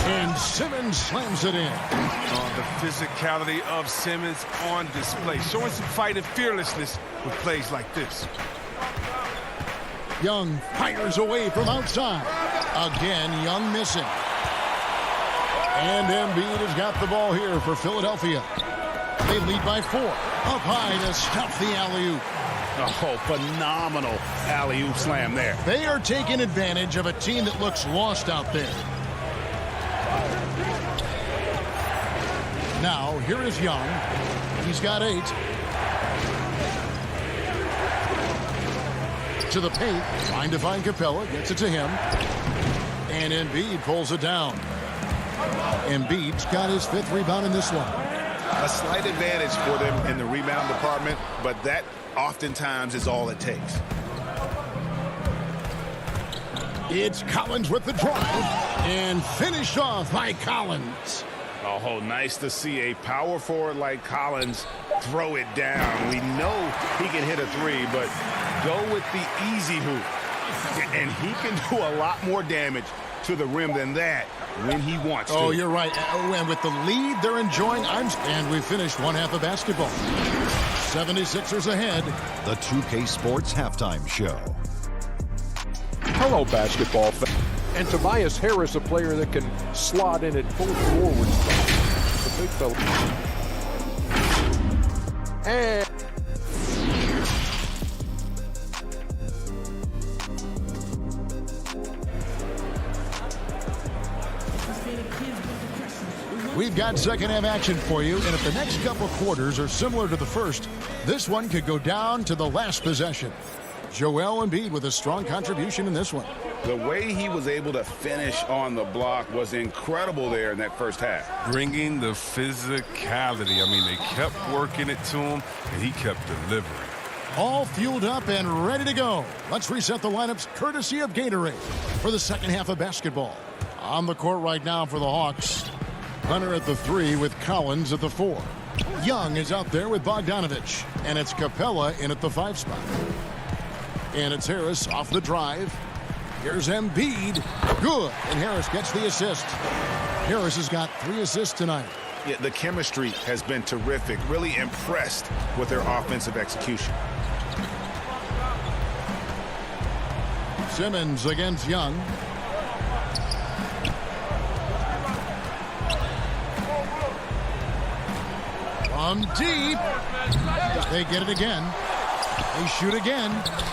And Simmons slams it in. The physicality of Simmons on display. Showing some fight and fearlessness with plays like this. Young fires away from outside. Again, Young missing. And Embiid has got the ball here for Philadelphia. They lead by 4. Up high to stuff the alley-oop. Oh, phenomenal alley-oop slam there. They are taking advantage of a team that looks lost out there. Now, here is Young. He's got 8. To the paint, trying to find Capella, gets it to him. And Embiid pulls it down. Embiid's got his 5th rebound in this one. A slight advantage for them in the rebound department, but that oftentimes is all it takes. It's Collins with the drive, and finished off by Collins. Oh, nice to see a power forward like Collins throw it down. We know he can hit a 3, but go with the easy hoop. And he can do a lot more damage to the rim than that when he wants to. Oh, you're right. And with the lead they're enjoying, and we finished one half of basketball. 76ers ahead. The 2K Sports Halftime Show. Hello, basketball fans. And Tobias Harris, a player that can slot in at both forwards. The big fella. And we've got second half action for you, and if the next couple quarters are similar to the first, this one could go down to the last possession. Joel Embiid with a strong contribution in this one. The way he was able to finish on the block was incredible there in that first half. Bringing the physicality. I mean, they kept working it to him, and he kept delivering. All fueled up and ready to go. Let's reset the lineups courtesy of Gatorade for the second half of basketball. On the court right now for the Hawks. Hunter at the 3 with Collins at the 4. Young is out there with Bogdanovich, and it's Capella in at the 5 spot. And it's Harris off the drive. Here's Embiid. Good. And Harris gets the assist. Harris has got 3 assists tonight. Yeah, the chemistry has been terrific. Really impressed with their offensive execution. Simmons against Young. From deep. They get it again. They shoot again.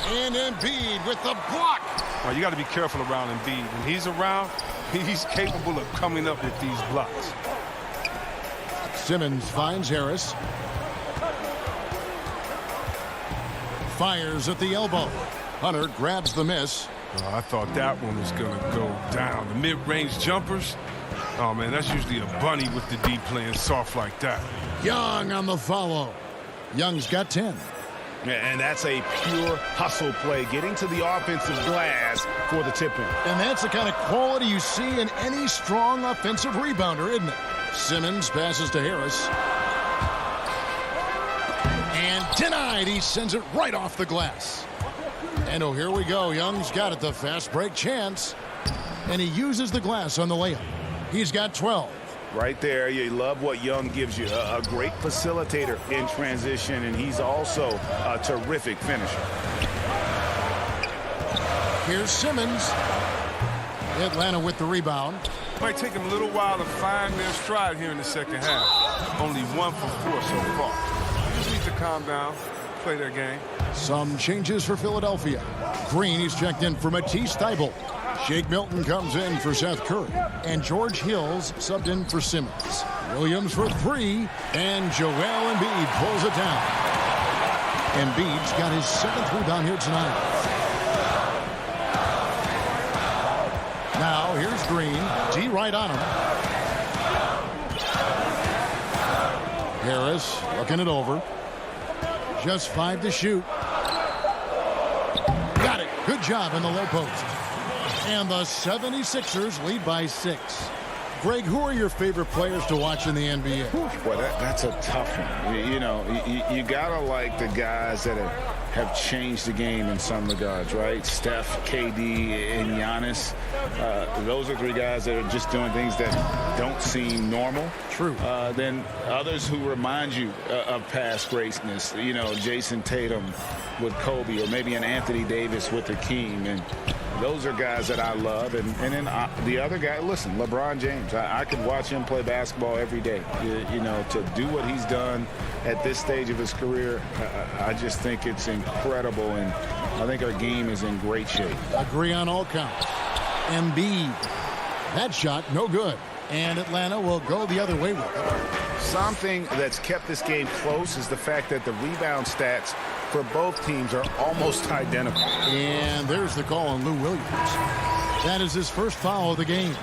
And Embiid with the block. Well, you got to be careful around Embiid. When he's around, he's capable of coming up with these blocks. Simmons finds Harris. Fires at the elbow. Hunter grabs the miss. I thought that one was going to go down. The mid-range jumpers, oh, man, that's usually a bunny with the D playing soft like that. Young on the follow. Young's got 10. And that's a pure hustle play, getting to the offensive glass for the tip-in. And that's the kind of quality you see in any strong offensive rebounder, isn't it? Simmons passes to Harris. And denied. He sends it right off the glass. And oh, here we go. Young's got it, the fast break chance. And he uses the glass on the layup. He's got 12. Right there, you love what Young gives you. A great facilitator in transition, and he's also a terrific finisher. Here's Simmons. Atlanta with the rebound. Might take them a little while to find their stride here in the second half. Only 1 for 4 so far. Just need to calm down, play their game. Some changes for Philadelphia. Green, he's checked in for Matisse Thybulle. Shake Milton comes in for Seth Curry. And George Hill's subbed in for Simmons. Williams for 3. And Joel Embiid pulls it down. Embiid's got his 7th rebound here tonight. Now here's Green. D right on him. Harris looking it over. Just 5 to shoot. Got it. Good job in the low post. And the 76ers lead by 6. Greg, who are your favorite players to watch in the NBA? Boy, that's a tough one. You know, you got to like the guys that have changed the game in some regards, right? Steph, KD, and Giannis. Those are 3 guys that are just doing things that don't seem normal. True. Then others who remind you of past greatness. You know, Jason Tatum with Kobe, or maybe an Anthony Davis with Hakeem. And those are guys that I love. And then the other guy, listen, LeBron James. I could watch him play basketball every day. You know, to do what he's done at this stage of his career, I just think it's incredible. And I think our game is in great shape. Agree on all counts. Embiid. That shot, no good. And Atlanta will go the other way with it. Something that's kept this game close is the fact that the rebound stats for both teams are almost identical. And there's the call on Lou Williams. That is his first foul of the game.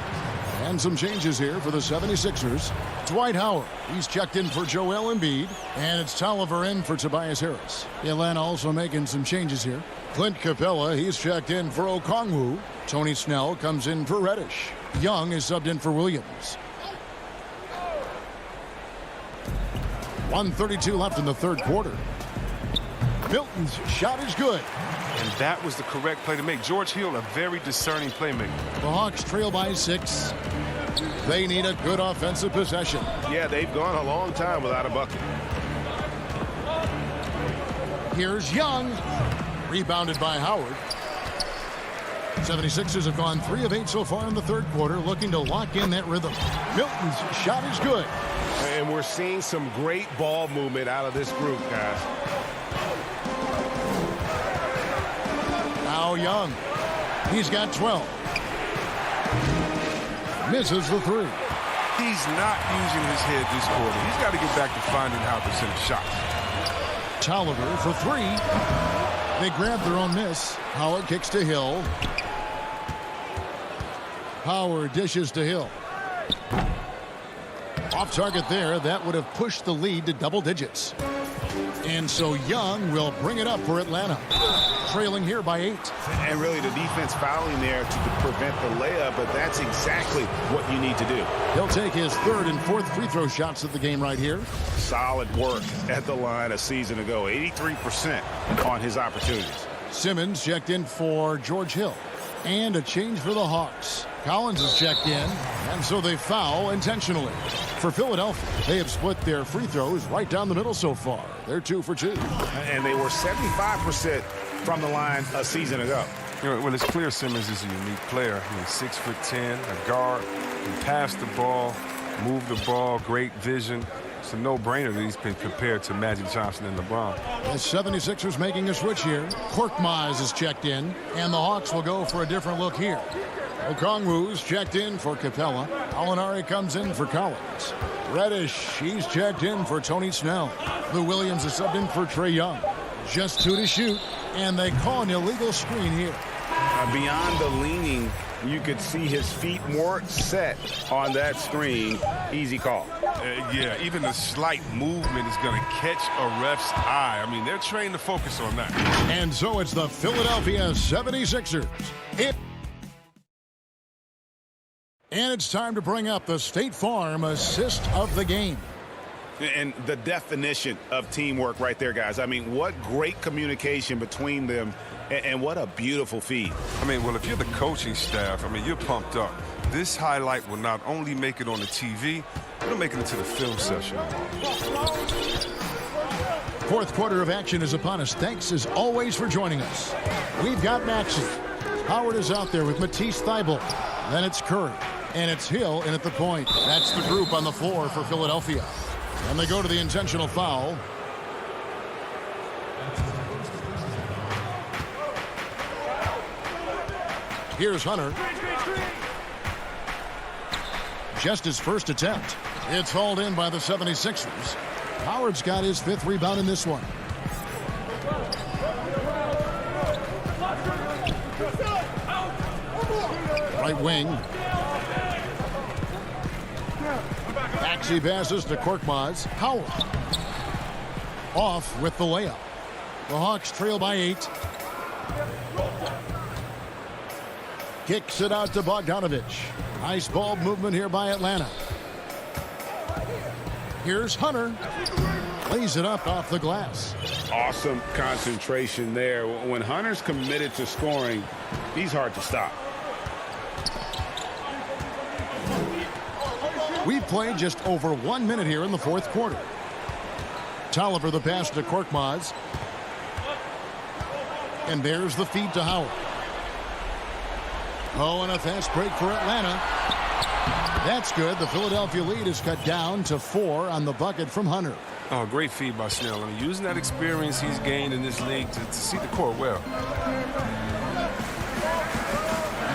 And some changes here for the 76ers. Dwight Howard, he's checked in for Joel Embiid. And it's Tolliver in for Tobias Harris. Atlanta also making some changes here. Clint Capella, he's checked in for Okongwu. Tony Snell comes in for Reddish. Young is subbed in for Williams. 1:32 left in the third quarter. Milton's shot is good. And that was the correct play to make. George Hill, a very discerning playmaker. The Hawks trail by 6. They need a good offensive possession. Yeah, they've gone a long time without a bucket. Here's Young. Rebounded by Howard. 76ers have gone 3 of 8 so far in the third quarter, looking to lock in that rhythm. Milton's shot is good. And we're seeing some great ball movement out of this group, guys. Now Young. He's got 12. Misses the 3. He's not using his head this quarter. He's got to get back to finding how to send shots. Tolliver for 3. They grab their own miss. Howard kicks to Hill. Howard dishes to Hill. Off target there. That would have pushed the lead to double digits. And so Young will bring it up for Atlanta. Trailing here by 8. And really the defense fouling there to prevent the layup, but that's exactly what you need to do. He'll take his 3rd and 4th free throw shots of the game right here. Solid work at the line a season ago. 83% on his opportunities. Simmons checked in for George Hill. And a change for the Hawks. Collins is checked in, and so they foul intentionally. For Philadelphia, they have split their free throws right down the middle so far. They're 2 for 2. And they were 75% from the line a season ago. Well, it's clear Simmons is a unique player. I mean, 6'10", a guard, can pass the ball, move the ball, great vision. It's a no-brainer that he's been compared to Magic Johnson and LeBron. The 76ers making a switch here. Korkmaz is checked in, and the Hawks will go for a different look here. Okongwu's checked in for Capella. Alinari comes in for Collins. Reddish, he's checked in for Tony Snell. Lou Williams is subbed in for Trae Young. Just 2 to shoot, and they call an illegal screen here. Beyond the leaning, you could see his feet more set on that screen. Easy call. Yeah, even a slight movement is going to catch a ref's eye. I mean, they're trained to focus on that. And so it's the Philadelphia 76ers. And it's time to bring up the State Farm assist of the game. And the definition of teamwork right there, guys. I mean, what great communication between them, and what a beautiful feed. I mean, well, if you're the coaching staff, I mean, you're pumped up. This highlight will not only make it on the TV, it'll make it into the film session. Fourth quarter of action is upon us. Thanks, as always, for joining us. We've got Maxey. Howard is out there with Matisse Thybulle. Then it's Curry. And it's Hill in at the point. That's the group on the floor for Philadelphia. And they go to the intentional foul. Here's Hunter. Just his first attempt. It's hauled in by the 76ers. Howard's got his 5th rebound in this one. Right wing. Maxey passes to Korkmaz. Howard. Off with the layup. The Hawks trail by 8. Kicks it out to Bogdanovich. Nice ball movement here by Atlanta. Here's Hunter. Lays it up off the glass. Awesome concentration there. When Hunter's committed to scoring, he's hard to stop. We've played just over 1 minute here in the fourth quarter. Tolliver the pass to Korkmaz. And there's the feed to Howard. Oh, and a fast break for Atlanta. That's good. The Philadelphia lead is cut down to 4 on the bucket from Hunter. Oh, great feed by Snell. I mean, using that experience he's gained in this league to see the court well.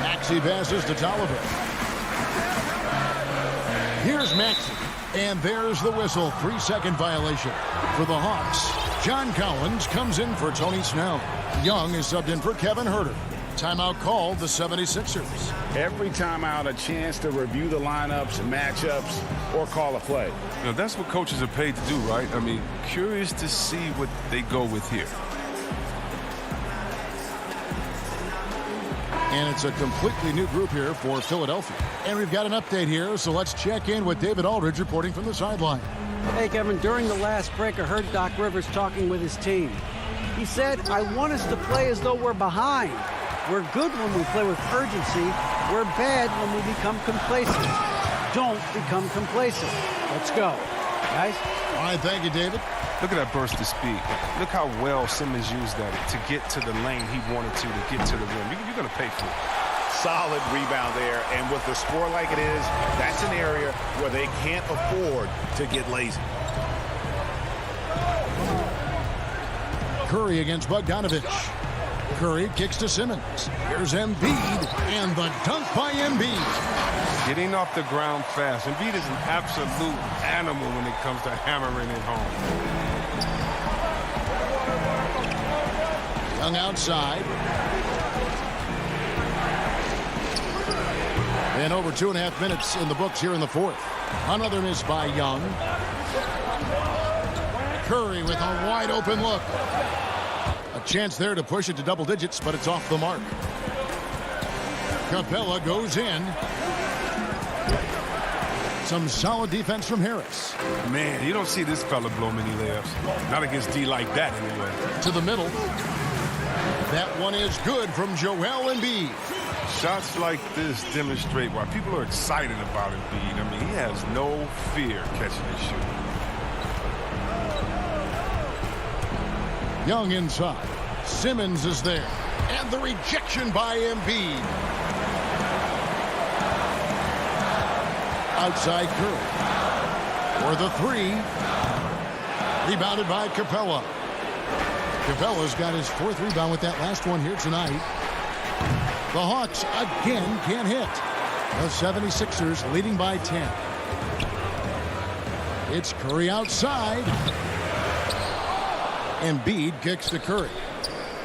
Maxey passes to Tolliver. Here's Maxey. And there's the whistle. 3-second violation for the Hawks. John Collins comes in for Tony Snell. Young is subbed in for Kevin Huerter. Timeout called the 76ers. Every timeout, a chance to review the lineups, matchups, or call a play. You know, that's what coaches are paid to do, right? I mean, curious to see what they go with here. And it's a completely new group here for Philadelphia. And we've got an update here, so let's check in with David Aldridge reporting from the sideline. Hey, Kevin, during the last break, I heard Doc Rivers talking with his team. He said, I want us to play as though we're behind. We're good when we play with urgency. We're bad when we become complacent. Don't become complacent. Let's go. Guys? All right, thank you, David. Look at that burst of speed. Look how well Simmons used that to get to the lane he wanted to get to the rim. You're going to pay for it. Solid rebound there. And with the score like it is, that's an area where they can't afford to get lazy. Curry against Bogdanovich. Curry kicks to Simmons. Here's Embiid, and the dunk by Embiid. Getting off the ground fast. Embiid is an absolute animal when it comes to hammering it home. Young outside. And over 2.5 minutes in the books here in the fourth. Another miss by Young. Curry with a wide open look. A chance there to push it to double digits, but it's off the mark. Capella goes in. Some solid defense from Harris. Man, you don't see this fella blow many layups. Not against D like that, anyway. To the middle. That one is good from Joel Embiid. Shots like this demonstrate why people are excited about Embiid. I mean, he has no fear catching and shooting. Young inside. Simmons is there. And the rejection by Embiid. Outside Curry. For the three. Rebounded by Capella. Capella's got his 4th rebound with that last one here tonight. The Hawks again can't hit. The 76ers leading by 10. It's Curry outside. Embiid kicks to Curry.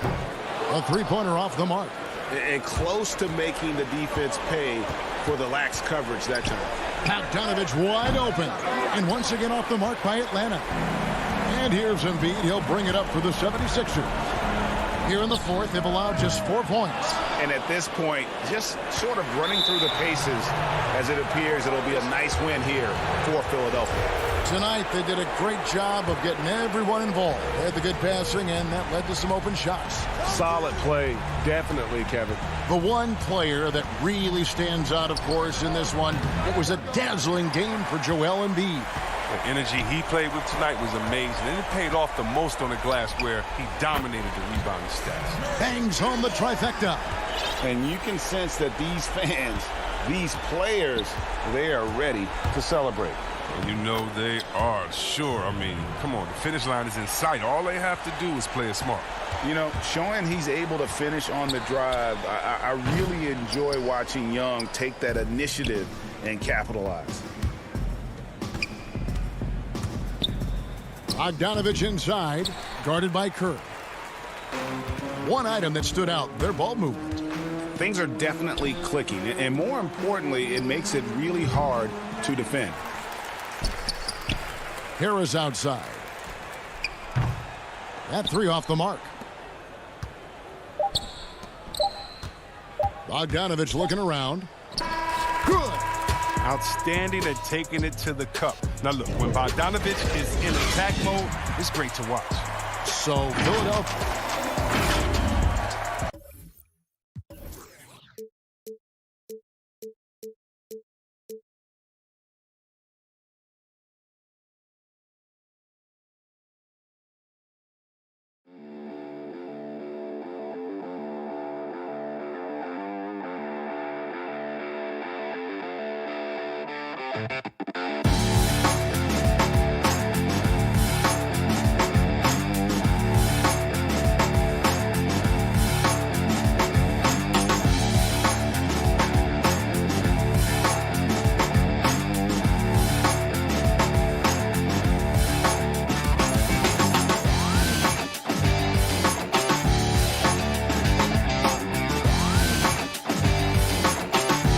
A 3-pointer off the mark. and close to making the defense pay for the lax coverage that time. Bogdanovich wide open, and once again off the mark by Atlanta. And here's Embiid. He'll bring it up for the 76ers. Here in the fourth, they've allowed just 4 points. And at this point, just sort of running through the paces as it appears it'll be a nice win here for Philadelphia. Tonight, they did a great job of getting everyone involved. They had the good passing, and that led to some open shots. Solid play, definitely, Kevin. The one player that really stands out, of course, in this one, it was a dazzling game for Joel Embiid. The energy he played with tonight was amazing, and it paid off the most on the glass where he dominated the rebounding stats. Bangs home the trifecta. And you can sense that these fans, these players, they are ready to celebrate. And you know they are, sure. I mean, come on, the finish line is in sight. All they have to do is play it smart. You know, showing he's able to finish on the drive, I really enjoy watching Young take that initiative and capitalize. Bogdanovich inside, guarded by Kerr. One item that stood out, their ball movement. Things are definitely clicking, and more importantly, it makes it really hard to defend. Harris outside. That 3 off the mark. Bogdanovich looking around. Good. Outstanding at taking it to the cup. Now look, when Bogdanovich is in attack mode, it's great to watch. So Philadelphia